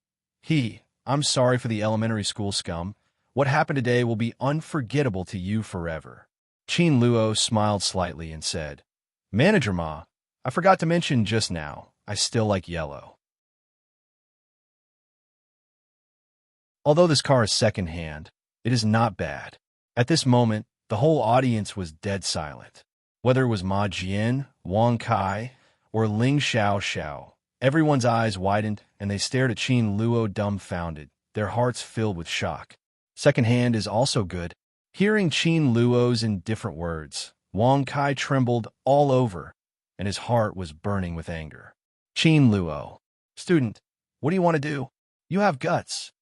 I'm sorry for the elementary school scum. What happened today will be unforgettable to you forever. Qin Luo smiled slightly and said, Manager Ma, I forgot to mention just now, I still like yellow. Although this car is second-hand, it is not bad. At this moment, the whole audience was dead silent. Whether it was Ma Jian, Wang Kai, or Ling Xiao, everyone's eyes widened and they stared at Qin Luo dumbfounded, their hearts filled with shock. Second-hand is also good. Hearing Qin Luo's indifferent words, Wang Kai trembled all over, and his heart was burning with anger. Qin Luo, student, what do you want to do? You have guts.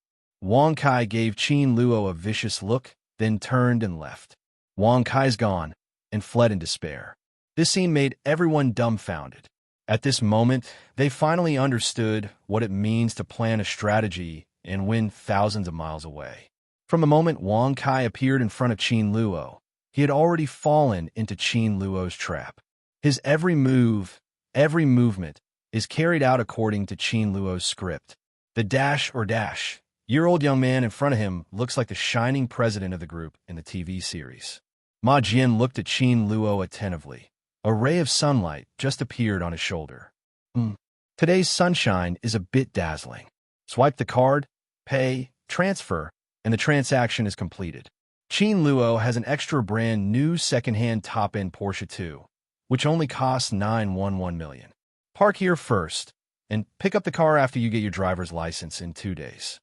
Wang Kai gave Qin Luo a vicious look, then turned and left. Wang Kai's gone, and fled in despair. This scene made everyone dumbfounded. At this moment, they finally understood what it means to plan a strategy and win thousands of miles away. From the moment Wang Kai appeared in front of Qin Luo, he had already fallen into Qin Luo's trap. His every move, every movement, is carried out according to Qin Luo's script. The year-old young man in front of him looks like the shining president of the group in the TV series. Ma Jian looked at Qin Luo attentively. A ray of sunlight just appeared on his shoulder. Today's sunshine is a bit dazzling. Swipe the card, pay, transfer, and the transaction is completed. Qin Luo has an extra brand new second-hand top-end Porsche 2, which only costs $911 million. Park here first, and pick up the car after you get your driver's license in 2 days.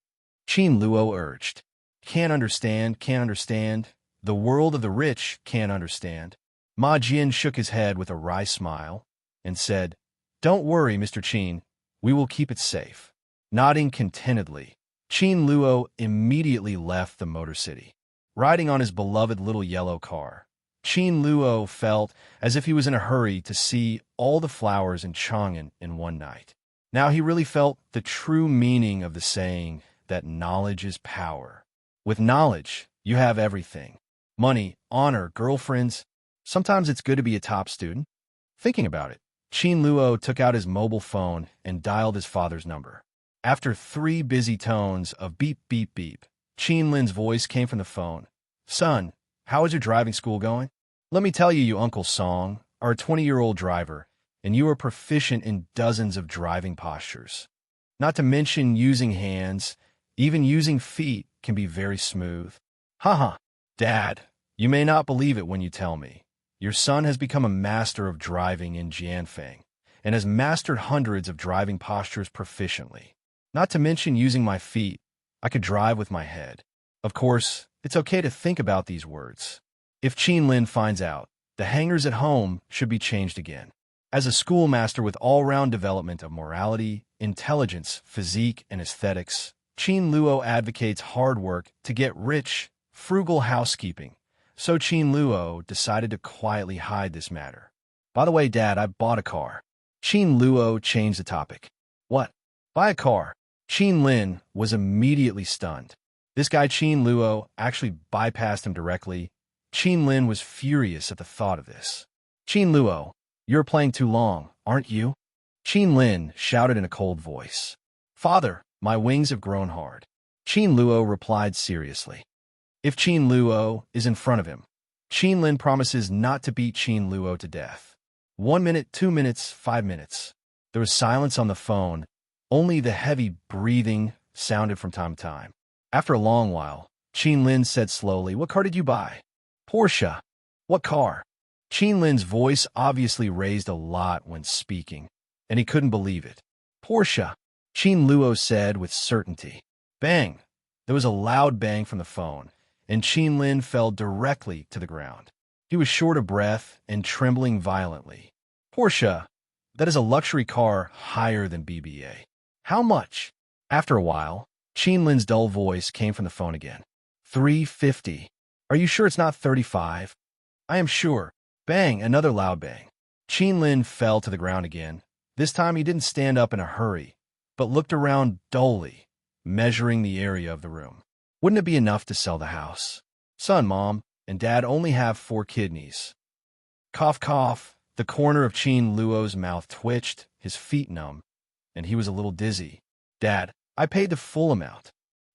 Qin Luo urged. Can't understand. The world of the rich can't understand. Ma Jian shook his head with a wry smile and said, Don't worry, Mr. Qin, we will keep it safe. Nodding contentedly, Qin Luo immediately left the Motor City. Riding on his beloved little yellow car, Qin Luo felt as if he was in a hurry to see all the flowers in Chang'an in one night. Now he really felt the true meaning of the saying that knowledge is power. With knowledge, you have everything. Money, honor, girlfriends. Sometimes it's good to be a top student. Thinking about it, Qin Luo took out his mobile phone and dialed his father's number. After 3 busy tones of beep, beep, beep, Qin Lin's voice came from the phone. Son, how is your driving school going? Let me tell you, you Uncle Song are a 20-year-old driver, and you are proficient in dozens of driving postures. Not to mention using hands, even using feet can be very smooth. Haha, Dad, you may not believe it when you tell me. Your son has become a master of driving in Jianfeng, and has mastered hundreds of driving postures proficiently. Not to mention using my feet, I could drive with my head. Of course, it's okay to think about these words. If Qin Lin finds out, the hangars at home should be changed again. As a schoolmaster with all-round development of morality, intelligence, physique, and aesthetics, Qin Luo advocates hard work to get rich, frugal housekeeping. So Qin Luo decided to quietly hide this matter. By the way, Dad, I bought a car. Qin Luo changed the topic. What? Buy a car? Qin Lin was immediately stunned. This guy Qin Luo actually bypassed him directly. Qin Lin was furious at the thought of this. Qin Luo, you're playing too long, aren't you? Qin Lin shouted in a cold voice. Father, my wings have grown hard. Qin Luo replied seriously. if Qin Luo is in front of him. Qin Lin promises not to beat Qin Luo to death. 1 minute, 2 minutes, 5 minutes. There was silence on the phone. Only the heavy breathing sounded from time to time. After a long while, Qin Lin said slowly, "What car did you buy?" "Porsche." "What car?" Qin Lin's voice obviously raised a lot when speaking, and he couldn't believe it. "Porsche," Qin Luo said with certainty. Bang! There was a loud bang from the phone, and Qin Lin fell directly to the ground. He was short of breath and trembling violently. "Porsche, that is a luxury car higher than BBA. How much?" After a while, Qin Lin's dull voice came from the phone again. 350. Are you sure it's not 35? I am sure. Bang, another loud bang. Qin Lin fell to the ground again. This time he didn't stand up in a hurry, but looked around dully, measuring the area of the room. Wouldn't it be enough to sell the house? Son, Mom, and Dad only have 4 kidneys. Cough, cough. The corner of Qin Luo's mouth twitched, his feet numb, and he was a little dizzy. Dad, I paid the full amount.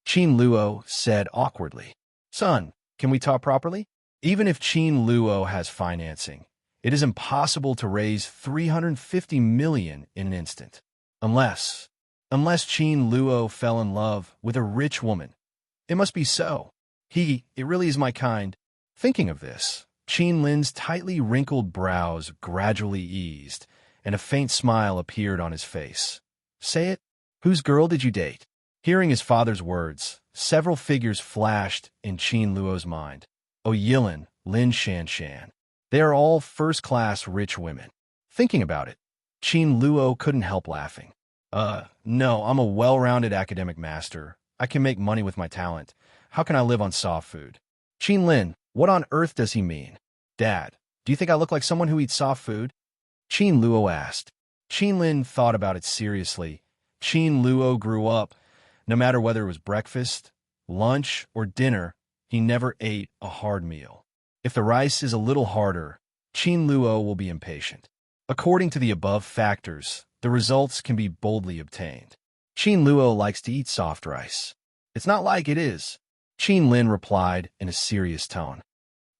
Qin Luo said awkwardly. Son, can we talk properly? Even if Qin Luo has financing, it is impossible to raise 350 million in an instant. Unless Qin Luo fell in love with a rich woman. It must be so. It really is my kind. Thinking of this, Qin Lin's tightly wrinkled brows gradually eased, and a faint smile appeared on his face. Say it. Whose girl did you date? Hearing his father's words, several figures flashed in Qin Luo's mind. Oh, Yilin, Lin Shanshan. They are all first-class rich women. Thinking about it, Qin Luo couldn't help laughing. No, I'm a well-rounded academic master. I can make money with my talent. How can I live on soft food? Qin Lin, what on earth does he mean? Dad, do you think I look like someone who eats soft food? Qin Luo asked. Qin Lin thought about it seriously. Qin Luo grew up. No matter whether it was breakfast, lunch, or dinner, he never ate a hard meal. If the rice is a little harder, Qin Luo will be impatient. According to the above factors, the results can be boldly obtained. Qin Luo likes to eat soft rice. It's not like it is, Qin Lin replied in a serious tone.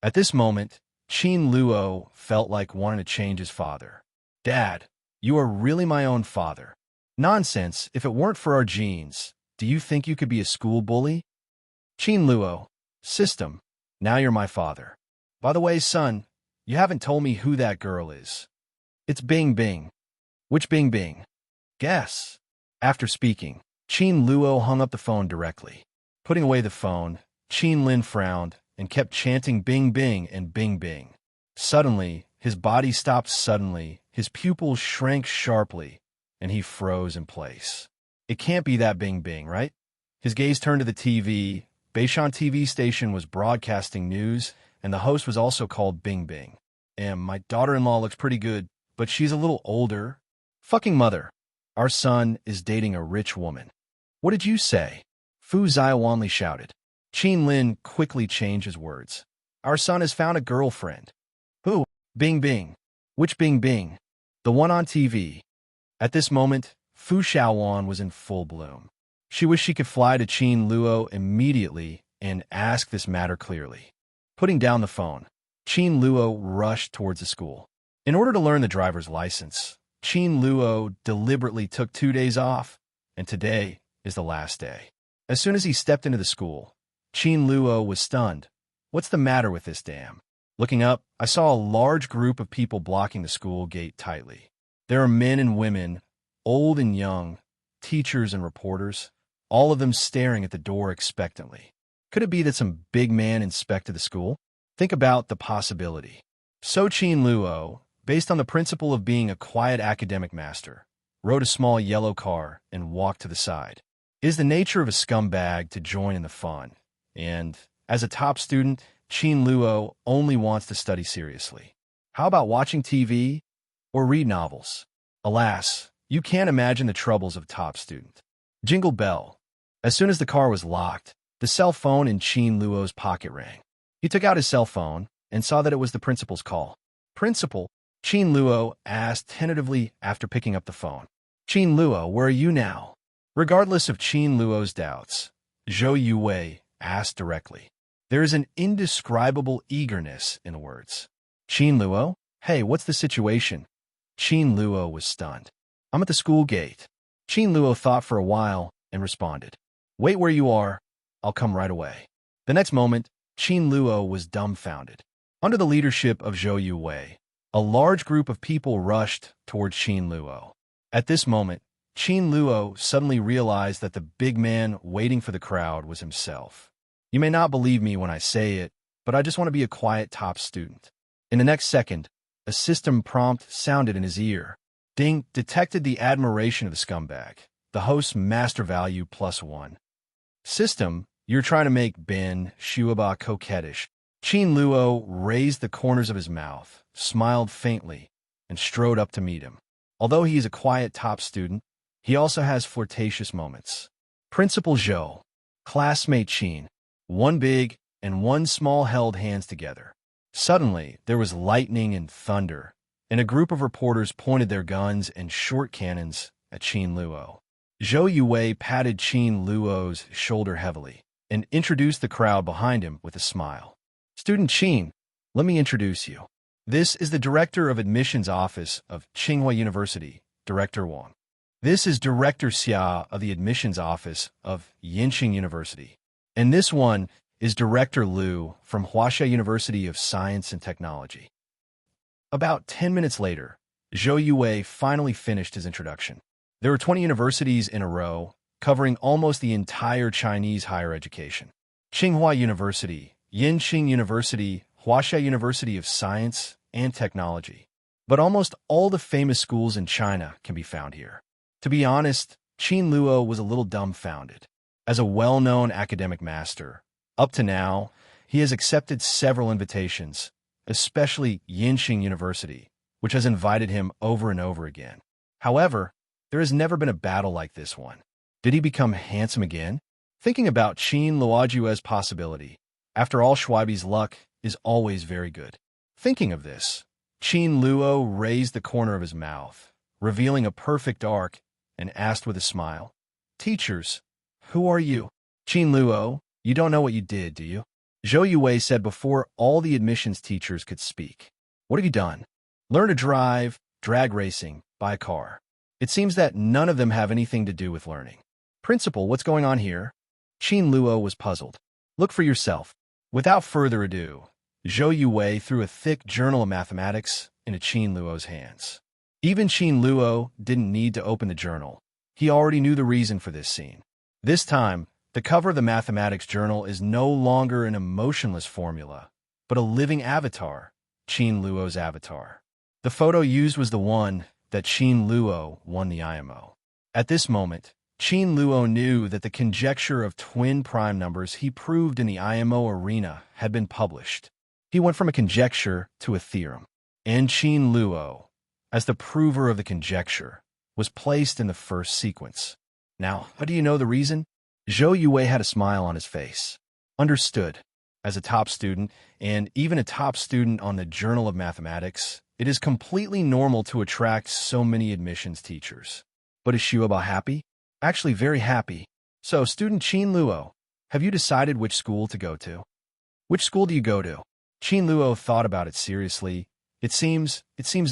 At this moment, Qin Luo felt like wanting to change his father. Dad, you are really my own father. Nonsense, if it weren't for our genes, do you think you could be a school bully? Qin Luo, System, now you're my father. By the way, son, you haven't told me who that girl is. It's Bing Bing. Which Bing Bing? Guess. After speaking, Qin Luo hung up the phone directly. Putting away the phone, Qin Lin frowned and kept chanting Bing Bing and Bing Bing. Suddenly, his body stopped suddenly, his pupils shrank sharply, and he froze in place. It can't be that Bing Bing, right? His gaze turned to the TV. Beishan TV station was broadcasting news, and the host was also called Bing Bing. My daughter-in-law looks pretty good, but she's a little older. Fucking mother. Our son is dating a rich woman. What did you say? Fu Zaiwanli shouted. Qin Lin quickly changed his words. Our son has found a girlfriend. Who? Bing Bing. Which Bing Bing? The one on TV. At this moment, Fu Xiaowan was in full bloom. She wished she could fly to Qin Luo immediately and ask this matter clearly. Putting down the phone, Qin Luo rushed towards the school. In order to learn the driver's license, Qin Luo deliberately took 2 days off, and today is the last day. As soon as he stepped into the school, Qin Luo was stunned. What's the matter with this dam? Looking up, I saw a large group of people blocking the school gate tightly. There are men and women, old and young, teachers and reporters, all of them staring at the door expectantly. Could it be that some big man inspected the school? Think about the possibility. So Qin Luo, based on the principle of being a quiet academic master, rode a small yellow car and walked to the side. It is the nature of a scumbag to join in the fun, and, as a top student, Qin Luo only wants to study seriously. How about watching TV or read novels? Alas, you can't imagine the troubles of a top student. Jingle bell. As soon as the car was locked, the cell phone in Qin Luo's pocket rang. He took out his cell phone and saw that it was the principal's call. Principal? Qin Luo asked tentatively after picking up the phone. Qin Luo, where are you now? Regardless of Qin Luo's doubts, Zhou Yuwei asked directly. There is an indescribable eagerness in the words. Qin Luo? Hey, what's the situation? Qin Luo was stunned. I'm at the school gate. Qin Luo thought for a while and responded. Wait where you are. I'll come right away. The next moment, Qin Luo was dumbfounded. Under the leadership of Zhou Yuwei, a large group of people rushed towards Qin Luo. At this moment, Qin Luo suddenly realized that the big man waiting for the crowd was himself. You may not believe me when I say it, but I just want to be a quiet top student. In the next second, a system prompt sounded in his ear. Ding detected the admiration of the scumbag. The host's master value +1. System, you're trying to make Ben Xueba coquettish. Qin Luo raised the corners of his mouth, smiled faintly, and strode up to meet him. Although he is a quiet top student, he also has flirtatious moments. Principal Zhou, classmate Qin, one big and one small held hands together. Suddenly, there was lightning and thunder, and a group of reporters pointed their guns and short cannons at Qin Luo. Zhou Yuwei patted Qin Luo's shoulder heavily and introduced the crowd behind him with a smile. Student Qin, let me introduce you. This is the Director of Admissions Office of Tsinghua University, Director Wang. This is Director Xia of the Admissions Office of Yinqing University. And this one is Director Liu from Huaxia University of Science and Technology. About 10 minutes later, Zhou Yuwei finally finished his introduction. There were 20 universities in a row, covering almost the entire Chinese higher education. Tsinghua University, Yinqing University, Huaxia University of Science and Technology. But almost all the famous schools in China can be found here. To be honest, Qin Luo was a little dumbfounded. As a well-known academic master, up to now, he has accepted several invitations, especially Yinqing University, which has invited him over and over again. However, there has never been a battle like this one. Did he become handsome again? Thinking about Qin Luojue's possibility, after all, Xueba's luck is always very good. Thinking of this, Qin Luo raised the corner of his mouth, revealing a perfect arc, and asked with a smile, Teachers, who are you? Qin Luo, you don't know what you did, do you? Zhou Yuwei said before all the admissions teachers could speak. What have you done? Learn to drive, drag racing, buy a car. It seems that none of them have anything to do with learning. Principal, what's going on here? Qin Luo was puzzled. Look for yourself. Without further ado, Zhou Yuwei threw a thick journal of mathematics into Qin Luo's hands. Even Qin Luo didn't need to open the journal. He already knew the reason for this scene. This time, the cover of the mathematics journal is no longer an emotionless formula, but a living avatar, Qin Luo's avatar. The photo used was the one that Qin Luo won the IMO. At this moment, Qin Luo knew that the conjecture of twin prime numbers he proved in the IMO arena had been published. He went from a conjecture to a theorem, and Qin Luo, as the prover of the conjecture, was placed in the first sequence. Now, how do you know the reason? Zhou Yuwei had a smile on his face. Understood. As a top student, and even a top student on the Journal of Mathematics, it is completely normal to attract so many admissions teachers. But is Xueba happy? Actually, very happy. So, student Qin Luo, have you decided which school to go to? Which school do you go to? Qin Luo thought about it seriously. It seems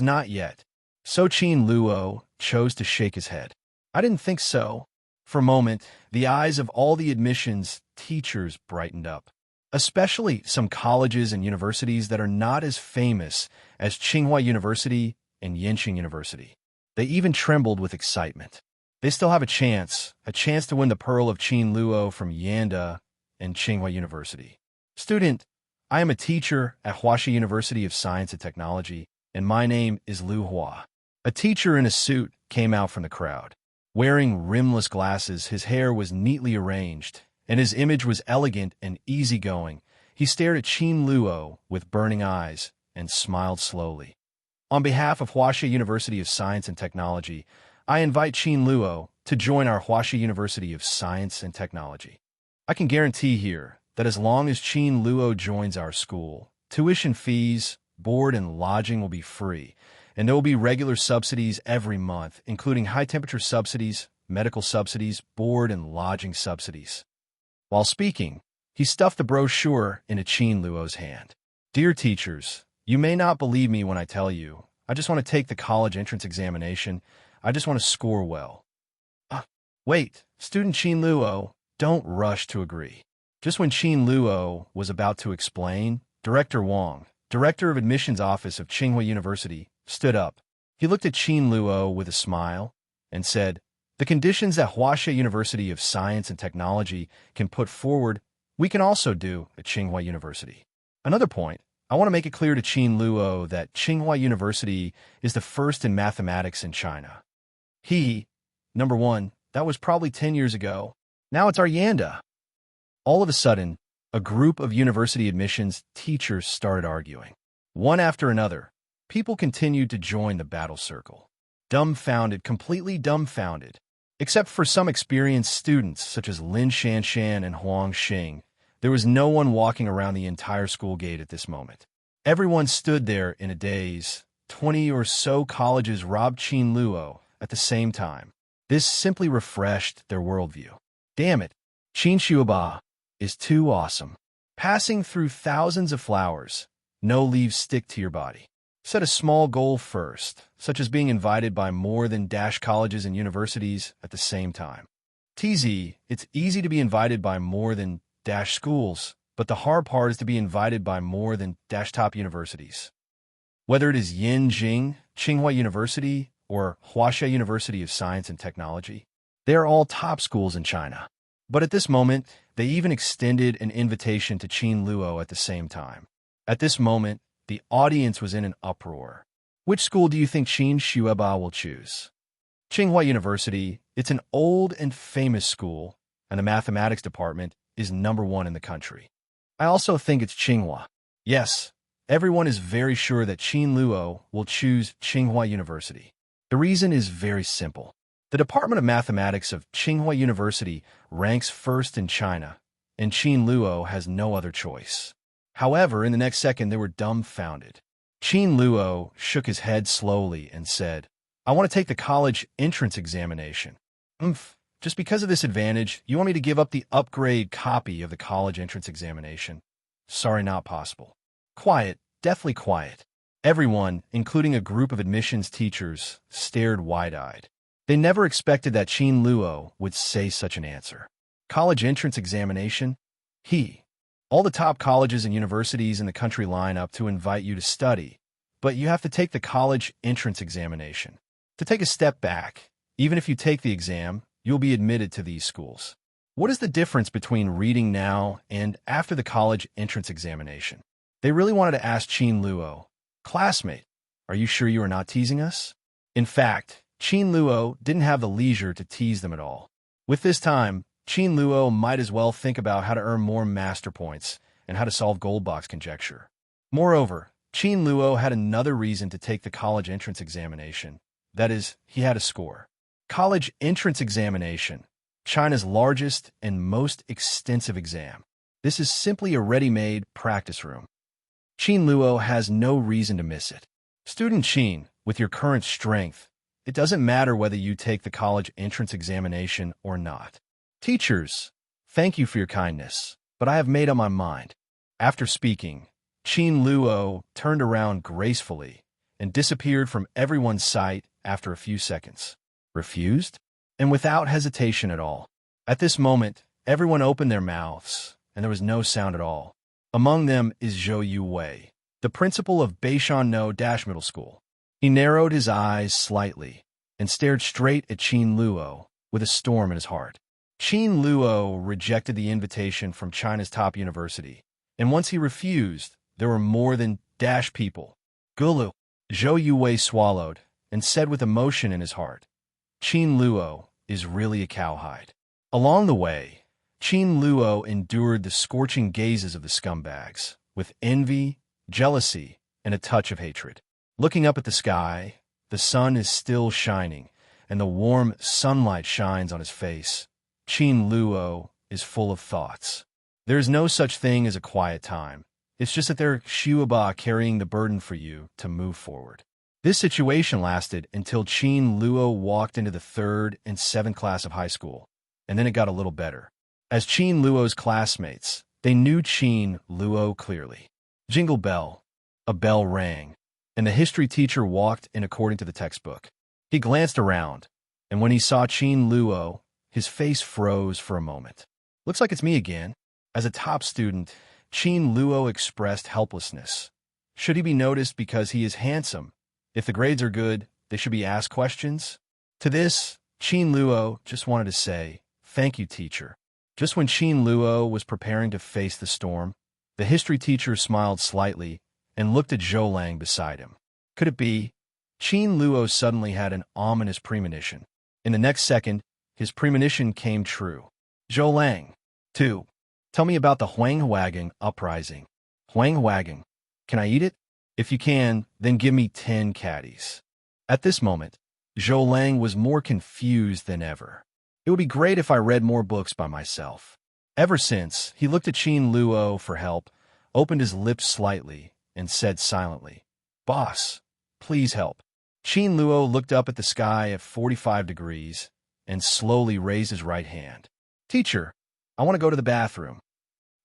not yet. So Qin Luo chose to shake his head. I didn't think so. For a moment, the eyes of all the admissions teachers brightened up, especially some colleges and universities that are not as famous as Tsinghua University and Yinqing University. They even trembled with excitement. They still have a chance to win the Pearl of Qin Luo from Yanda and Tsinghua University. Student, I am a teacher at Huaxia University of Science and Technology, and my name is Lu Hua. A teacher in a suit came out from the crowd. Wearing rimless glasses, his hair was neatly arranged, and his image was elegant and easygoing. He stared at Qin Luo with burning eyes and smiled slowly. On behalf of Huaxia University of Science and Technology, I invite Qin Luo to join our Huaxia University of Science and Technology. I can guarantee here that as long as Qin Luo joins our school, tuition fees, board and lodging will be free, and there will be regular subsidies every month, including high-temperature subsidies, medical subsidies, board and lodging subsidies. While speaking, He stuffed the brochure into Qin Luo's hand. Dear teachers, you may not believe me when I tell you, I just want to take the college entrance examination. I just want to score well. Wait, student Qin Luo, don't rush to agree. Just when Qin Luo was about to explain, Director Wang, director of admissions office of Tsinghua University, stood up. He looked at Qin Luo with a smile and said, "The conditions that Huaxia University of Science and Technology can put forward, we can also do at Tsinghua University." Another point, I want to make it clear to Qin Luo that Tsinghua University is the first in mathematics in China. Number one, that was probably 10 years ago. Now it's our Yanda. All of a sudden, a group of university admissions teachers started arguing. One after another, people continued to join the battle circle. Dumbfounded, completely dumbfounded. Except for some experienced students such as Lin Shanshan and Huang Xing, there was no one walking around the entire school gate at this moment. Everyone stood there in a daze. 20 or so colleges robbed Qin Luo at the same time. This simply refreshed their worldview. Damn it, Qin Xueba is too awesome. Passing through thousands of flowers, no leaves stick to your body. Set a small goal first, such as being invited by more than dash colleges and universities at the same time. It's easy to be invited by more than dash schools, but the hard part is to be invited by more than dash top universities. Whether it is Yinjing, Tsinghua University, or Huaxia University of Science and Technology, they are all top schools in China. But at this moment, they even extended an invitation to Qin Luo at the same time. At this moment, the audience was in an uproar. Which school do you think Qin Xueba will choose? Tsinghua University, it's an old and famous school, and the mathematics department is number one in the country. I also think it's Tsinghua. Yes, everyone is very sure that Qin Luo will choose Tsinghua University. The reason is very simple. The Department of Mathematics of Tsinghua University ranks first in China, and Qin Luo has no other choice. However, in the next second, they were dumbfounded. Qin Luo shook his head slowly and said, "I want to take the college entrance examination." Just because of this advantage, you want me to give up the upgrade copy of the college entrance examination? Sorry, not possible. Quiet, deathly quiet. Everyone, including a group of admissions teachers, stared wide-eyed. They never expected that Qin Luo would say such an answer. College entrance examination? All the top colleges and universities in the country line up to invite you to study, but you have to take the college entrance examination. To take a step back, even if you take the exam, you'll be admitted to these schools. What is the difference between reading now and after the college entrance examination? They really wanted to ask Qin Luo, "Classmate, are you sure you are not teasing us?" In fact, Qin Luo didn't have the leisure to tease them at all. With this time, Qin Luo might as well think about how to earn more master points and how to solve gold box conjecture. Moreover, Qin Luo had another reason to take the college entrance examination. That is, he had a score. College entrance examination, China's largest and most extensive exam. This is simply a ready-made practice room. Qin Luo has no reason to miss it. Student Qin, with your current strength, it doesn't matter whether you take the college entrance examination or not. Teachers, thank you for your kindness, but I have made up my mind. After speaking, Qin Luo turned around gracefully and disappeared from everyone's sight after a few seconds. Refused? And without hesitation at all. At this moment, everyone opened their mouths, and there was no sound at all. Among them is Zhou Yuwei, the principal of Beishan No Dash Middle School. He narrowed his eyes slightly and stared straight at Qin Luo with a storm in his heart. Qin Luo rejected the invitation from China's top university, and once he refused, there were more than dash people. Gulu. Zhou Yuwei swallowed and said with emotion in his heart, "Qin Luo is really a cowhide." Along the way, Qin Luo endured the scorching gazes of the scumbags with envy, jealousy, and a touch of hatred. Looking up at the sky, the sun is still shining, and the warm sunlight shines on his face. Qin Luo is full of thoughts. There is no such thing as a quiet time. It's just that they're Xueba carrying the burden for you to move forward. This situation lasted until Qin Luo walked into the 3rd and 7th class of high school, and then it got a little better. As Qin Luo's classmates, They knew Qin Luo clearly. Jingle bell. A bell rang, and the history teacher walked in according to the textbook. He glanced around, and when he saw Qin Luo, his face froze for a moment. Looks like it's me again. As a top student, Qin Luo expressed helplessness. Should he be noticed because he is handsome? If the grades are good, they should be asked questions? To this, Qin Luo just wanted to say, "Thank you, teacher." Just when Qin Luo was preparing to face the storm, the history teacher smiled slightly and looked at Zhou Lang beside him. Could it be? Qin Luo suddenly had an ominous premonition. In the next second, his premonition came true. Zhou Lang, 2. Tell me about the Huanghuagang uprising. Huanghuagang. Can I eat it? If you can, then give me 10 caddies. At this moment, Zhou Lang was more confused than ever. It would be great if I read more books by myself. Ever since, he looked at Qin Luo for help, opened his lips slightly, and said silently, "Boss, please help." Qin Luo looked up at the sky at 45 degrees and slowly raised his right hand. "Teacher, I want to go to the bathroom."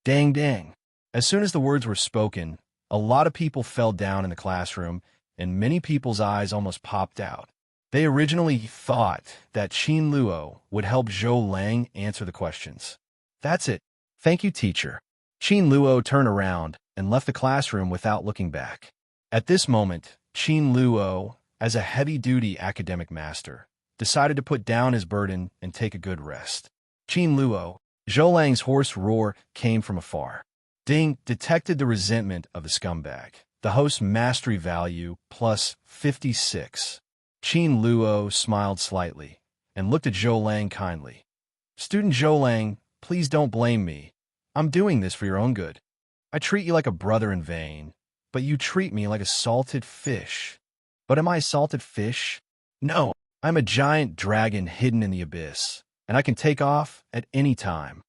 Dang dang. As soon as the words were spoken, a lot of people fell down in the classroom, and many people's eyes almost popped out. They originally thought that Qin Luo would help Zhou Lang answer the questions. That's it. Thank you, teacher. Qin Luo turned around and left the classroom without looking back. At this moment, Qin Luo, as a heavy-duty academic master, decided to put down his burden and take a good rest. Qin Luo, Zhou Lang's hoarse roar came from afar. Ding detected the resentment of the scumbag. The host's mastery value plus 56. Qin Luo smiled slightly and looked at Zhou Lang kindly. "Student Zhou Lang, please don't blame me. I'm doing this for your own good. I treat you like a brother in vain, but you treat me like a salted fish." But am I a salted fish? No, I'm a giant dragon hidden in the abyss, and I can take off at any time.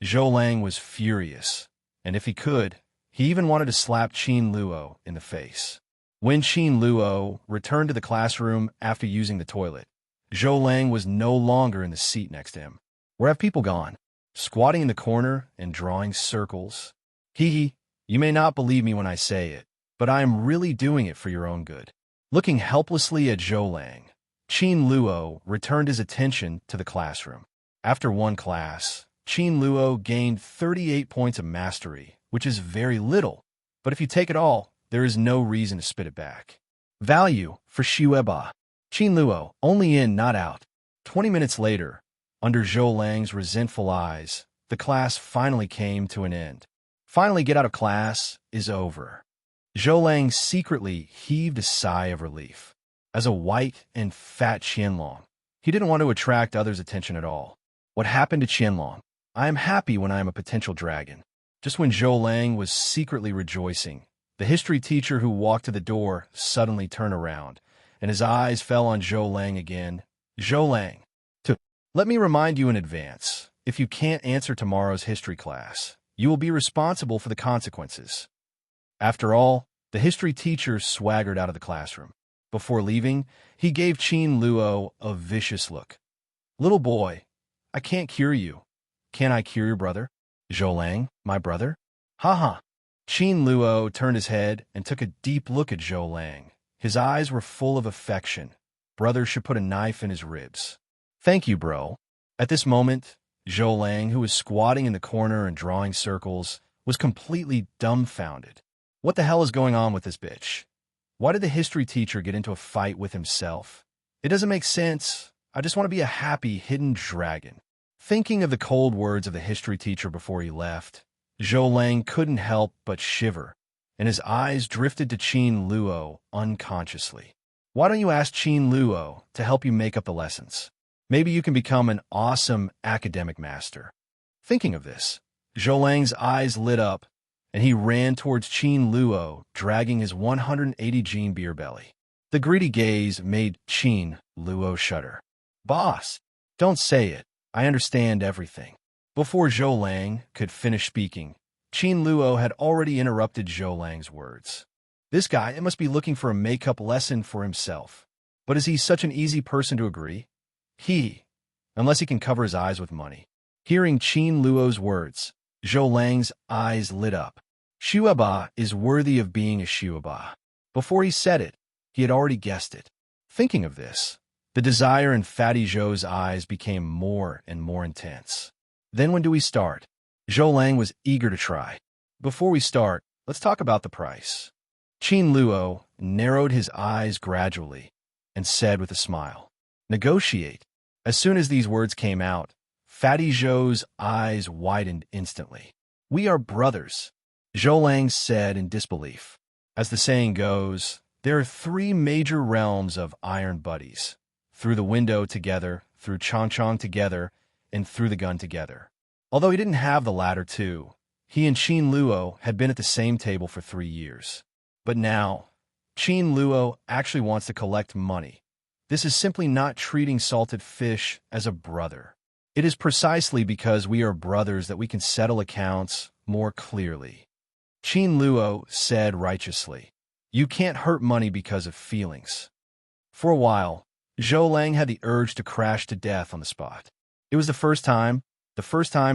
Zhou Lang was furious, and if he could, he even wanted to slap Qin Luo in the face. When Qin Luo returned to the classroom after using the toilet, Zhou Lang was no longer in the seat next to him. Where have people gone? Squatting in the corner and drawing circles? Hee, you may not believe me when I say it, but I am really doing it for your own good. Looking helplessly at Zhou Lang, Qin Luo returned his attention to the classroom. After one class, Qin Luo gained 38 points of mastery, which is very little, but if you take it all, there is no reason to spit it back. Value for Xueba. Qin Luo, only in, not out. 20 minutes later, under Zhou Lang's resentful eyes, the class finally came to an end. Finally get out of class is over. Zhou Lang secretly heaved a sigh of relief. As a white and fat Qianlong, he didn't want to attract others' attention at all. What happened to Qianlong? I am happy when I am a potential dragon. Just when Zhou Lang was secretly rejoicing, the history teacher who walked to the door suddenly turned around, and his eyes fell on Zhou Lang again. Zhou Lang, let me remind you in advance, if you can't answer tomorrow's history class, you will be responsible for the consequences. After all, the history teacher swaggered out of the classroom. Before leaving, he gave Qin Luo a vicious look. "Little boy, I can't cure you. Can I cure your brother? Zhou Lang, my brother?" Ha. Qin Luo turned his head and took a deep look at Zhou Lang. His eyes were full of affection. Brother should put a knife in his ribs. "Thank you, bro." At this moment, Zhou Lang, who was squatting in the corner and drawing circles, was completely dumbfounded. What the hell is going on with this bitch? Why did the history teacher get into a fight with himself? It doesn't make sense. I just want to be a happy, hidden dragon. Thinking of the cold words of the history teacher before he left, Zhou Lang couldn't help but shiver, and his eyes drifted to Qin Luo unconsciously. Why don't you ask Qin Luo to help you make up the lessons? Maybe you can become an awesome academic master. Thinking of this, Zhou Lang's eyes lit up, and he ran towards Qin Luo, dragging his 180 gene beer belly. The greedy gaze made Qin Luo shudder. "Boss, don't say it. I understand everything." Before Zhou Lang could finish speaking, Qin Luo had already interrupted Zhou Lang's words. This guy must be looking for a makeup lesson for himself. But is he such an easy person to agree? Unless he can cover his eyes with money. Hearing Qin Luo's words, Zhou Lang's eyes lit up. Xueba is worthy of being a Xueba. Before he said it, he had already guessed it. Thinking of this, the desire in Fatty Zhou's eyes became more and more intense. Then when do we start? Zhou Lang was eager to try. Before we start, let's talk about the price. Qin Luo narrowed his eyes gradually and said with a smile, "Negotiate." As soon as these words came out, Fatty Zhou's eyes widened instantly. "We are brothers," Zhou Lang said in disbelief. As the saying goes, there are three major realms of iron buddies: through the window together, through Chongchong together, and through the gun together. Although he didn't have the latter two, he and Qin Luo had been at the same table for 3 years. But now, Qin Luo actually wants to collect money. This is simply not treating salted fish as a brother. It is precisely because we are brothers that we can settle accounts more clearly. Qin Luo said righteously, "You can't hurt money because of feelings." For a while, Zhou Lang had the urge to crash to death on the spot. It was the first time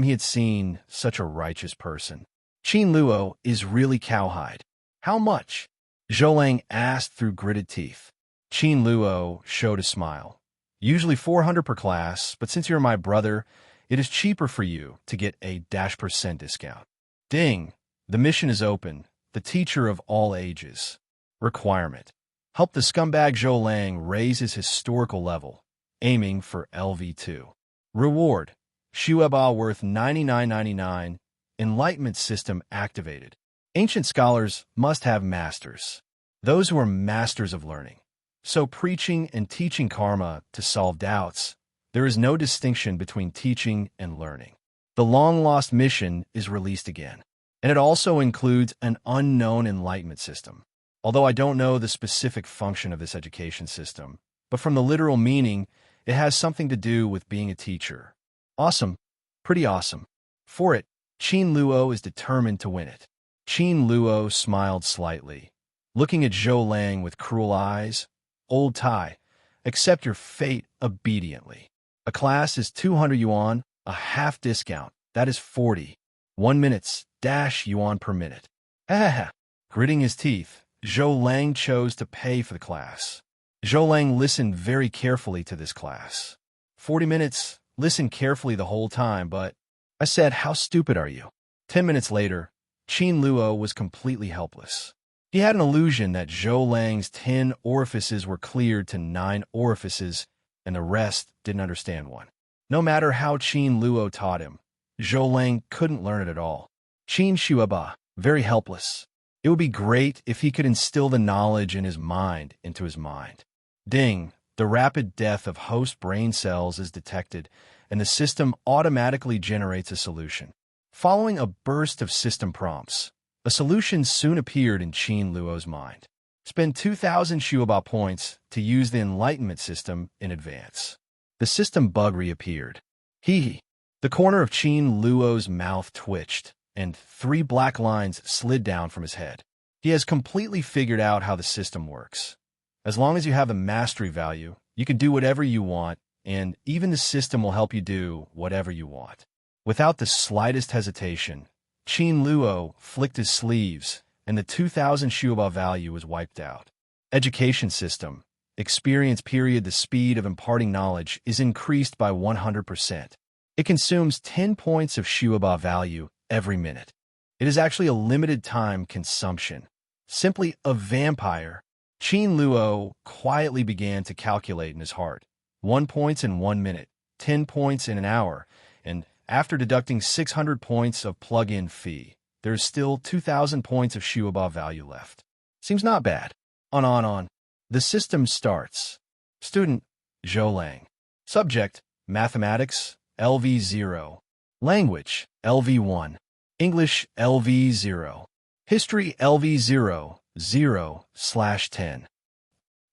he had seen such a righteous person. "Qin Luo is really cowhide. How much?" Zhou Lang asked through gritted teeth. Qin Luo showed a smile. "Usually 400 per class, but since you're my brother, it is cheaper for you to get a -% discount." Ding! The mission is open. The teacher of all ages. Requirement: help the scumbag Zhou Lang raise his historical level, aiming for LV2. Reward: Xueba worth 99.99. Enlightenment system activated. Ancient scholars must have masters. Those who are masters of learning. So preaching and teaching karma to solve doubts. There is no distinction between teaching and learning. The long-lost mission is released again. And it also includes an unknown enlightenment system. Although I don't know the specific function of this education system, but from the literal meaning, it has something to do with being a teacher. Awesome. Pretty awesome. For it, Qin Luo is determined to win it. Qin Luo smiled slightly, looking at Zhou Lang with cruel eyes. "Old Tai, accept your fate obediently. A class is 200 yuan, a half discount. That is 40. 1 minute -yuan per minute." Ha. Gritting his teeth, Zhou Lang chose to pay for the class. Zhou Lang listened very carefully to this class. 40 minutes, listen carefully the whole time, but I said, "How stupid are you?" 10 minutes later, Qin Luo was completely helpless. He had an illusion that Zhou Lang's 10 orifices were cleared to 9 orifices, and the rest didn't understand one. No matter how Qin Luo taught him, Zhou Lang couldn't learn it at all. Qin Xueba, very helpless. It would be great if he could instill the knowledge in his mind into his mind. Ding! The rapid death of host brain cells is detected, and the system automatically generates a solution. Following a burst of system prompts, a solution soon appeared in Qin Luo's mind. Spend 2,000 Xueba points to use the Enlightenment system in advance. The system bug reappeared. Hee. The corner of Qin Luo's mouth twitched, and 3 black lines slid down from his head. He has completely figured out how the system works. As long as you have the mastery value, you can do whatever you want, and even the system will help you do whatever you want. Without the slightest hesitation, Qin Luo flicked his sleeves, and the 2,000 Xueba value was wiped out. Education system. Experience period. The speed of imparting knowledge is increased by 100%. It consumes 10 points of Xueba value every minute. It is actually a limited time consumption. Simply a vampire. Qin Luo quietly began to calculate in his heart. 1 point in 1 minute, 10 points in an hour, and after deducting 600 points of plug-in fee, there is still 2,000 points of Xueba value left. Seems not bad. On. The system starts. Student, Zhou Lang. Subject, Mathematics, LV0. Language, LV1. English, LV0. History, LV0, 0/10.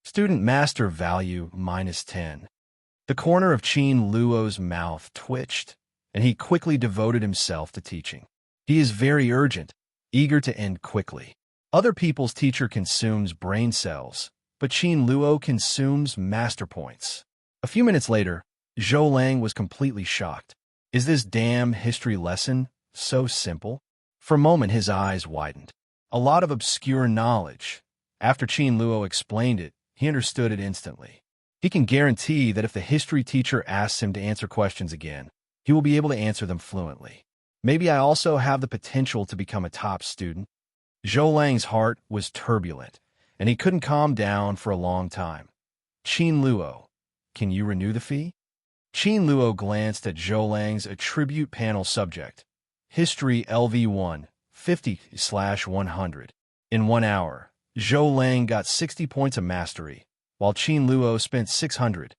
Student master value, -10. The corner of Qin Luo's mouth twitched, and he quickly devoted himself to teaching. He is very urgent, eager to end quickly. Other people's teacher consumes brain cells, but Qin Luo consumes master points. A few minutes later, Zhou Lang was completely shocked. Is this damn history lesson So simple. For a moment, his eyes widened. A lot of obscure knowledge. After Qin Luo explained it, he understood it instantly. He can guarantee that if the history teacher asks him to answer questions again, he will be able to answer them fluently. Maybe I also have the potential to become a top student. Zhou Lang's heart was turbulent, and he couldn't calm down for a long time. Qin Luo, can you renew the fee? Qin Luo glanced at Zhou Lang's attribute panel subject. History LV1, 50/100. In 1 hour, Zhou Lang got 60 points of mastery, while Qin Luo spent 600.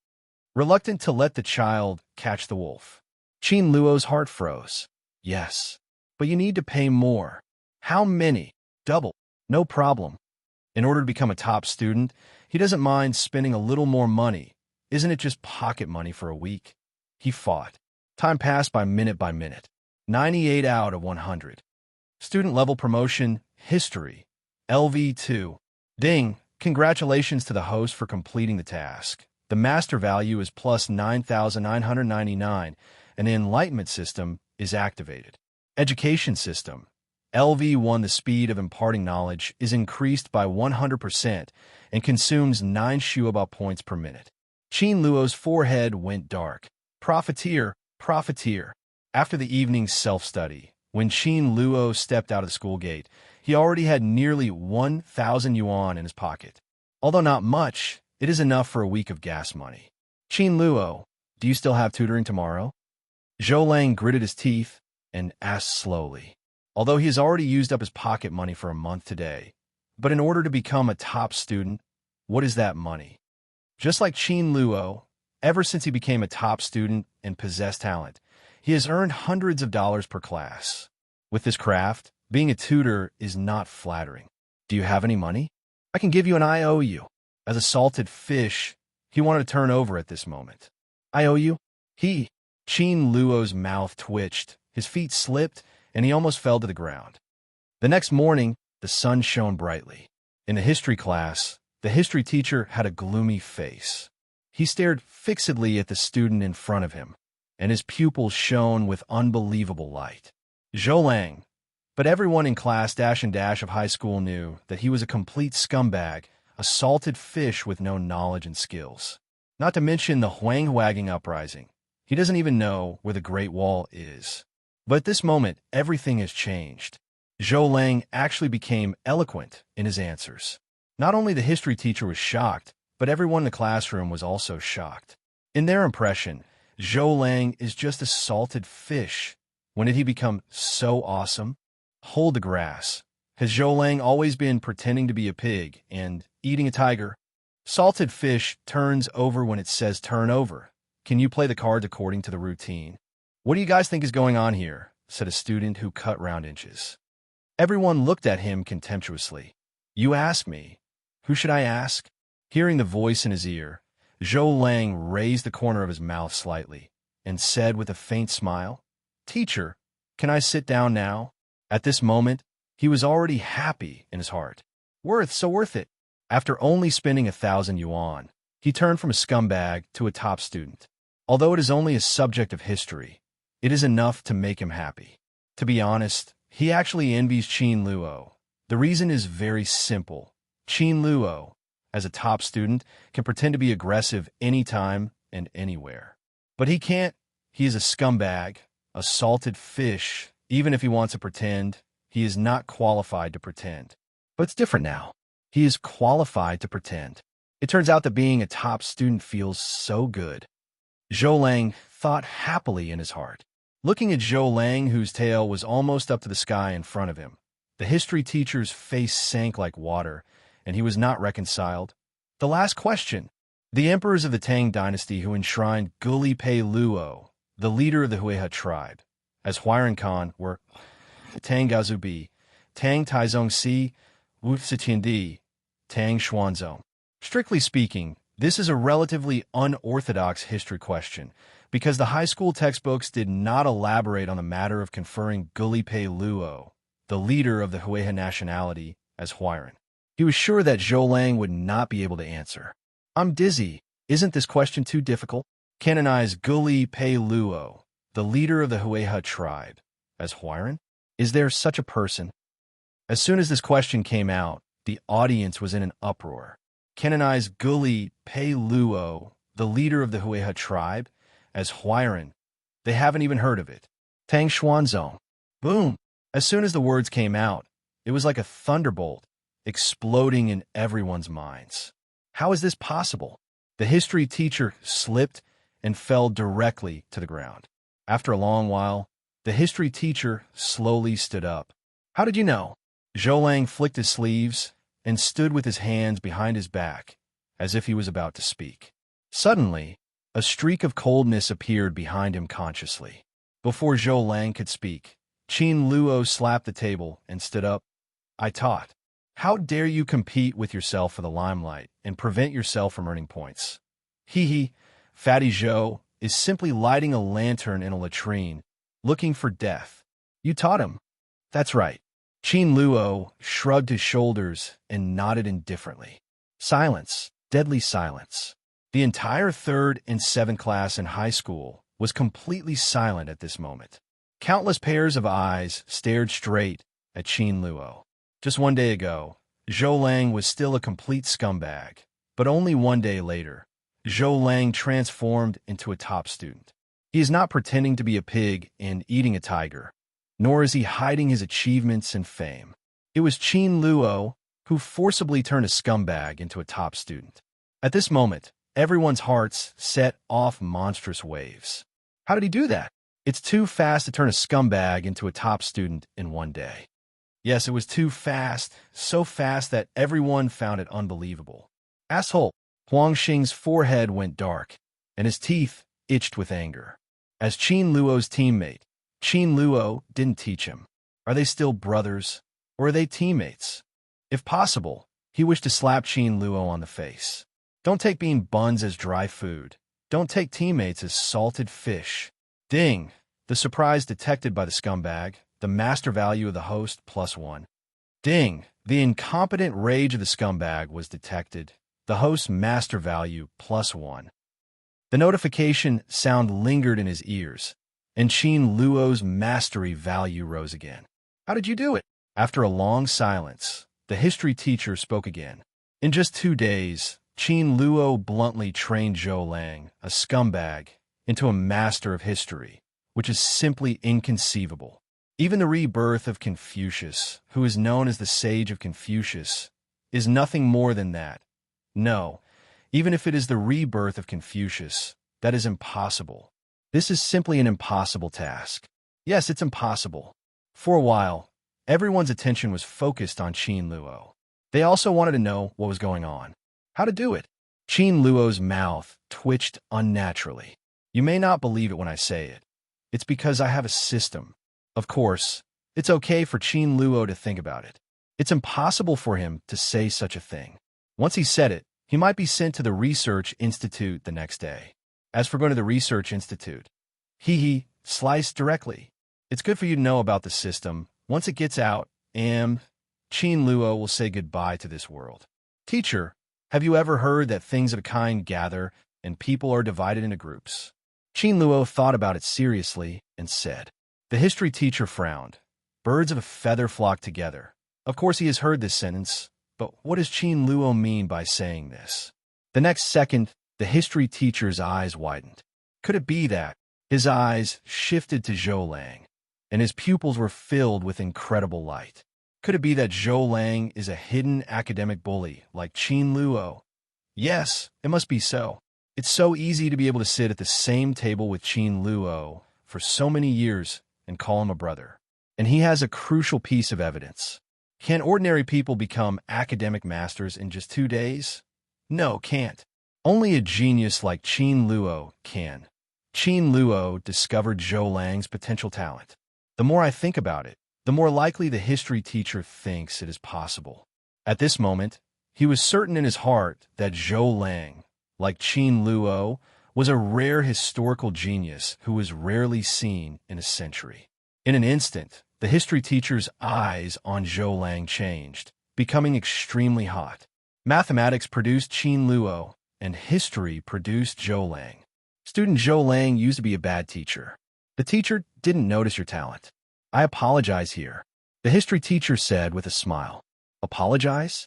Reluctant to let the child catch the wolf, Qin Luo's heart froze. Yes, but you need to pay more. How many? Double. No problem. In order to become a top student, he doesn't mind spending a little more money. Isn't it just pocket money for a week? He fought. Time passed by minute. 98 out of 100. Student level promotion, history, LV2. Ding, congratulations to the host for completing the task. The master value is plus 9,999, and the enlightenment system is activated. Education system, LV1. The speed of imparting knowledge is increased by 100% and consumes 9 Xueba points per minute. Qin Luo's forehead went dark. Profiteer. After the evening's self-study, when Qin Luo stepped out of the school gate, he already had nearly 1,000 yuan in his pocket. Although not much, it is enough for a week of gas money. Qin Luo, do you still have tutoring tomorrow? Zhou Lang gritted his teeth and asked slowly. Although he has already used up his pocket money for a month today, but in order to become a top student, what is that money? Just like Qin Luo, ever since he became a top student and possessed talent, he has earned hundreds of dollars per class. With this craft, being a tutor is not flattering. Do you have any money? I can give you an IOU. As a salted fish, he wanted to turn over at this moment. IOU? Qin Luo's mouth twitched, his feet slipped, and he almost fell to the ground. The next morning, the sun shone brightly. In the history class, the history teacher had a gloomy face. He stared fixedly at the student in front of him, and his pupils shone with unbelievable light. Zhou Lang. But everyone in class of high school knew that he was a complete scumbag, a salted fish with no knowledge and skills. Not to mention the Huanghuaging uprising. He doesn't even know where the Great Wall is. But at this moment, everything has changed. Zhou Lang actually became eloquent in his answers. Not only the history teacher was shocked, but everyone in the classroom was also shocked. In their impression, Zhou Lang is just a salted fish. When did he become so awesome? Hold the grass. Has Zhou Lang always been pretending to be a pig and eating a tiger? Salted fish turns over when it says turn over. Can you play the cards according to the routine? What do you guys think is going on here? Said a student who cut round inches. Everyone looked at him contemptuously. You ask me. Who should I ask? Hearing the voice in his ear, Zhou Lang raised the corner of his mouth slightly and said with a faint smile, Teacher, can I sit down now? At this moment, he was already happy in his heart. So worth it. After only spending 1,000 yuan, he turned from a scumbag to a top student. Although it is only a subject of history, it is enough to make him happy. To be honest, he actually envies Qin Luo. The reason is very simple. Qin Luo, as a top student, can pretend to be aggressive anytime and anywhere. But he can't. He is a scumbag, a salted fish. Even if he wants to pretend, he is not qualified to pretend. But it's different now. He is qualified to pretend. It turns out that being a top student feels so good. Zhou Lang thought happily in his heart. Looking at Zhou Lang, whose tail was almost up to the sky in front of him, the history teacher's face sank like water, and he was not reconciled. The last question. The emperors of the Tang dynasty who enshrined Guli Pei Luo, the leader of the Huihe tribe, as Huairan Khan, were Tang Gaozubi, Tang Taizong Si, Wu Zetiandi, Tang Xuanzong. Strictly speaking, this is a relatively unorthodox history question, because the high school textbooks did not elaborate on the matter of conferring Guli Pei Luo, the leader of the Huihe nationality, as Huairan. He was sure that Zhou Lang would not be able to answer. I'm dizzy. Isn't this question too difficult? Canonize Guli Pei Luo, the leader of the Huihe tribe, as Huiran? Is there such a person? As soon as this question came out, the audience was in an uproar. Canonized Gully Pei Luo, the leader of the Hueha tribe, as Huiran. They haven't even heard of it. Tang Xuanzong. Boom! As soon as the words came out, it was like a thunderbolt, exploding in everyone's minds. How is this possible? The history teacher slipped and fell directly to the ground. After a long while, the history teacher slowly stood up. How did you know? Zhou Lang flicked his sleeves and stood with his hands behind his back, as if he was about to speak. Suddenly, a streak of coldness appeared behind him consciously. Before Zhou Lang could speak, Qin Luo slapped the table and stood up. I taught. How dare you compete with yourself for the limelight and prevent yourself from earning points? Hee, Fatty Zhou is simply lighting a lantern in a latrine, looking for death. You taught him. That's right. Qin Luo shrugged his shoulders and nodded indifferently. Silence, deadly silence. The entire 3rd and 7th class in high school was completely silent at this moment. Countless pairs of eyes stared straight at Qin Luo. Just one day ago, Zhou Lang was still a complete scumbag, but only one day later, Zhou Lang transformed into a top student. He is not pretending to be a pig and eating a tiger, nor is he hiding his achievements and fame. It was Qin Luo who forcibly turned a scumbag into a top student. At this moment, everyone's hearts set off monstrous waves. How did he do that? It's too fast to turn a scumbag into a top student in one day. Yes, it was too fast, so fast that everyone found it unbelievable. Asshole! Huang Xing's forehead went dark, and his teeth itched with anger. As Qin Luo's teammate, Qin Luo didn't teach him. Are they still brothers, or are they teammates? If possible, he wished to slap Qin Luo on the face. Don't take bean buns as dry food. Don't take teammates as salted fish. Ding! The surprise detected by the scumbag, the master value of the host +1. Ding! The incompetent rage of the scumbag was detected, the host's master value +1. The notification sound lingered in his ears, and Qin Luo's mastery value rose again. How did you do it? After a long silence, the history teacher spoke again. In just 2 days, Qin Luo bluntly trained Zhou Lang, a scumbag, into a master of history, which is simply inconceivable. Even the rebirth of Confucius, who is known as the Sage of Confucius, is nothing more than that. No, even if it is the rebirth of Confucius, that is impossible. This is simply an impossible task. Yes, it's impossible. For a while, everyone's attention was focused on Qin Luo. They also wanted to know what was going on. How to do it. Qin Luo's mouth twitched unnaturally. You may not believe it when I say it. It's because I have a system. Of course, it's okay for Qin Luo to think about it. It's impossible for him to say such a thing. Once he said it, he might be sent to the Research Institute the next day. As for going to the Research Institute, slice directly. It's good for you to know about the system. Once it gets out, Qin Luo will say goodbye to this world. Teacher, have you ever heard that things of a kind gather and people are divided into groups? Qin Luo thought about it seriously and said. The history teacher frowned. Birds of a feather flock together. Of course he has heard this sentence, but what does Qin Luo mean by saying this? The next second, the history teacher's eyes widened. Could it be that? His eyes shifted to Zhou Lang, and his pupils were filled with incredible light. Could it be that Zhou Lang is a hidden academic bully like Qin Luo? Yes, it must be so. It's so easy to be able to sit at the same table with Qin Luo for so many years and call him a brother. And he has a crucial piece of evidence. Can ordinary people become academic masters in just 2 days? No, can't. Only a genius like Qin Luo can. Qin Luo discovered Zhou Lang's potential talent. The more I think about it, the more likely the history teacher thinks it is possible. At this moment, he was certain in his heart that Zhou Lang, like Qin Luo, was a rare historical genius who was rarely seen in a century. In an instant, the history teacher's eyes on Zhou Lang changed, becoming extremely hot. Mathematics produced Qin Luo, and history produced Zhou Lang. Student Zhou Lang used to be a bad teacher. The teacher didn't notice your talent. I apologize here, the history teacher said with a smile. Apologize?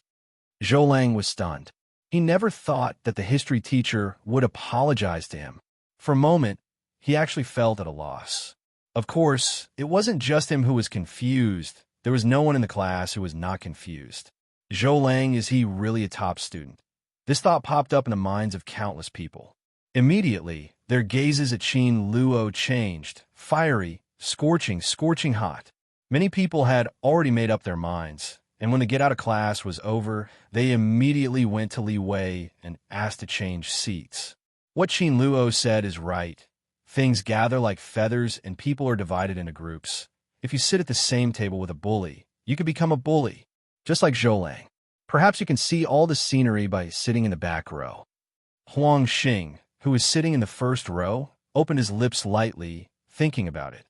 Zhou Lang was stunned. He never thought that the history teacher would apologize to him. For a moment, he actually felt at a loss. Of course, it wasn't just him who was confused. There was no one in the class who was not confused. Zhou Lang, is he really a top student? This thought popped up in the minds of countless people. Immediately, their gazes at Qin Luo changed, fiery, scorching hot. Many people had already made up their minds, and when the get out of class was over, they immediately went to Li Wei and asked to change seats. What Qin Luo said is right. Things gather like feathers and people are divided into groups. If you sit at the same table with a bully, you could become a bully, just like Zhou Lang. Perhaps you can see all the scenery by sitting in the back row. Huang Xing, who was sitting in the first row, opened his lips lightly, thinking about it.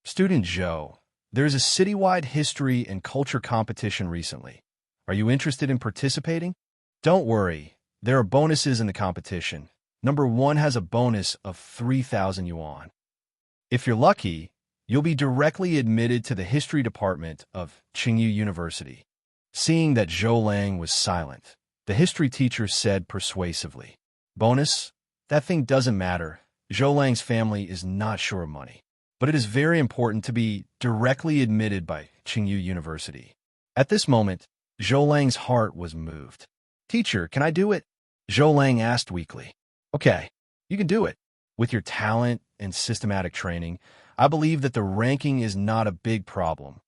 Student Zhou, there is a citywide history and culture competition recently. Are you interested in participating? Don't worry, there are bonuses in the competition. Number 1 has a bonus of 3,000 yuan. If you're lucky, you'll be directly admitted to the history department of Qingyu University. Seeing that Zhou Lang was silent, the history teacher said persuasively, Bonus? That thing doesn't matter. Zhou Lang's family is not sure of money. But it is very important to be directly admitted by Qingyu University. At this moment, Zhou Lang's heart was moved. Teacher, can I do it? Zhou Lang asked weakly. Okay, you can do it. With your talent and systematic training, I believe that the ranking is not a big problem.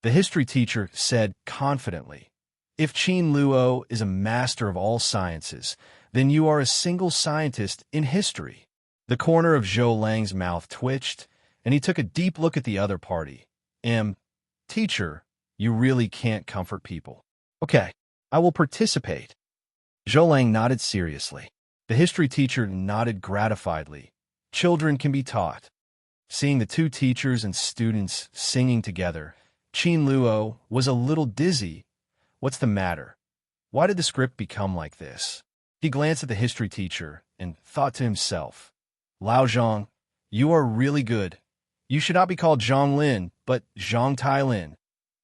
The history teacher said confidently, If Qin Luo is a master of all sciences, then you are a single scientist in history. The corner of Zhou Lang's mouth twitched, and he took a deep look at the other party. Teacher, you really can't comfort people. Okay, I will participate. Zhou Lang nodded seriously. The history teacher nodded gratifiedly. Children can be taught. Seeing the two teachers and students singing together, Qin Luo was a little dizzy. What's the matter? Why did the script become like this? He glanced at the history teacher and thought to himself, Lao Zhang, you are really good. You should not be called Zhang Lin, but Zhang Tai Lin.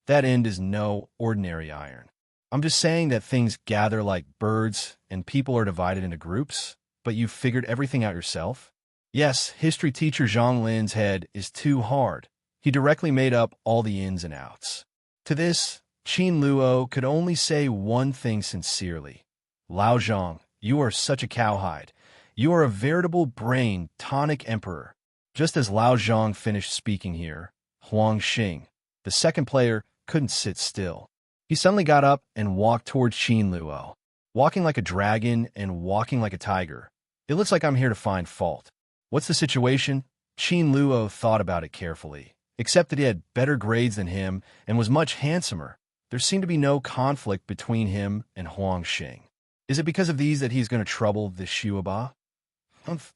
That end is no ordinary iron. I'm just saying that things gather like birds and people are divided into groups, but you figured everything out yourself? Yes, history teacher Zhang Lin's head is too hard. He directly made up all the ins and outs. To this, Qin Luo could only say one thing sincerely. Lao Zhang, you are such a cowhide. You are a veritable brain tonic emperor. Just as Lao Zhang finished speaking here, Huang Xing, the second player, couldn't sit still. He suddenly got up and walked towards Qin Luo, walking like a dragon and walking like a tiger. It looks like I'm here to find fault. What's the situation? Qin Luo thought about it carefully, except that he had better grades than him and was much handsomer. There seemed to be no conflict between him and Huang Xing. Is it because of these that he's going to trouble the Xueba?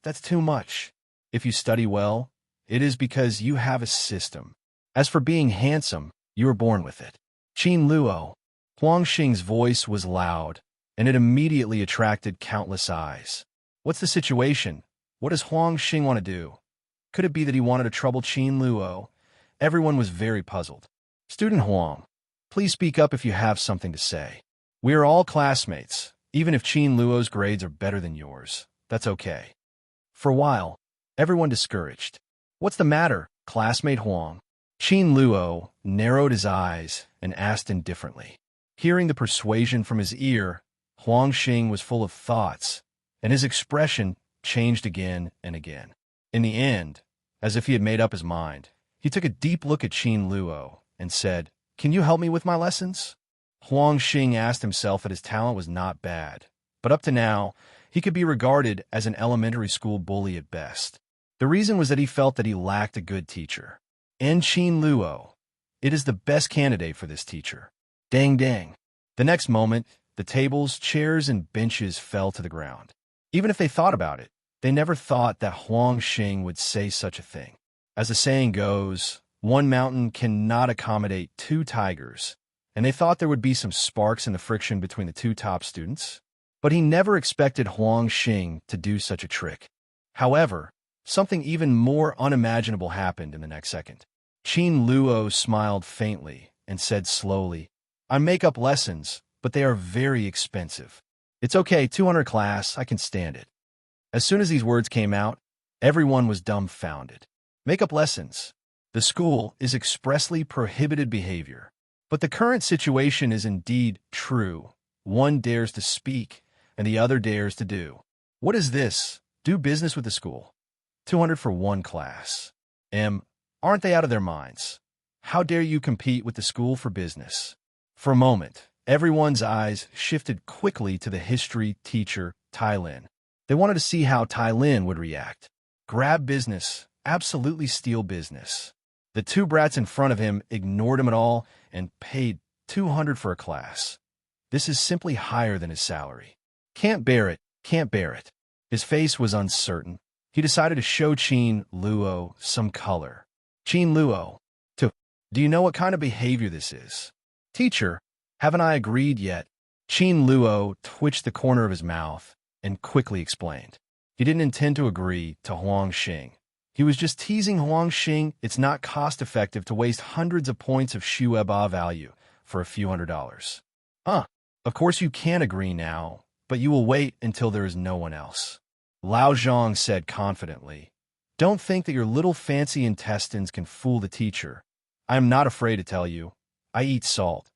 That's too much. If you study well, it is because you have a system. As for being handsome, you were born with it. Qin Luo. Huang Xing's voice was loud, and it immediately attracted countless eyes. What's the situation? What does Huang Xing want to do? Could it be that he wanted to trouble Qin Luo? Everyone was very puzzled. Student Huang, please speak up if you have something to say. We are all classmates. Even if Qin Luo's grades are better than yours, that's okay. For a while, everyone discouraged. What's the matter, classmate Huang? Qin Luo narrowed his eyes and asked indifferently. Hearing the persuasion from his ear, Huang Xing was full of thoughts, and his expression changed again and again. In the end, as if he had made up his mind, he took a deep look at Qin Luo and said, Can you help me with my lessons? Huang Xing asked himself that his talent was not bad, but up to now, he could be regarded as an elementary school bully at best. The reason was that he felt that he lacked a good teacher. And Qin Luo, it is the best candidate for this teacher. Dang dang. The next moment, the tables, chairs, and benches fell to the ground. Even if they thought about it, they never thought that Huang Xing would say such a thing. As the saying goes, one mountain cannot accommodate two tigers, and they thought there would be some sparks in the friction between the two top students. But he never expected Huang Xing to do such a trick. However, something even more unimaginable happened in the next second. Qin Luo smiled faintly and said slowly, I make up lessons, but they are very expensive. It's okay, 200 class, I can stand it. As soon as these words came out, everyone was dumbfounded. Make up lessons. The school is expressly prohibited behavior. But the current situation is indeed true. One dares to speak, and the other dares to do. What is this? Do business with the school. 200 for one class. Aren't they out of their minds? How dare you compete with the school for business? For a moment, everyone's eyes shifted quickly to the history teacher, Tai Lin. They wanted to see how Tai Lin would react. Grab business, absolutely steal business. The two brats in front of him ignored him at all and paid 200 for a class. This is simply higher than his salary. Can't bear it, can't bear it. His face was uncertain. He decided to show Qin Luo some color. Qin Luo, do you know what kind of behavior this is? Teacher, haven't I agreed yet? Qin Luo twitched the corner of his mouth and quickly explained. He didn't intend to agree to Huang Xing. He was just teasing Huang Xing. It's not cost-effective to waste hundreds of points of Xueba value for a few $100s. Of course you can agree now, but you will wait until there is no one else. Lao Zhang said confidently, Don't think that your little fancy intestines can fool the teacher. I am not afraid to tell you. I eat salt,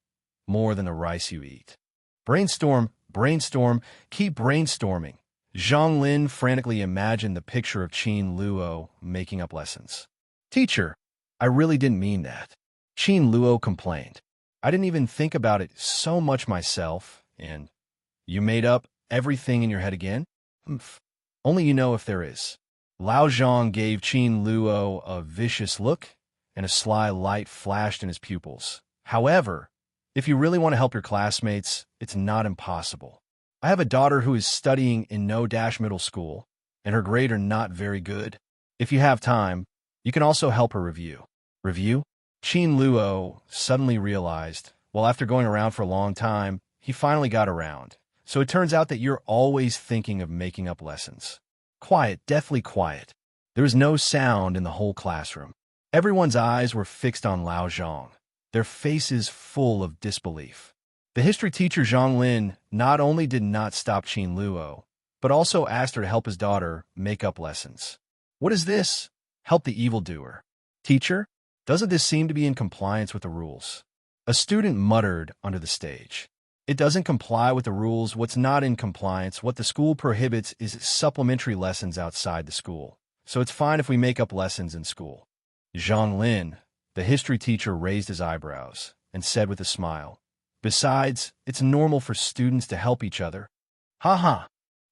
more than the rice you eat. Brainstorm, brainstorm, keep brainstorming. Zhang Lin frantically imagined the picture of Qin Luo making up lessons. Teacher, I really didn't mean that. Qin Luo complained. I didn't even think about it so much myself, and you made up everything in your head again? Only you know if there is. Lao Zhang gave Qin Luo a vicious look, and a sly light flashed in his pupils. However, if you really want to help your classmates, it's not impossible. I have a daughter who is studying in No-Middle School, and her grades are not very good. If you have time, you can also help her review. Review? Qin Luo suddenly realized, well, after going around for a long time, he finally got around. So it turns out that you're always thinking of making up lessons. Quiet, deathly quiet. There was no sound in the whole classroom. Everyone's eyes were fixed on Lao Zhang, their faces full of disbelief. The history teacher Zhang Lin not only did not stop Qin Luo, but also asked her to help his daughter make up lessons. What is this? Help the evildoer. Teacher, doesn't this seem to be in compliance with the rules? A student muttered under the stage. It doesn't comply with the rules. What's not in compliance, what the school prohibits is supplementary lessons outside the school. So it's fine if we make up lessons in school. Zhang Lin, the history teacher, raised his eyebrows and said with a smile, Besides, it's normal for students to help each other. Ha ha!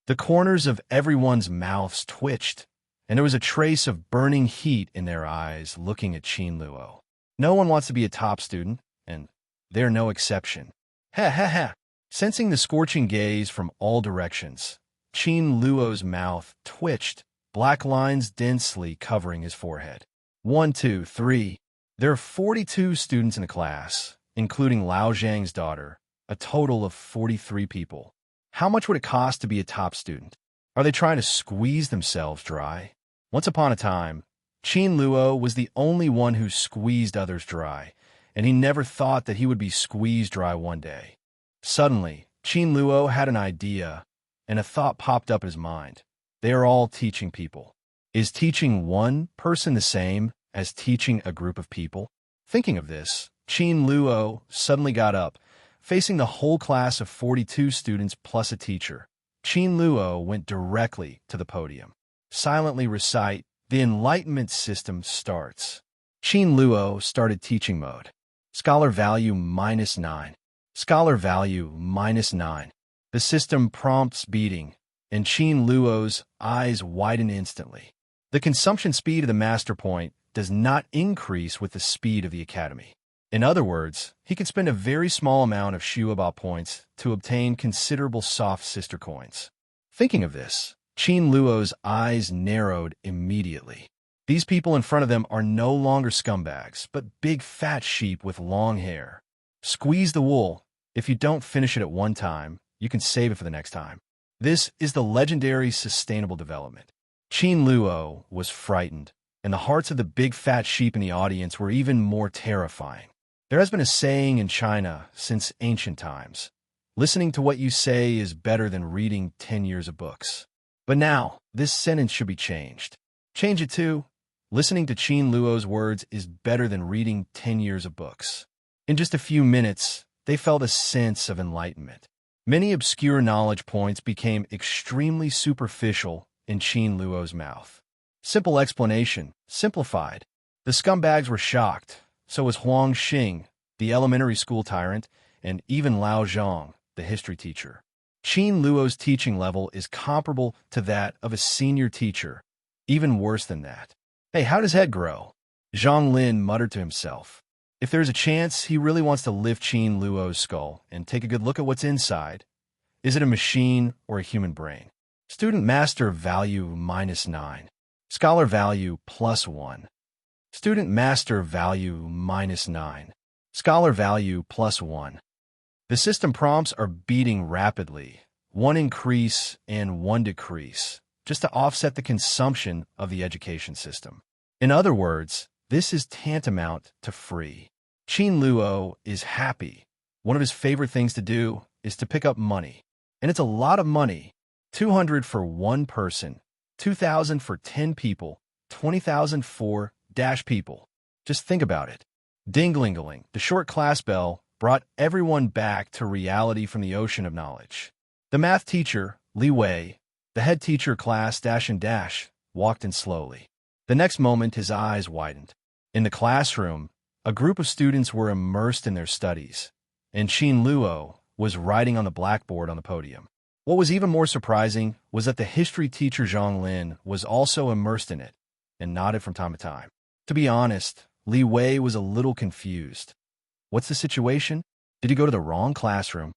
The corners of everyone's mouths twitched, and there was a trace of burning heat in their eyes looking at Qin Luo. No one wants to be a top student, and they're no exception. Ha ha ha! Sensing the scorching gaze from all directions, Qin Luo's mouth twitched, black lines densely covering his forehead. 1, 2, 3. There are 42 students in the class, including Lao Zhang's daughter, a total of 43 people. How much would it cost to be a top student? Are they trying to squeeze themselves dry? Once upon a time, Qin Luo was the only one who squeezed others dry, and he never thought that he would be squeezed dry one day. Suddenly, Qin Luo had an idea, and a thought popped up in his mind. They are all teaching people. Is teaching one person the same as teaching a group of people? Thinking of this, Qin Luo suddenly got up, facing the whole class of 42 students plus a teacher. Qin Luo went directly to the podium. Silently recite, the Enlightenment system starts. Qin Luo started teaching mode. Scholar value -9. Scholar value -9. The system prompts beating, and Qin Luo's eyes widen instantly. The consumption speed of the master point does not increase with the speed of the academy. In other words, he can spend a very small amount of Xueba points to obtain considerable soft sister coins. Thinking of this, Qin Luo's eyes narrowed immediately. These people in front of them are no longer scumbags, but big fat sheep with long hair. Squeeze the wool. If you don't finish it at one time, you can save it for the next time. This is the legendary sustainable development. Qin Luo was frightened. and the hearts of the big fat sheep in the audience were even more terrifying. There has been a saying in China since ancient times: listening to what you say is better than reading 10 years of books. But now, this sentence should be changed. Change it to: listening to Qin Luo's words is better than reading 10 years of books. In just a few minutes, they felt a sense of enlightenment. Many obscure knowledge points became extremely superficial in Qin Luo's mouth. Simple explanation, simplified. The scumbags were shocked. So was Huang Xing, the elementary school tyrant, and even Lao Zhang, the history teacher. Qin Luo's teaching level is comparable to that of a senior teacher, even worse than that. Hey, how does head grow? Zhang Lin muttered to himself. If there's a chance, he really wants to lift Qin Luo's skull and take a good look at what's inside. Is it a machine or a human brain? Student master value -9. Scholar value +1. Student master value -9. Scholar value +1. The system prompts are beating rapidly, 1 increase and 1 decrease, just to offset the consumption of the education system. In other words, this is tantamount to free. Qin Luo is happy. One of his favorite things to do is to pick up money. And it's a lot of money. 200 for one person, 2,000 for 10 people, 20,000 for people. Just think about it. Ding-ling-a-ling, the short class bell brought everyone back to reality from the ocean of knowledge. The math teacher, Li Wei, the head teacher class --, walked in slowly. The next moment his eyes widened. In the classroom, a group of students were immersed in their studies, and Qin Luo was writing on the blackboard on the podium. What was even more surprising was that the history teacher Zhang Lin was also immersed in it, and nodded from time to time. To be honest, Li Wei was a little confused. What's the situation? Did he go to the wrong classroom?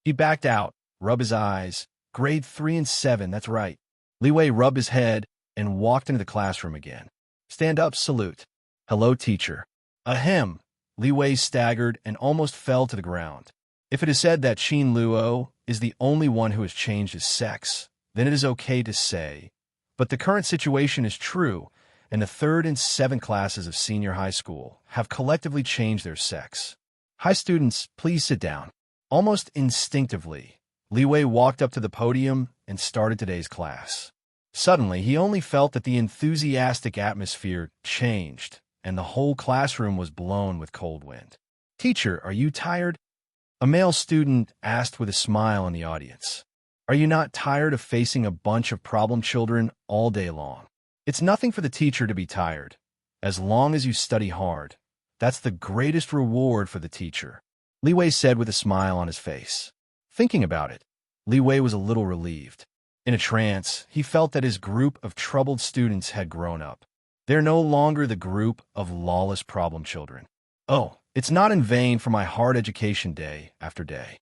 He backed out, rubbed his eyes. Grade 3 and 7, that's right. Li Wei rubbed his head and walked into the classroom again. Stand up, salute. Hello, teacher. Ahem. Li Wei staggered and almost fell to the ground. If it is said that Qin Luo is the only one who has changed his sex, then it is okay to say. But the current situation is true, and the 3rd and 7th classes of senior high school have collectively changed their sex. Hi, students, please sit down. Almost instinctively, Li Wei walked up to the podium and started today's class. Suddenly, he only felt that the enthusiastic atmosphere changed, and the whole classroom was blown with cold wind. Teacher, are you tired? A male student asked with a smile in the audience. Are you not tired of facing a bunch of problem children all day long? It's nothing for the teacher to be tired, as long as you study hard. That's the greatest reward for the teacher, Li Wei said with a smile on his face. Thinking about it, Li Wei was a little relieved. In a trance, he felt that his group of troubled students had grown up. They're no longer the group of lawless problem children. Oh, it's not in vain for my hard education day after day.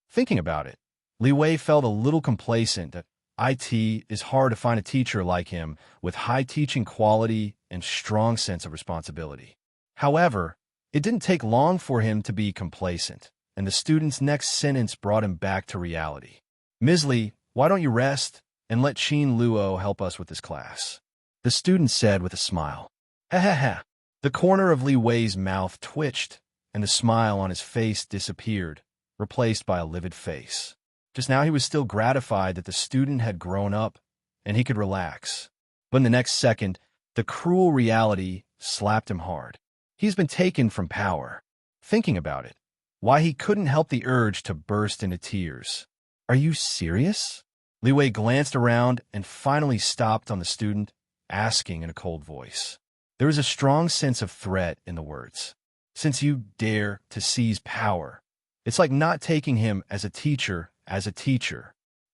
Thinking about it, Li Wei felt a little complacent that it is hard to find a teacher like him with high teaching quality and strong sense of responsibility. However, it didn't take long for him to be complacent, and the student's next sentence brought him back to reality. Ms. Li, why don't you rest and let Qin Luo help us with this class? The student said with a smile. Ha ha ha. The corner of Li Wei's mouth twitched, and the smile on his face disappeared, replaced by a livid face. Just now he was still gratified that the student had grown up, and he could relax. But in the next second, the cruel reality slapped him hard. He's been taken from power. Thinking about it, why he couldn't help the urge to burst into tears. Are you serious? Li Wei glanced around and finally stopped on the student, asking in a cold voice. There was a strong sense of threat in the words. Since you dare to seize power, it's like not taking him as a teacher.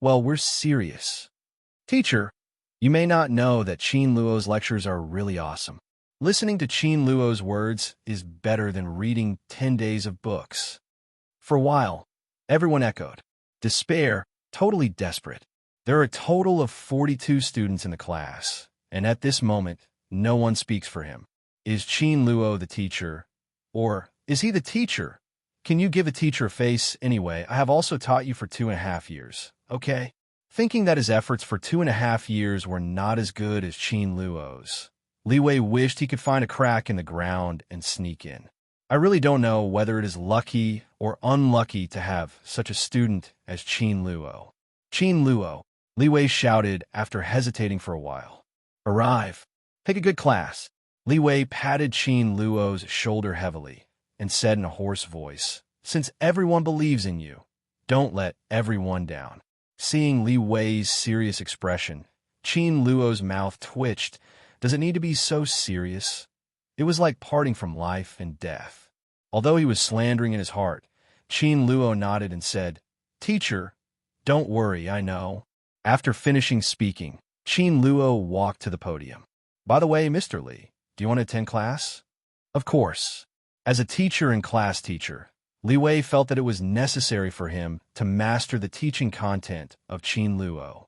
Well, we're serious. Teacher, you may not know that Qin Luo's lectures are really awesome. Listening to Qin Luo's words is better than reading 10 days of books. For a while, everyone echoed. Despair, totally desperate. There are a total of 42 students in the class, and at this moment, no one speaks for him. Is Qin Luo the teacher? Or is he the teacher? Can you give a teacher a face anyway? I have also taught you for 2.5 years, okay? Thinking that his efforts for 2.5 years were not as good as Qin Luo's, Li Wei wished he could find a crack in the ground and sneak in. I really don't know whether it is lucky or unlucky to have such a student as Qin Luo. Qin Luo, Li Wei shouted after hesitating for a while. Arrive. Take a good class. Li Wei patted Qin Luo's shoulder heavily and said in a hoarse voice, since everyone believes in you, don't let everyone down. Seeing Li Wei's serious expression, Qin Luo's mouth twitched. Does it need to be so serious? It was like parting from life and death. Although he was slandering in his heart, Qin Luo nodded and said, Teacher, don't worry, I know. After finishing speaking, Qin Luo walked to the podium. By the way, Mr. Li, do you want to attend class? Of course. As a teacher and class teacher, Li Wei felt that it was necessary for him to master the teaching content of Qin Luo.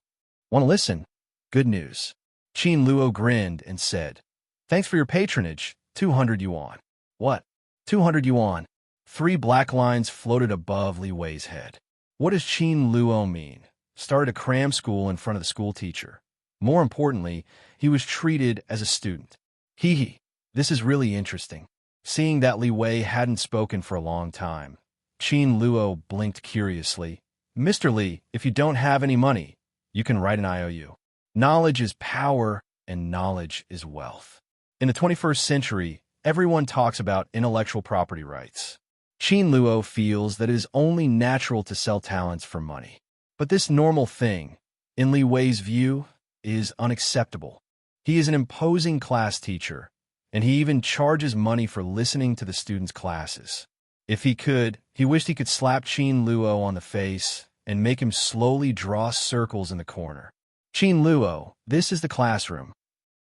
Want to listen? Good news. Qin Luo grinned and said, Thanks for your patronage, 200 yuan. What? 200 yuan. 3 black lines floated above Li Wei's head. What does Qin Luo mean? Started a cram school in front of the school teacher. More importantly, he was treated as a student. Hee hee. This is really interesting. Seeing that Li Wei hadn't spoken for a long time, Qin Luo blinked curiously. Mr. Li, if you don't have any money, you can write an IOU. Knowledge is power, and knowledge is wealth. In the 21st century, everyone talks about intellectual property rights. Qin Luo feels that it is only natural to sell talents for money. But this normal thing, in Li Wei's view, is unacceptable. He is an imposing class teacher, and he even charges money for listening to the students' classes. If he could, he wished he could slap Qin Luo on the face and make him slowly draw circles in the corner. Qin Luo, this is the classroom.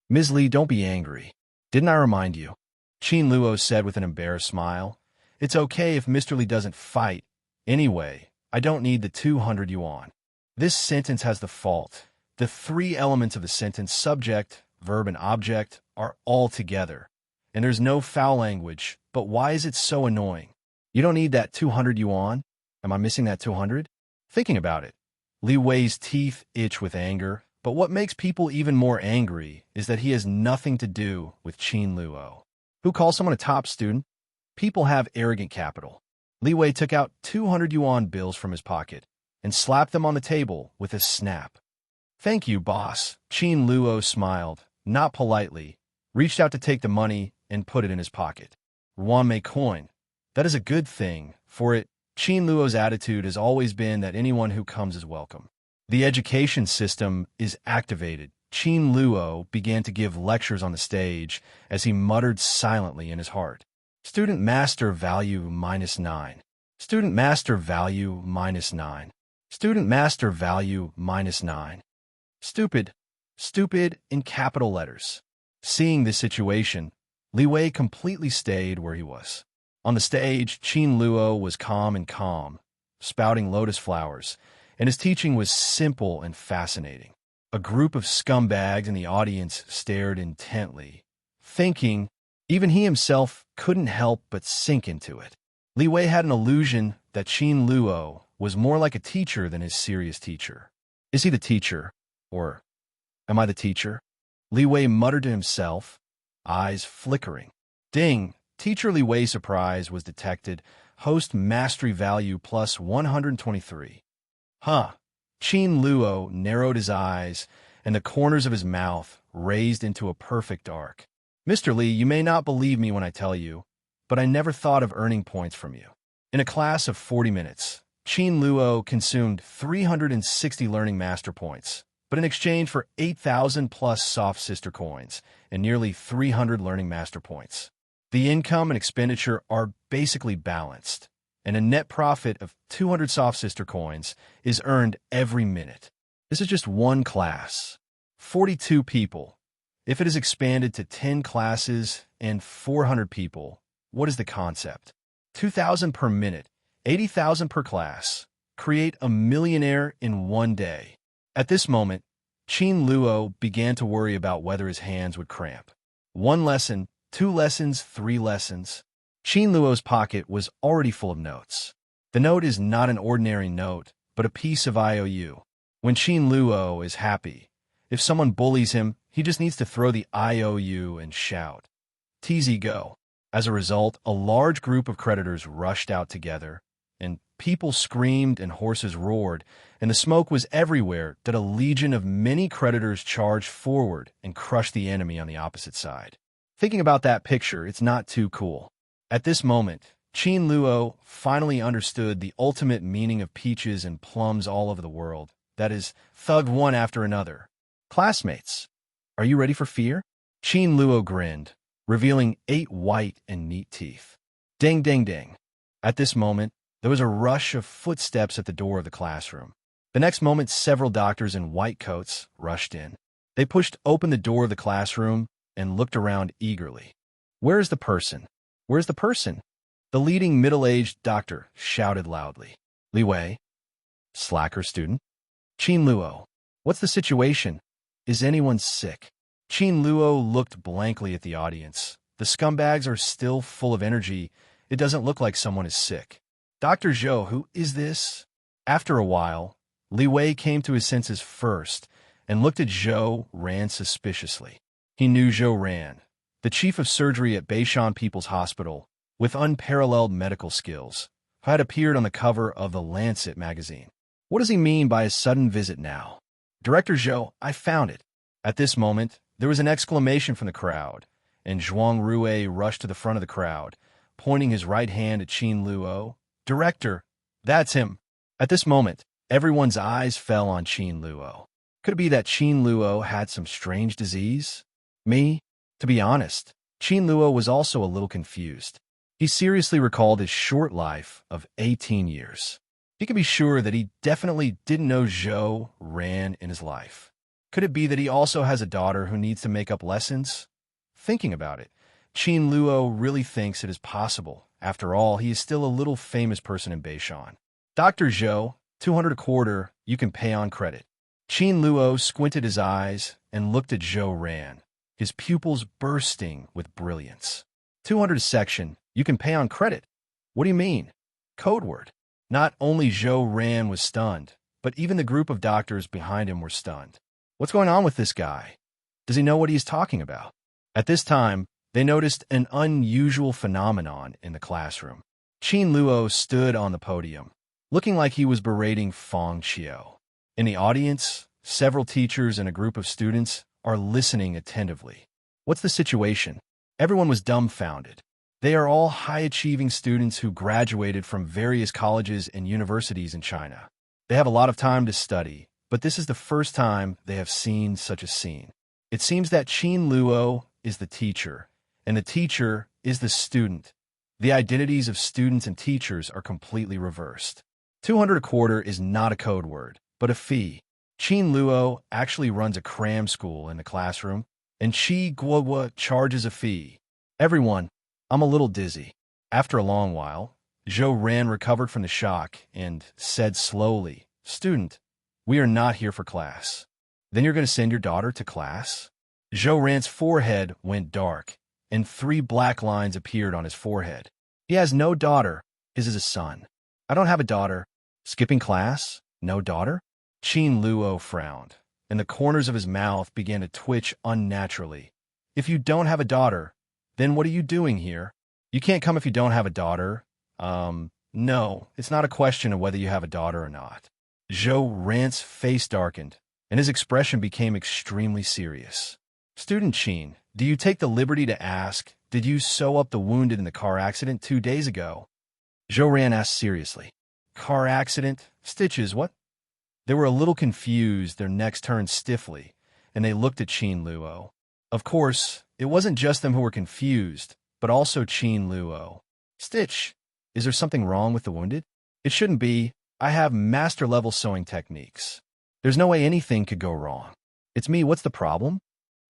Ms. Li, don't be angry. Didn't I remind you? Qin Luo said with an embarrassed smile. It's okay if Mr. Li doesn't fight. Anyway, I don't need the 200 yuan. This sentence has the fault. The 3 elements of the sentence, subject, verb, and object, are all together. And there's no foul language, but why is it so annoying? You don't need that 200 yuan? Am I missing that 200? Thinking about it, Li Wei's teeth itch with anger, but what makes people even more angry is that he has nothing to do with Qin Luo. Who calls someone a top student? People have arrogant capital. Li Wei took out 200 yuan bills from his pocket and slapped them on the table with a snap. Thank you, boss. Qin Luo smiled, not politely, reached out to take the money and put it in his pocket. Yuan coin. That is a good thing, for Qin Luo's attitude has always been that anyone who comes is welcome. The education system is activated. Qin Luo began to give lectures on the stage as he muttered silently in his heart. Student master value -9. Student master value -9. Student master value -9. Stupid. Stupid in capital letters. Seeing this situation, Li Wei completely stayed where he was. On the stage, Qin Luo was calm, spouting lotus flowers, and his teaching was simple and fascinating. A group of scumbags in the audience stared intently, thinking even he himself couldn't help but sink into it. Li Wei had an illusion that Qin Luo was more like a teacher than his serious teacher. Is he the teacher? Or am I the teacher? Li Wei muttered to himself, eyes flickering. Ding! Teacher Li Wei's surprise was detected. Host mastery value plus 123. Huh. Qin Luo narrowed his eyes, and the corners of his mouth raised into a perfect arc. Mr. Li, you may not believe me when I tell you, but I never thought of earning points from you. In a class of 40 minutes, Qin Luo consumed 360 learning master points, but in exchange for 8,000 plus soft sister coins and nearly 300 learning master points. The income and expenditure are basically balanced, and a net profit of 200 soft sister coins is earned every minute. This is just one class. 42 people. If it is expanded to 10 classes and 400 people, what is the concept? 2,000 per minute, 80,000 per class. Create a millionaire in one day. At this moment, Qin Luo began to worry about whether his hands would cramp. 1 lesson, 2 lessons, 3 lessons. Qin Luo's pocket was already full of notes. The note is not an ordinary note, but a piece of IOU. When Qin Luo is happy, if someone bullies him, He just needs to throw the IOU and shout, "TZ go." As a result, a large group of creditors rushed out together, and people screamed and horses roared, and the smoke was everywhere that a legion of many creditors charged forward and crushed the enemy on the opposite side. Thinking about that picture, it's not too cool. At this moment, Qin Luo finally understood the ultimate meaning of peaches and plums all over the world. That is, thugged one after another. Classmates, are you ready for fear? Qin Luo grinned, revealing 8 white and neat teeth. Ding, ding, ding. At this moment, there was a rush of footsteps at the door of the classroom. The next moment, several doctors in white coats rushed in. They pushed open the door of the classroom and looked around eagerly. "Where is the person? Where's the person?" The leading middle-aged doctor shouted loudly. "Li Wei." "Slacker student." "Qin Luo." "What's the situation? Is anyone sick?" Qin Luo looked blankly at the audience. The scumbags are still full of energy. It doesn't look like someone is sick. "Dr. Zhou, who is this?" After a while, Li Wei came to his senses first and looked at Zhou Ran suspiciously. He knew Zhou Ran, the chief of surgery at Beishan People's Hospital, with unparalleled medical skills, who had appeared on the cover of the Lancet magazine. What does he mean by his sudden visit now? "Director Zhou, I found it." At this moment, there was an exclamation from the crowd, and Zhuang Rue rushed to the front of the crowd, pointing his right hand at Qin Luo. "Director, that's him." At this moment, everyone's eyes fell on Qin Luo. Could it be that Qin Luo had some strange disease? To be honest, Qin Luo was also a little confused. He seriously recalled his short life of 18 years. He could be sure that he definitely didn't know Zhou Ran in his life. Could it be that he also has a daughter who needs to make up lessons? Thinking about it, Qin Luo really thinks it is possible. After all, he is still a little famous person in Beishan. "Dr. Zhou, 200 a quarter, you can pay on credit." Qin Luo squinted his eyes and looked at Zhou Ran, his pupils bursting with brilliance. 200 a section, you can pay on credit. What do you mean? Code word. Not only Zhou Ran was stunned, but even the group of doctors behind him were stunned. What's going on with this guy? Does he know what he's talking about? At this time, they noticed an unusual phenomenon in the classroom. Qin Luo stood on the podium, looking like he was berating Fong Qiu. In the audience, several teachers and a group of students are listening attentively. What's the situation? Everyone was dumbfounded. They are all high-achieving students who graduated from various colleges and universities in China. They have a lot of time to study, but this is the first time they have seen such a scene. It seems that Qin Luo is the teacher, and the teacher is the student. The identities of students and teachers are completely reversed. 200 a quarter is not a code word, but a fee. Qin Luo actually runs a cram school in the classroom, and Qi Guohua charges a fee. "Everyone, I'm a little dizzy." After a long while, Zhou Ran recovered from the shock and said slowly, "Student, we are not here for class." "Then you're going to send your daughter to class?" Zhou Ran's forehead went dark, and 3 black lines appeared on his forehead. "He has no daughter. His is a son." "I don't have a daughter." "Skipping class? No daughter?" Qin Luo frowned, and the corners of his mouth began to twitch unnaturally. "If you don't have a daughter, then what are you doing here? You can't come if you don't have a daughter." No, it's not a question of whether you have a daughter or not." Zhou Ran's face darkened, and his expression became extremely serious. "Student Qin, do you take the liberty to ask, did you sew up the wounded in the car accident 2 days ago?" Zhou Ran asked seriously. "Car accident? Stitches, what?" They were a little confused, their necks turned stiffly, and they looked at Qin Luo. Of course, it wasn't just them who were confused, but also Qin Luo. "Stitch, is there something wrong with the wounded?" "It shouldn't be. I have master-level sewing techniques. There's no way anything could go wrong." "It's me, what's the problem?"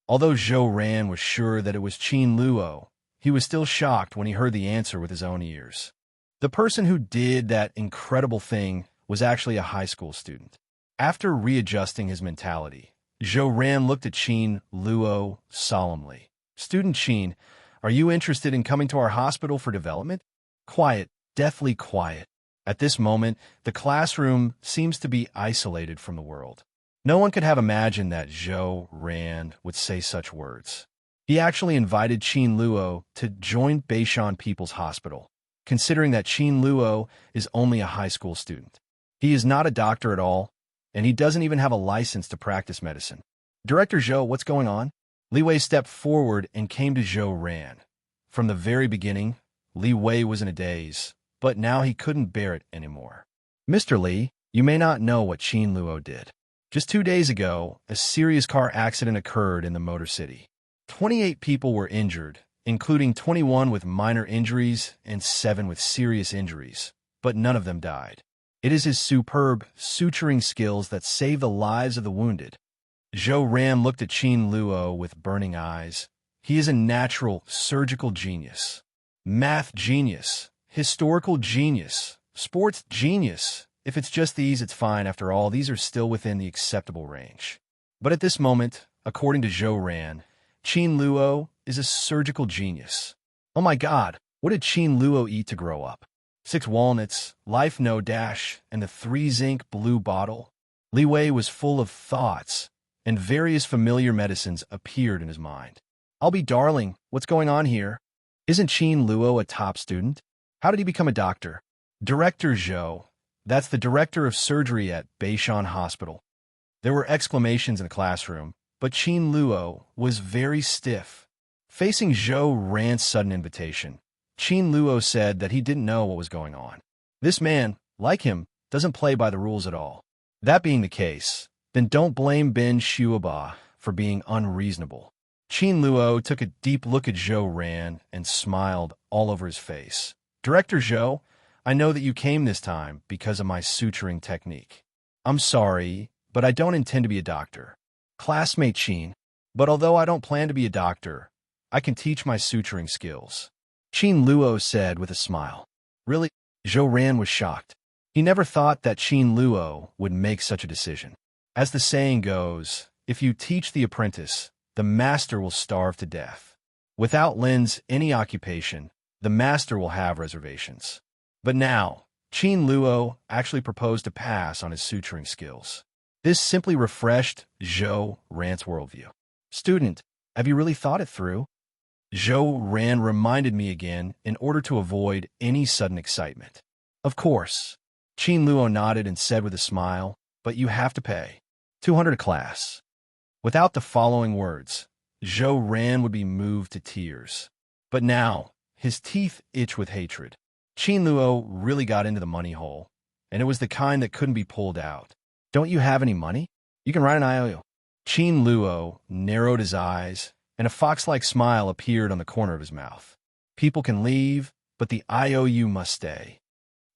Although Zhou Ran was sure that it was Qin Luo, he was still shocked when he heard the answer with his own ears. The person who did that incredible thing was actually a high school student. After readjusting his mentality, Zhou Ran looked at Qin Luo solemnly. "Student Qin, are you interested in coming to our hospital for development?" Quiet, deathly quiet. At this moment, the classroom seems to be isolated from the world. No one could have imagined that Zhou Ran would say such words. He actually invited Qin Luo to join Beishan People's Hospital, considering that Qin Luo is only a high school student. He is not a doctor at all, and he doesn't even have a license to practice medicine. Director Zhou, what's going on? Li Wei stepped forward and came to Zhou Ran. From the very beginning, Li Wei was in a daze, but now he couldn't bear it anymore. Mr. Li, you may not know what Qin Luo did. Just 2 days ago, a serious car accident occurred in the Motor City. 28 people were injured, including 21 with minor injuries and 7 with serious injuries, but none of them died. It is his superb suturing skills that save the lives of the wounded. Zhou Ran looked at Qin Luo with burning eyes. He is a natural surgical genius, math genius, historical genius, sports genius. If it's just these, it's fine. After all, these are still within the acceptable range. But at this moment, according to Zhou Ran, Qin Luo is a surgical genius. Oh my God, what did Qin Luo eat to grow up? 6 walnuts, life no dash, and the 3 zinc blue bottle. Li Wei was full of thoughts, and various familiar medicines appeared in his mind. I'll be darling, what's going on here? Isn't Qin Luo a top student? How did he become a doctor? Director Zhou. That's the director of surgery at Beishan Hospital. There were exclamations in the classroom, but Qin Luo was very stiff. Facing Zhou Ran's sudden invitation, Qin Luo said that he didn't know what was going on. This man, like him, doesn't play by the rules at all. That being the case, then don't blame Ben Xueba for being unreasonable. Qin Luo took a deep look at Zhou Ran and smiled all over his face. Director Zhou, I know that you came this time because of my suturing technique. I'm sorry, but I don't intend to be a doctor. Classmate Qin, but although I don't plan to be a doctor, I can teach my suturing skills. Qin Luo said with a smile. Really? Zhou Ran was shocked. He never thought that Qin Luo would make such a decision. As the saying goes, if you teach the apprentice, the master will starve to death. Without lends any occupation, the master will have reservations. But now, Qin Luo actually proposed to pass on his suturing skills. This simply refreshed Zhou Ran's worldview. Student, have you really thought it through? Zhou Ran reminded me again in order to avoid any sudden excitement. Of course. Qin Luo nodded and said with a smile, but you have to pay. 200 a class. Without the following words, Zhou Ran would be moved to tears. But now, his teeth itch with hatred. Qin Luo really got into the money hole, and it was the kind that couldn't be pulled out. Don't you have any money? You can write an IOU. Qin Luo narrowed his eyes, and a fox-like smile appeared on the corner of his mouth. People can leave, but the IOU must stay.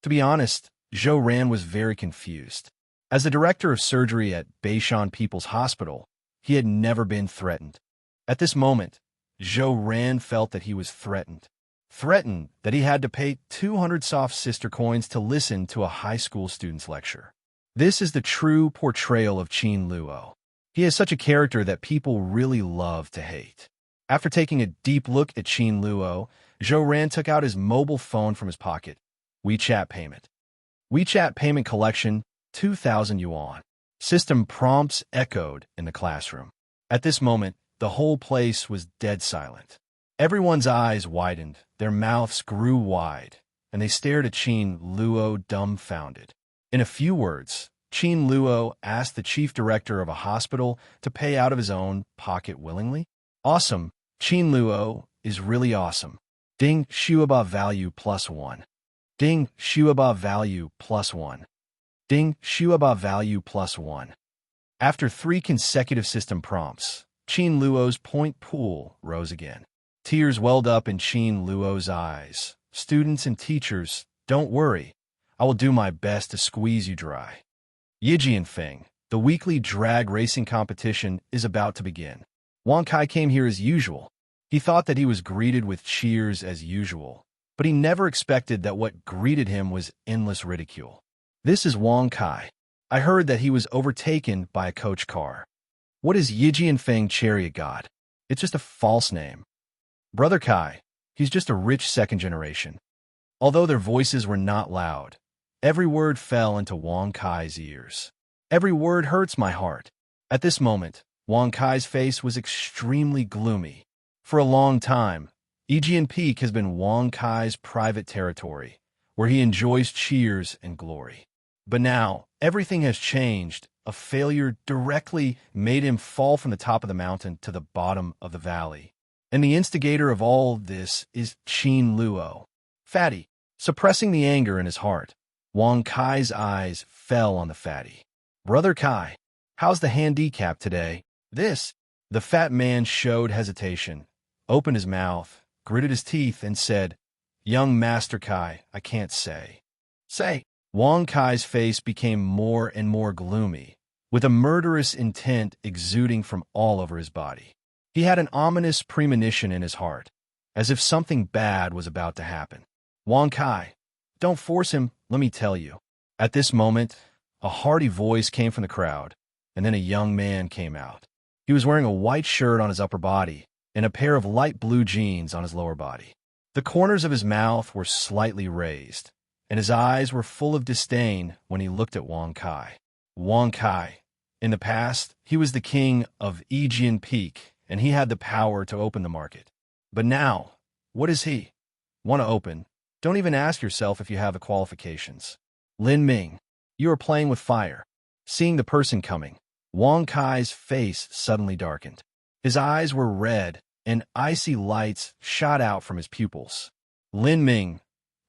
To be honest, Zhou Ran was very confused. As the director of surgery at Beishan People's Hospital, he had never been threatened. At this moment, Zhou Ran felt that he was threatened. Threatened that he had to pay 200 soft sister coins to listen to a high school student's lecture. This is the true portrayal of Qin Luo. He is such a character that people really love to hate. After taking a deep look at Qin Luo, Zhou Ran took out his mobile phone from his pocket. WeChat payment. WeChat payment collection, 2,000 yuan. System prompts echoed in the classroom. At this moment, the whole place was dead silent. Everyone's eyes widened, their mouths grew wide, and they stared at Qin Luo dumbfounded. In a few words, Qin Luo asked the chief director of a hospital to pay out of his own pocket willingly. Awesome. Qin Luo is really awesome. Ding Xueba value +1. Ding Xueba value +1. Ding Xueba value +1. After 3 consecutive system prompts, Qin Luo's point pool rose again. Tears welled up in Qin Luo's eyes. Students and teachers, don't worry. I will do my best to squeeze you dry. Yijianfeng, the weekly drag racing competition, is about to begin. Wang Kai came here as usual. He thought that he was greeted with cheers as usual, but he never expected that what greeted him was endless ridicule. This is Wang Kai. I heard that he was overtaken by a coach car. What is Yijianfeng Chariot God? It's just a false name. Brother Kai, he's just a rich second generation. Although their voices were not loud, every word fell into Wang Kai's ears. Every word hurts my heart. At this moment, Wang Kai's face was extremely gloomy. For a long time, Aegean Peak has been Wang Kai's private territory, where he enjoys cheers and glory. But now, everything has changed. A failure directly made him fall from the top of the mountain to the bottom of the valley. And the instigator of all this is Qin Luo. Fatty, suppressing the anger in his heart, Wang Kai's eyes fell on the fatty. Brother Kai, how's the handicap today? The fat man showed hesitation, opened his mouth, gritted his teeth, and said, Young Master Kai, I can't say. Say. Wang Kai's face became more and more gloomy, with a murderous intent exuding from all over his body. He had an ominous premonition in his heart, as if something bad was about to happen. Wang Kai, don't force him, let me tell you. At this moment, a hearty voice came from the crowd, and then a young man came out. He was wearing a white shirt on his upper body and a pair of light blue jeans on his lower body. The corners of his mouth were slightly raised, and his eyes were full of disdain when he looked at Wang Kai. Wang Kai. In the past, he was the king of Aegean Peak, and he had the power to open the market. But now, what is he? Want to open? Don't even ask yourself if you have the qualifications. Lin Ming, you are playing with fire. Seeing the person coming, Wang Kai's face suddenly darkened. His eyes were red, and icy lights shot out from his pupils. Lin Ming,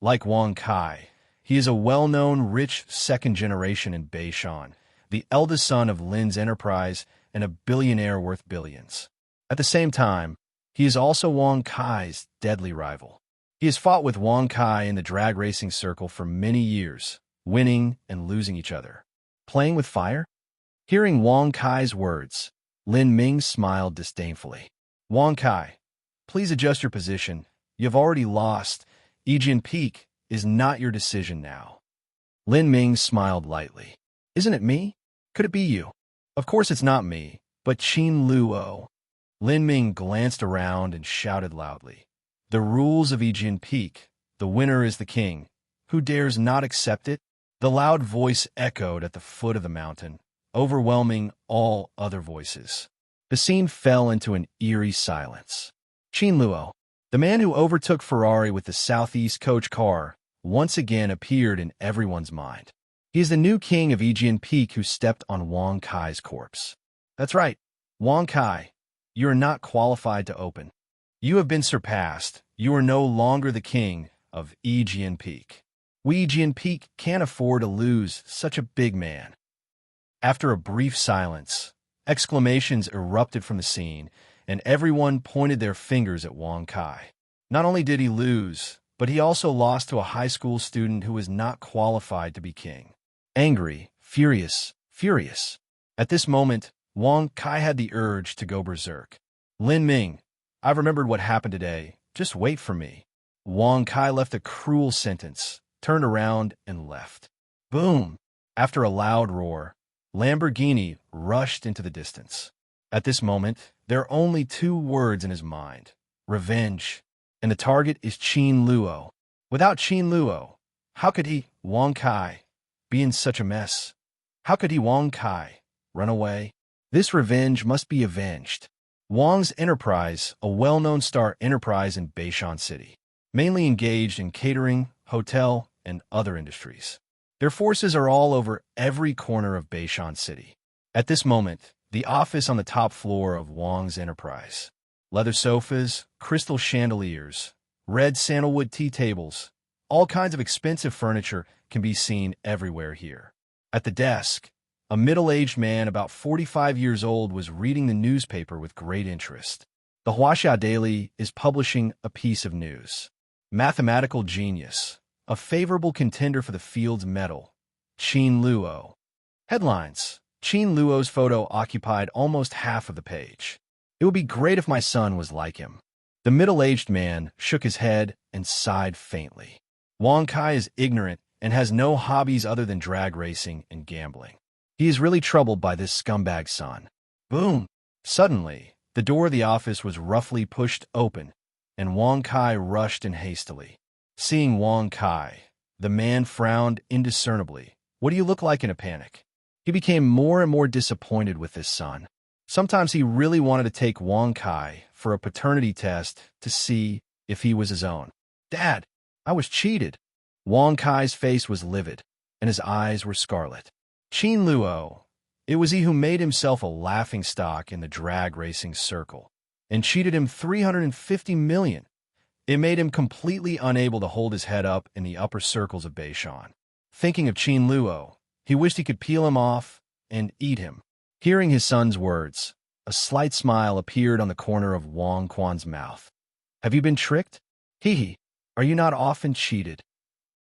like Wang Kai, he is a well-known rich second generation in Beishan, the eldest son of Lin's enterprise and a billionaire worth billions. At the same time, he is also Wang Kai's deadly rival. He has fought with Wang Kai in the drag racing circle for many years, winning and losing each other. Playing with fire? Hearing Wang Kai's words, Lin Ming smiled disdainfully. Wang Kai, please adjust your position. You've already lost. Aegean Peak is not your decision now. Lin Ming smiled lightly. Isn't it me? Could it be you? Of course it's not me, but Qin Luo. Lin Ming glanced around and shouted loudly. The rules of Aegean Peak. The winner is the king. Who dares not accept it? The loud voice echoed at the foot of the mountain, overwhelming all other voices. The scene fell into an eerie silence. Qin Luo, the man who overtook Ferrari with the Southeast coach car, once again appeared in everyone's mind. He is the new king of Aegean Peak who stepped on Wang Kai's corpse. That's right, Wang Kai, you are not qualified to open. You have been surpassed. You are no longer the king of Aegean Peak. We Aegean Peak can't afford to lose such a big man. After a brief silence, exclamations erupted from the scene, and everyone pointed their fingers at Wang Kai. Not only did he lose, but he also lost to a high school student who was not qualified to be king. Angry, furious. At this moment, Wang Kai had the urge to go berserk. Lin Ming, I've remembered what happened today. Just wait for me. Wang Kai left a cruel sentence, turned around, and left. Boom! After a loud roar, Lamborghini rushed into the distance. At this moment, there are only two words in his mind: revenge. And the target is Qin Luo. Without Qin Luo, how could he, Wang Kai, be in such a mess? How could he, Wang Kai, run away? This revenge must be avenged. Wang's enterprise, a well-known star enterprise in Beishan City, mainly engaged in catering, hotel, and other industries. Their forces are all over every corner of Beishan City. At this moment, the office on the top floor of Wang's enterprise. Leather sofas, crystal chandeliers, red sandalwood tea tables, all kinds of expensive furniture can be seen everywhere here. At the desk, a middle-aged man about 45 years old was reading the newspaper with great interest. The Huaxia Daily is publishing a piece of news. Mathematical genius, a favorable contender for the Fields Medal, Qin Luo. Headlines: Qin Luo's photo occupied almost half of the page. It would be great if my son was like him. The middle-aged man shook his head and sighed faintly. Wang Kai is ignorant and has no hobbies other than drag racing and gambling. He is really troubled by this scumbag son. Boom! Suddenly, the door of the office was roughly pushed open, and Wang Kai rushed in hastily. Seeing Wang Kai, the man frowned indiscernibly. What do you look like in a panic? He became more and more disappointed with his son. Sometimes he really wanted to take Wang Kai for a paternity test to see if he was his own. "Dad, I was cheated." Wang Kai's face was livid, and his eyes were scarlet. Qin Luo, it was he who made himself a laughingstock in the drag racing circle and cheated him 350 million. It made him completely unable to hold his head up in the upper circles of Beishan. Thinking of Qin Luo, he wished he could peel him off and eat him. Hearing his son's words, a slight smile appeared on the corner of Wang Quan's mouth. "Have you been tricked? Hee, are you not often cheated?"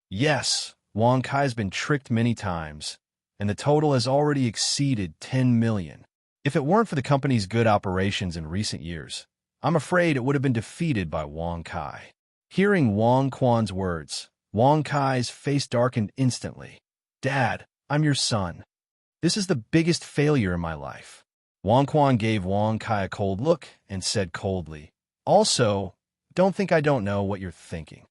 "Yes, Wang Kai's been tricked many times, and the total has already exceeded 10 million. If it weren't for the company's good operations in recent years, I'm afraid it would have been defeated by Wang Kai." Hearing Wang Quan's words, Wang Kai's face darkened instantly. "Dad, I'm your son. This is the biggest failure in my life." Wang Quan gave Wang Kai a cold look and said coldly, "Also, don't think I don't know what you're thinking.